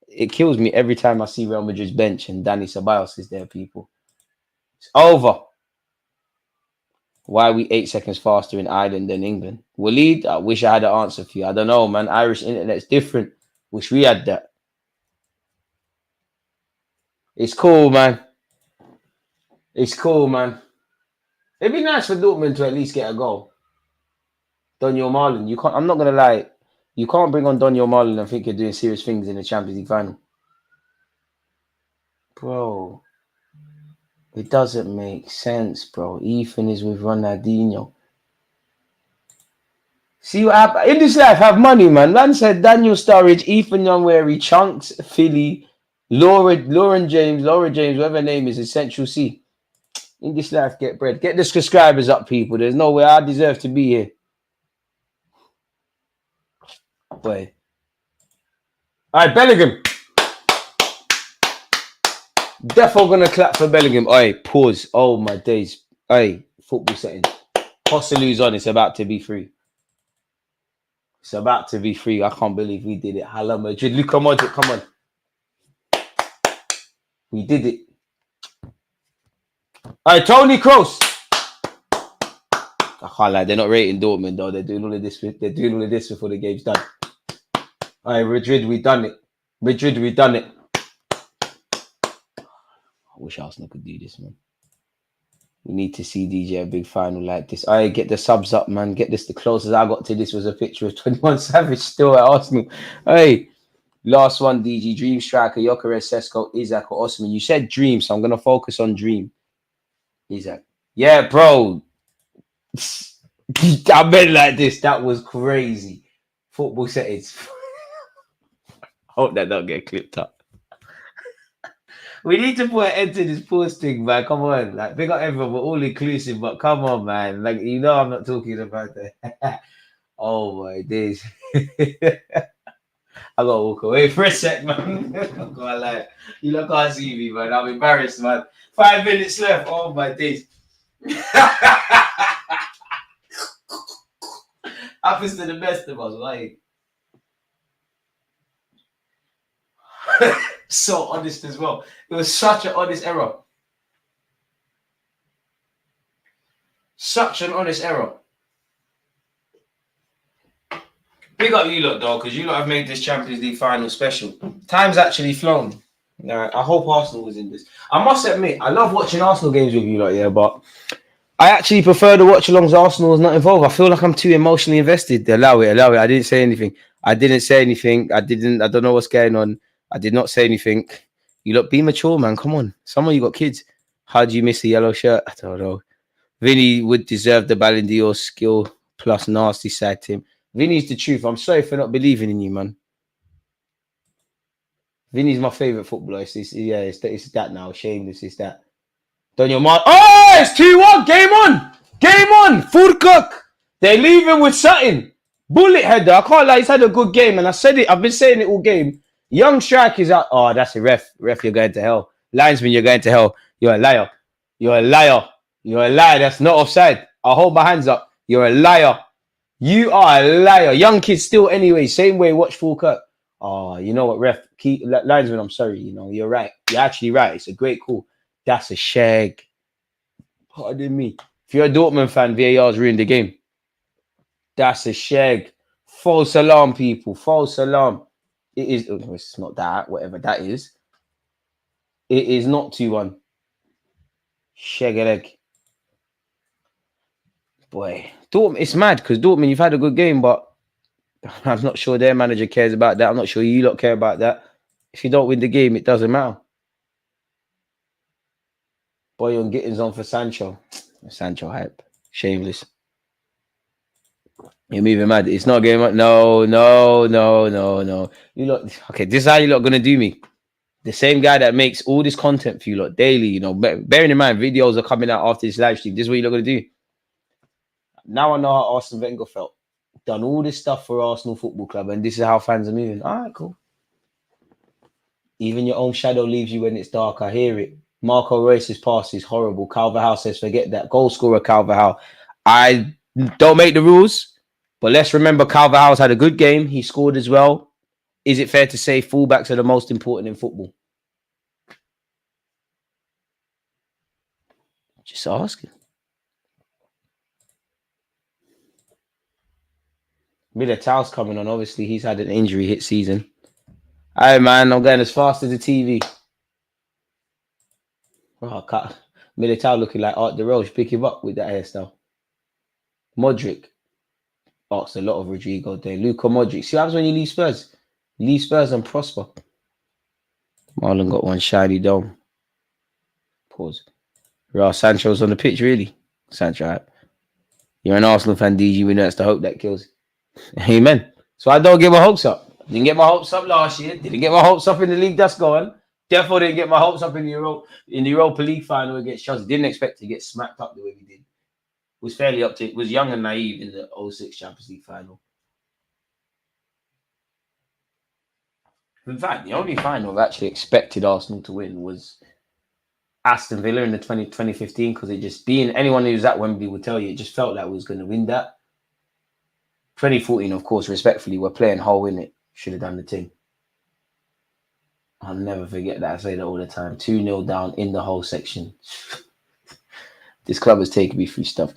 It kills me every time I see Real Madrid's bench and Dani Ceballos is there, people. It's over. Why are we 8 seconds faster in Ireland than England? Waleed, I wish I had an answer for you. I don't know, man. Irish internet's different. Wish we had that. It's cool, man. It's cool, man. It'd be nice for Dortmund to at least get a goal. Daniel Marlon, you can't. I'm not gonna lie. You can't bring on Daniel Marlon and think you're doing serious things in the Champions League final. Bro, it doesn't make sense, bro. Ethan is with Ronaldinho. See what happened? In this life, have money, man. Man said Daniel Sturridge, Ethan Young, where he Chunks, Philly, Laura James, whatever her name is, Essential C. In this life, get bread. Get the subscribers up, people. There's no way I deserve to be here. Boy. All right, Bellingham. Defo gonna clap for Bellingham. All right, pause. Oh, my days. All right, football settings. Hossalu's on. It's about to be free. It's about to be free. I can't believe we did it. Hala Madrid. Luka Modric, come on. We did it. All right, Tony Kroos. I can't lie. They're not rating Dortmund, though. They're doing all of this. They're doing all of this before the game's done. All right, Madrid, we done it. Madrid, we done it. I wish Arsenal could do this, man. We need to see DJ a big final like this. I get the subs up, man. Get this. The closest I got to this was a picture of 21 Savage still at Arsenal. Hey, last one, DG. Dream striker, Gyökeres, Sesko, Isaac, or Osman. You said Dream, so I'm going to focus on Dream. Isaac. Yeah, bro. I meant like this. That was crazy. Football settings. Hope that don't get clipped up. We need to put an end to this post thing, man. Come on. Like, big up everyone. We're all inclusive, but come on, man. Like, you know I'm not talking about that. Oh, my days. I got to walk away for a sec, man. I'm gonna lie. You lot can't see me, man. I'm embarrassed, man. 5 minutes left. Oh, my days. Happens to the best of us, right? So honest as well. It was such an honest error. Such an honest error. Big up you lot, though, because you lot have made this Champions League final special. Time's actually flown. I hope Arsenal was in this. I must admit, I love watching Arsenal games with you lot, yeah, but I actually prefer to watch along as Arsenal is not involved. I feel like I'm too emotionally invested. Allow it. I didn't say anything. I don't know what's going on. I did not say anything. You look, be mature, man. Come on. Some of you got kids. How do you miss the yellow shirt? I don't know. Vinny would deserve the Ballon d'Or, skill plus nasty side to him. Vinny's the truth. I'm sorry for not believing in you, man. Vinny's my favourite footballer. It's that now. Shameless, it's that. Daniel Marlon. Oh, it's 2-1. Game on. Game on. Furkuk. They're leaving with something. Bullet header. I can't lie. He's had a good game. And I said it. I've been saying it all game. Young strike is out. Oh, that's a ref. Ref, you're going to hell. Linesman, you're going to hell. You're a liar. You're a liar. You're a liar. That's not offside. I'll hold my hands up. You're a liar. You are a liar. Young kids still anyway. Same way. Watch Furkuk. Oh, you know what, ref? Linesman, I'm sorry. You know, you're right. You're actually right. It's a great call. That's a shag. Pardon me. If you're a Dortmund fan, VAR's ruined the game. That's a shag. False alarm, people. False alarm. It is. It's not that. Whatever that is. It is not 2-1. Shag a leg. Boy. Dortmund, it's mad because Dortmund, you've had a good game, but I'm not sure their manager cares about that. I'm not sure you lot care about that. If you don't win the game, it doesn't matter. Boyan Gittins on for Sancho. Sancho hype. Shameless. You're moving mad. It's not a game. No. You lot. Okay, this is how you lot gonna do me. The same guy that makes all this content for you lot daily. You know, bearing in mind videos are coming out after this live stream. This is what you lot gonna do. Now I know how Arsene Wenger felt. Done all this stuff for Arsenal Football Club, and this is how fans are moving. All right, cool. Even your own shadow leaves you when it's dark. I hear it. Marco Reus's pass is horrible. Calvert-Howe says, forget that. Goal scorer Calvert-Howe. I don't make the rules, but let's remember Calvert-Howe's had a good game. He scored as well. Is it fair to say fullbacks are the most important in football? Just asking. Militao's coming on. Obviously, he's had an injury hit season. Hey, man, I'm going as fast as the TV. Oh, Militao looking like Art DeRoche. Pick him up with that hairstyle. Modric. Asked a lot of Rodrigo there. Luka Modric. See what happens when you leave Spurs? You leave Spurs and prosper. Marlon got one shiny dome. Pause. Raul Sancho's on the pitch, really. Sancho. You're an Arsenal fan, DG. We know it's the hope that kills. Amen. So I don't get my hopes up. Didn't get my hopes up last year. Didn't get my hopes up in the league that's going. Therefore, didn't get my hopes up in the Europa League final against Chelsea. Didn't expect to get smacked up the way we did. Was fairly up to it. Was young and naive in the 06 Champions League final. In fact, the only final I've actually expected Arsenal to win was Aston Villa in the 2015, because it just being anyone who's at Wembley would tell you it just felt like we was going to win that. 2014, of course, respectfully, we're playing Hull in it. Should have done the thing. I'll never forget that. I say that all the time. 2-0 down in the Hull section. This club has taken me through stuff.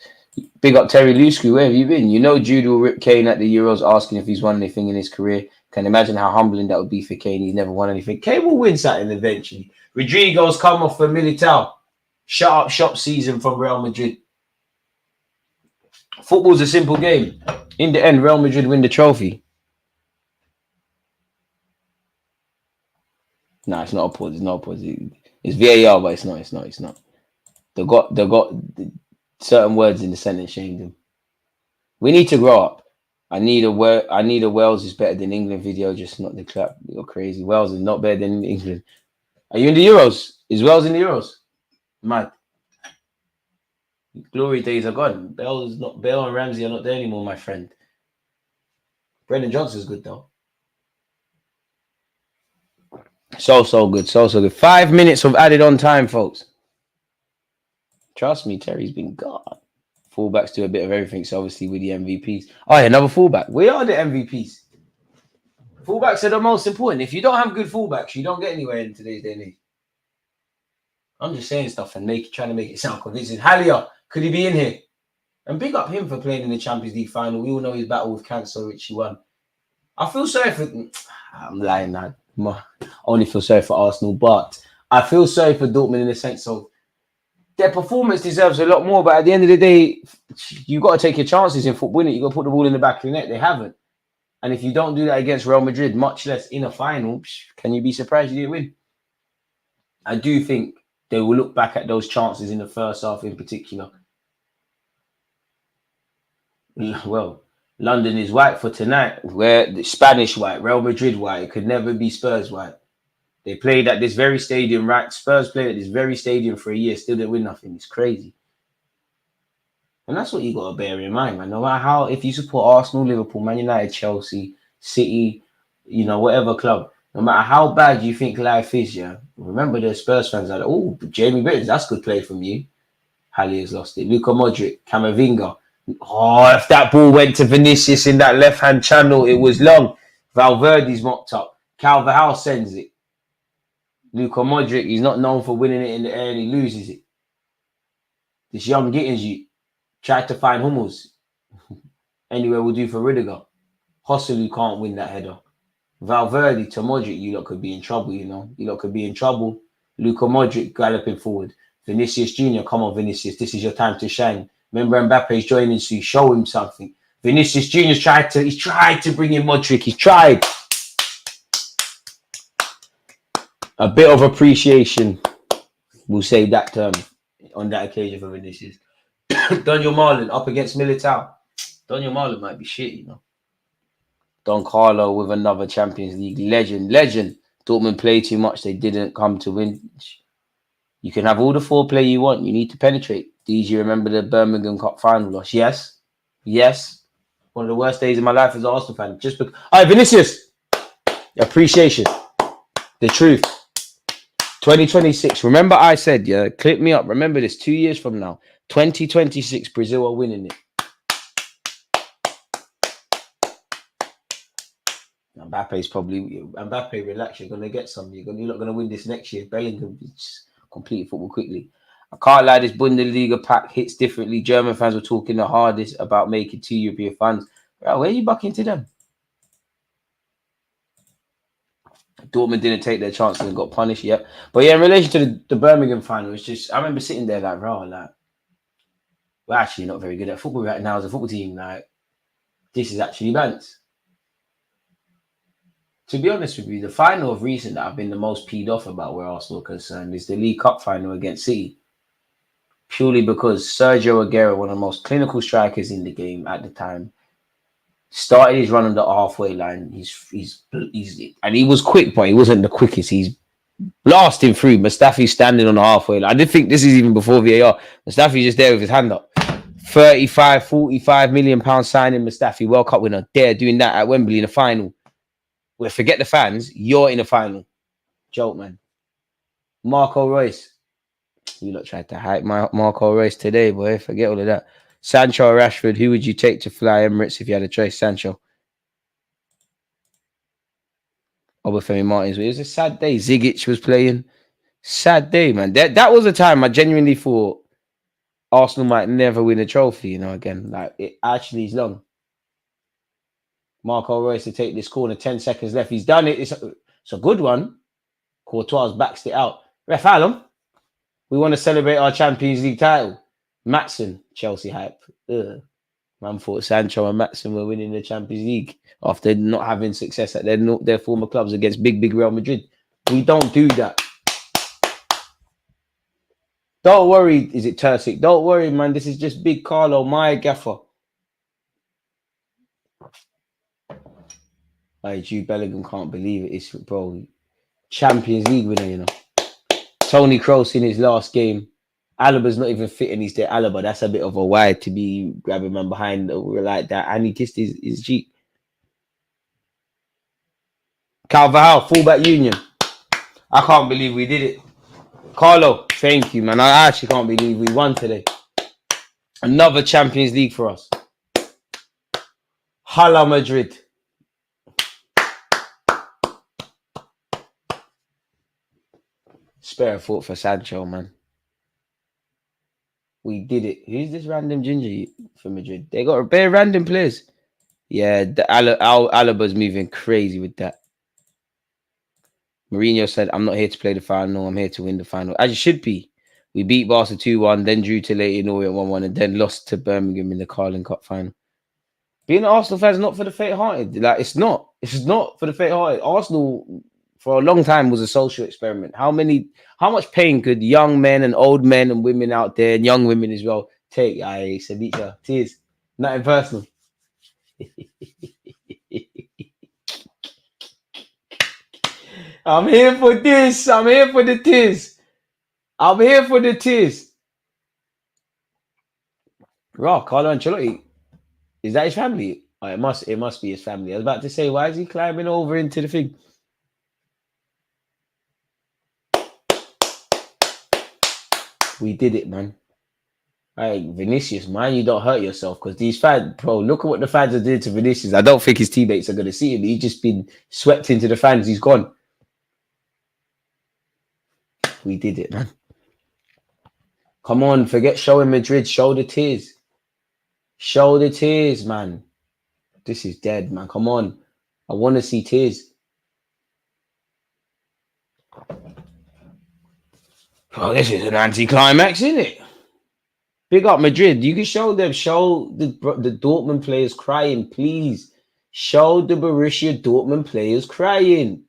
Big up Terry Lusky, where have you been? You know Jude will rip Kane at the Euros asking if he's won anything in his career. Can imagine how humbling that would be for Kane. He's never won anything. Kane will win something eventually. Rodrigo's come off for Militao. Shut up shop season from Real Madrid. Football's a simple game. In the end, Real Madrid win the trophy. No, it's not a pause. It's not a pause. It's VAR, but it's not. They got certain words in the sentence shamed them. We need to grow up. I need a Wales is better than England video, just not the clap. You're crazy. Wales is not better than England. Are you in the Euros? Is Wales in the Euros? Mad. Glory days are gone. Bale and Ramsey are not there anymore, my friend. Brendan Johnson's good though. So good. 5 minutes of added on time, folks. Trust me, Terry's been gone. Fullbacks do a bit of everything, so obviously with the MVPs. Oh, yeah, another fullback. We are the MVPs. Fullbacks are the most important. If you don't have good fullbacks, you don't get anywhere in today's day and age. I'm just saying stuff and trying to make it sound convincing. Halia, could he be in here? And big up him for playing in the Champions League final. We all know his battle with cancer, which he won. I feel sorry for... I'm lying now. I only feel sorry for Arsenal, but I feel sorry for Dortmund in the sense of their performance deserves a lot more, but at the end of the day, you got to take your chances in football, innit? You got to put the ball in the back of the net. They haven't. And if you don't do that against Real Madrid, much less in a final, can you be surprised you didn't win? I do think they will look back at those chances in the first half in particular. Well, London is white for tonight, where the Spanish white, Real Madrid white. It could never be Spurs white. They played at this very stadium, right? Spurs played at this very stadium for a year, still didn't win nothing. It's crazy. And that's what you got to bear in mind, man. No matter how, if you support Arsenal, Liverpool, Man United, Chelsea, City, whatever club, no matter how bad you think life is, yeah, remember the Spurs fans are like, oh, Jamie Brittens, that's good play from you. Halle has lost it. Luka Modric, Camavinga. Oh, if that ball went to Vinicius in that left-hand channel, it was long. Valverde's mocked up. Carvajal sends it. Luka Modric, he's not known for winning it in the air and he loses it. This young Gittins, you tried to find Hummels. Anywhere will do for Rudiger. Hosselu can't win that header. Valverde to Modric, you lot could be in trouble, You lot could be in trouble. Luka Modric galloping forward. Vinicius Jr., come on, Vinicius. This is your time to shine. Remember, Mbappe's joining, so you show him something. Vinicius Jr.'s tried to bring in Modric. He's tried. A bit of appreciation, we'll say that term, on that occasion for Vinicius. Daniel Marlon up against Militao. Daniel Marlon might be shit, Don Carlo with another Champions League legend. Dortmund played too much. They didn't come to win. You can have all the foreplay you want. You need to penetrate. DG, remember the Birmingham Cup final loss? Yes. One of the worst days of my life as an Arsenal fan. Just because... All right, Vinicius. Appreciation. The truth. 2026. Remember I said, yeah, clip me up. Remember this, 2 years from now. 2026, Brazil are winning it. Mbappe, relax. You're going to get some. You're not going to win this next year. Bellingham just complete football quickly. I can't lie, this Bundesliga pack hits differently. German fans were talking the hardest about making 2 European fans. Bro, where are you bucking to them? Dortmund didn't take their chances and got punished yet. But yeah, in relation to the Birmingham final, it's just, I remember sitting there like, we're actually not very good at football right now as a football team. Like, this is actually bants. To be honest with you, the final of recent that I've been the most peed off about where Arsenal are concerned is the League Cup final against City. Purely because Sergio Aguero, one of the most clinical strikers in the game at the time, started his run on the halfway line. He's and he was quick, but he wasn't the quickest. He's blasting through. Mustafi's standing on the halfway line. I did think this is even before VAR. Mustafi's just there with his hand up. 35, 45 million pound signing Mustafi, World Cup winner. There doing that at Wembley in the final. Well, forget the fans. You're in the final. Joke, man. Marco Reus. You lot tried to hype Marco Reus today, boy. Forget all of that. Sancho or Rashford, who would you take to fly Emirates if you had a choice? Sancho. Obafemi Martins. It was a sad day. Zigic was playing. Sad day, man. That was a time I genuinely thought Arsenal might never win a trophy, again. Like, it actually is long. Marco Reus to take this corner, 10 seconds left. He's done it. It's a good one. Courtois backs it out. Ref Allen, we want to celebrate our Champions League title. Matson, Chelsea hype. Ugh. Man thought Sancho and Matson were winning the Champions League after not having success at their former clubs against big Real Madrid. We don't do that. Don't worry, is it Terzic? Don't worry, man. This is just Big Carlo, my gaffer. Jude Bellingham can't believe it. It's, bro, Champions League winner, Tony Kroos in his last game. Alaba's not even fit and he's there. Alaba, that's a bit of a wide to be grabbing man behind like that. And he kissed his cheek. Carvajal, fullback union. I can't believe we did it. Carlo, thank you, man. I actually can't believe we won today. Another Champions League for us. Hala Madrid. Spare a thought for Sancho, man. We did it. Who's this random ginger for Madrid? They got a bare random players. Yeah, Alaba's moving crazy with that. Mourinho said, I'm not here to play the final. I'm here to win the final. As you should be. We beat Barca 2-1, then drew to Leighton Orient 1-1, and then lost to Birmingham in the Carling Cup final. Being an Arsenal fan is not for the faint-hearted. Like, it's not. It's not for the faint-hearted. Arsenal, for a long time, was a social experiment. How much pain could young men and old men and women out there, and young women as well, take? Sabicha, tears. Nothing personal. I'm here for this. I'm here for the tears. I'm here for the tears. Raw, Carlo Ancelotti. Is that his family? Oh, it must be his family. I was about to say, why is he climbing over into the thing? We did it, man. Right, Vinicius, man, you don't hurt yourself because these fans, bro, look at what the fans are doing to Vinicius. I don't think his teammates are going to see him. He's just been swept into the fans. He's gone. We did it, man. Come on, forget showing Madrid. Show the tears. Show the tears, man. This is dead, man. Come on. I want to see tears. Oh, this is an anticlimax, isn't it? Big up Madrid. You can show them. Show the Dortmund players crying, please. Show the Borussia Dortmund players crying.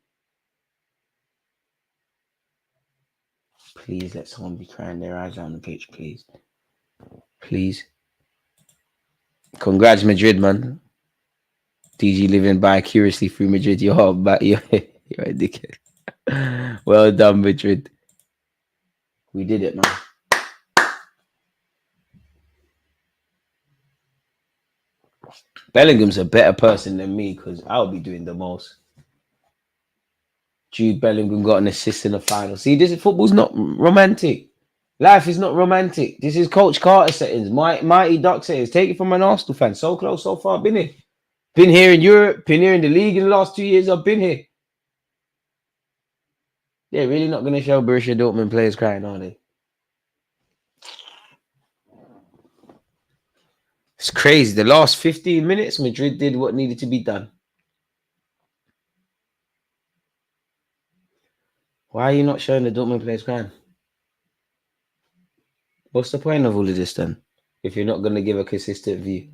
Please let someone be crying their eyes out on the pitch, please. Please. Congrats, Madrid, man. DG living vicariously through Madrid. You're a dickhead. Well done, Madrid. We did it, man. Bellingham's a better person than me because I'll be doing the most. Jude Bellingham got an assist in the final. See, football's not romantic. Life is not romantic. This is Coach Carter settings, Mighty Duck settings. Take it from an Arsenal fan. So close, so far. Been here. Been here in Europe. Been here in the league in the last 2 years. I've been here. They're really not going to show Borussia Dortmund players crying, are they? It's crazy. The last 15 minutes, Madrid did what needed to be done. Why are you not showing the Dortmund players crying? What's the point of all of this then? If you're not going to give a consistent view.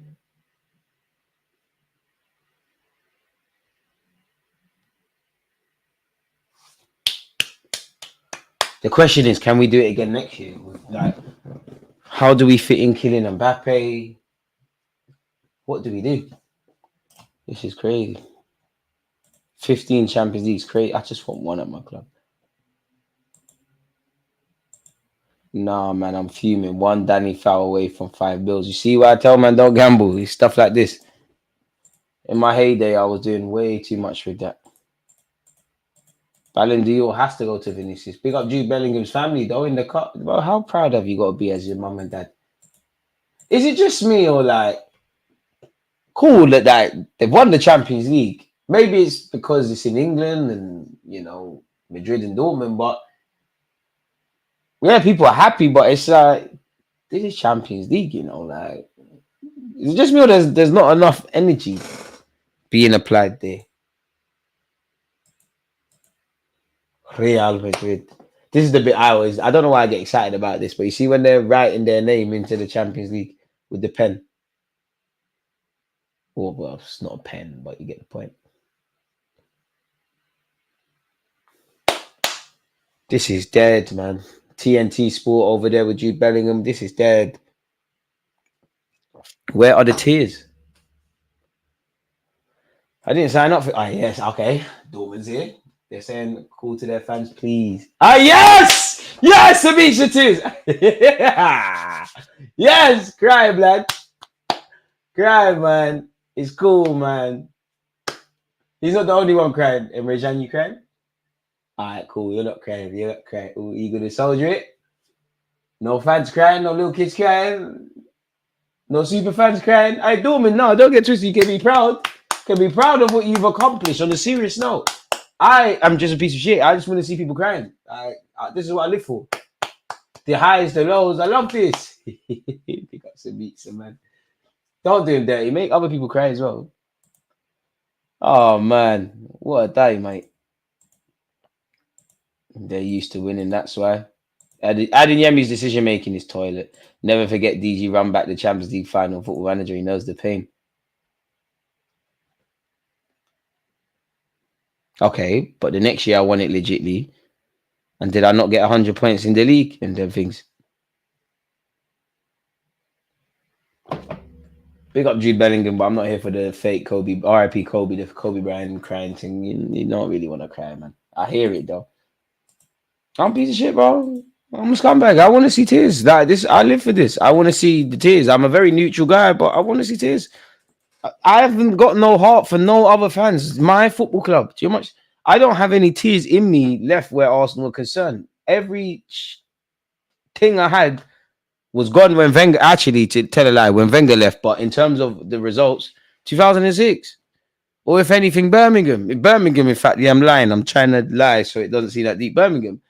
The question is, can we do it again next year? Like, how do we fit in Kylian Mbappe? What do we do? This is crazy. 15 Champions Leagues, crazy. I just want one at my club. Nah, man, I'm fuming. One Danny foul away from 5 bills. You see why I tell man don't gamble? It's stuff like this. In my heyday, I was doing way too much with that. Ballon d'Or has to go to Vinicius. Big up Jude Bellingham's family, though, in the cup. Bro, how proud have you got to be as your mum and dad? Is it just me or like cool that they've won the Champions League? Maybe it's because it's in England and, you know, Madrid and Dortmund, but yeah, people are happy, but it's like, this is Champions League, you know, like, it's just me or there's not enough energy being applied there. Real Madrid. This is the bit I don't know why I get excited about this, but you see when they're writing their name into the Champions League with the pen. Well, it's not a pen, but you get the point. This is dead, man. TNT Sport over there with Jude Bellingham. This is dead. Where are the tears? I didn't sign up for. Ah, yes, okay. Dortmund's here. They're saying call to their fans, please. Ah, yes! Yes, Amisha tears. Yes, cry, lad. Cry, man. It's cool, man. He's not the only one crying. Emre Can, you crying? All right, cool. You're not crying. You're not crying. Ooh, you gonna soldier it? No fans crying. No little kids crying. No super fans crying. I Dortmund, no, don't get twisted. You can be proud. You can be proud of what you've accomplished. On a serious note, I am just a piece of shit. I just want to see people crying. This is what I live for. The highs, the lows. I love this. Pick up some beats, man. Don't do him dirty. Make other people cry as well. Oh, man. What a day, mate. They're used to winning, that's why. Adeyemi's decision-making is toilet. Never forget DG run back the Champions League final. Football manager, he knows the pain. Okay, but the next year I won it legitly. And did I not get 100 points in the league and them things? Big up Jude Bellingham, but I'm not here for the fake Kobe, RIP Kobe, the Kobe Bryant crying thing. You don't really want to cry, man. I hear it, though. I'm a piece of shit, bro. I'm a scumbag. I want to see tears. Like this, I live for this. I want to see the tears. I'm a very neutral guy, but I want to see tears. I haven't got no heart for no other fans. It's my football club. Do you know how much? I don't have any tears in me left where Arsenal are concerned. Every thing I had was gone when Wenger, actually, to tell a lie, when Wenger left. But in terms of the results, 2006. Or if anything, Birmingham. In fact, yeah, I'm lying. I'm trying to lie so it doesn't seem that deep. Birmingham.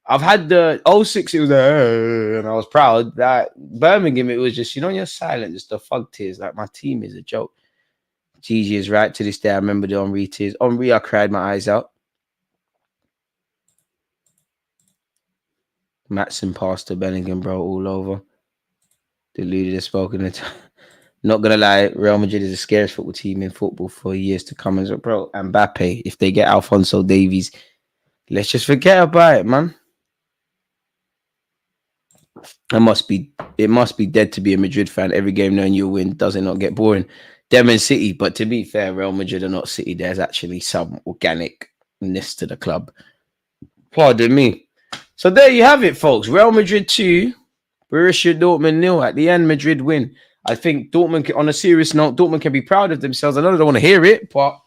I've had the 06, it was and I was proud. That Birmingham, it was just, you know, you're silent, just the fug tears. Like, my team is a joke. Gigi is right to this day. I remember the Henri tears. Henri, I cried my eyes out. Matson passed to Bellingham, bro, all over. Deluded has spoken it. Not gonna lie, Real Madrid is the scariest football team in football for years to come. As well, bro, Mbappe, if they get Alphonso Davies, let's just forget about it, man. It must be dead to be a Madrid fan. Every game knowing you'll win, does it not get boring? Them and City, but to be fair, Real Madrid are not City. There's actually some organicness to the club. Pardon me. So there you have it, folks. Real Madrid 2, Borussia Dortmund 0. At the end, Madrid win. I think Dortmund, on a serious note, Dortmund can be proud of themselves. I know they don't want to hear it, but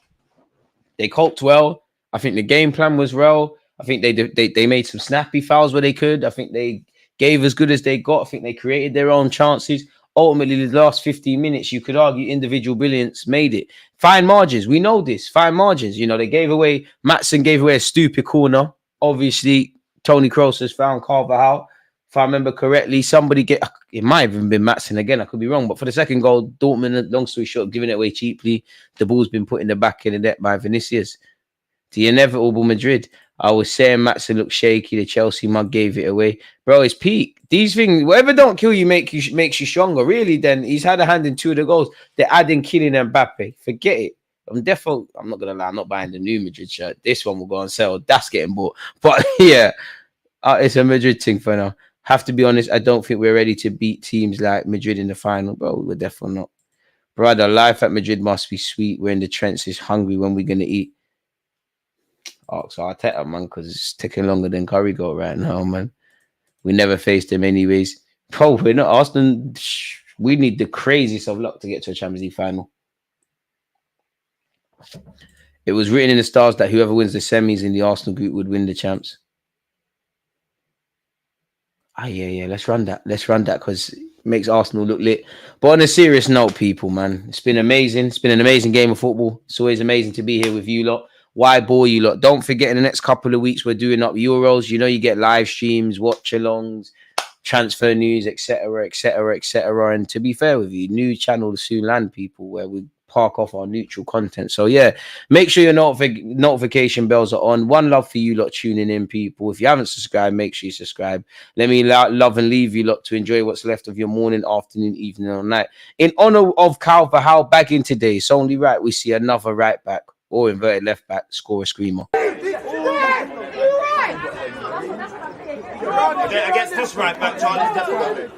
they coped well. I think the game plan was well. I think they made some snappy fouls where they could. I think they gave as good as they got. I think they created their own chances. Ultimately, the last 15 minutes, you could argue individual brilliance made it. Fine margins. We know this. Fine margins. You know, they gave away, Matson gave away a stupid corner. Obviously, Tony Kroos has found Carvajal. If I remember correctly, it might have even been Matson again. I could be wrong. But for the second goal, Dortmund, long story short, giving it away cheaply. The ball's been put in the back of the net by Vinicius. The inevitable Madrid. I was saying Matson looked shaky. The Chelsea mug gave it away. Bro, it's peak. These things, whatever don't kill you, makes you stronger. Really, then he's had a hand in 2 of the goals. They're adding Kylian Mbappe. Forget it. I'm not going to lie. I'm not buying the new Madrid shirt. This one will go on sale. That's getting bought. But yeah, It's a Madrid thing for now. Have to be honest, I don't think we're ready to beat teams like Madrid in the final, bro. We're definitely not. Brother, life at Madrid must be sweet. We're in the trenches, hungry when we're gonna eat. Oh, so I'll take that, man, because it's taking longer than Curry got right now, man. We never faced him anyways. Bro, we're not Arsenal. We need the craziest of luck to get to a Champions League final. It was written in the stars that whoever wins the semis in the Arsenal group would win the champs. Yeah. Let's run that because it makes Arsenal look lit. But on a serious note, people, man, it's been amazing. It's been an amazing game of football. It's always amazing to be here with you lot. Why bore you lot? Don't forget, in the next couple of weeks, we're doing up Euros. You know, you get live streams, watch-alongs, transfer news, etc., etc., etc. And to be fair with you, new channel to soon land, people, where we park off our neutral content. So yeah, make sure your notification bells are on. One love for you lot tuning in, people. If you haven't subscribed, make sure you subscribe. Let me love and leave you lot to enjoy what's left of your morning, afternoon, evening, or night. In honor of Cal Verhal back in today, it's only right we see another right back or inverted left back score a screamer. Against this right back, Charlie's definitely.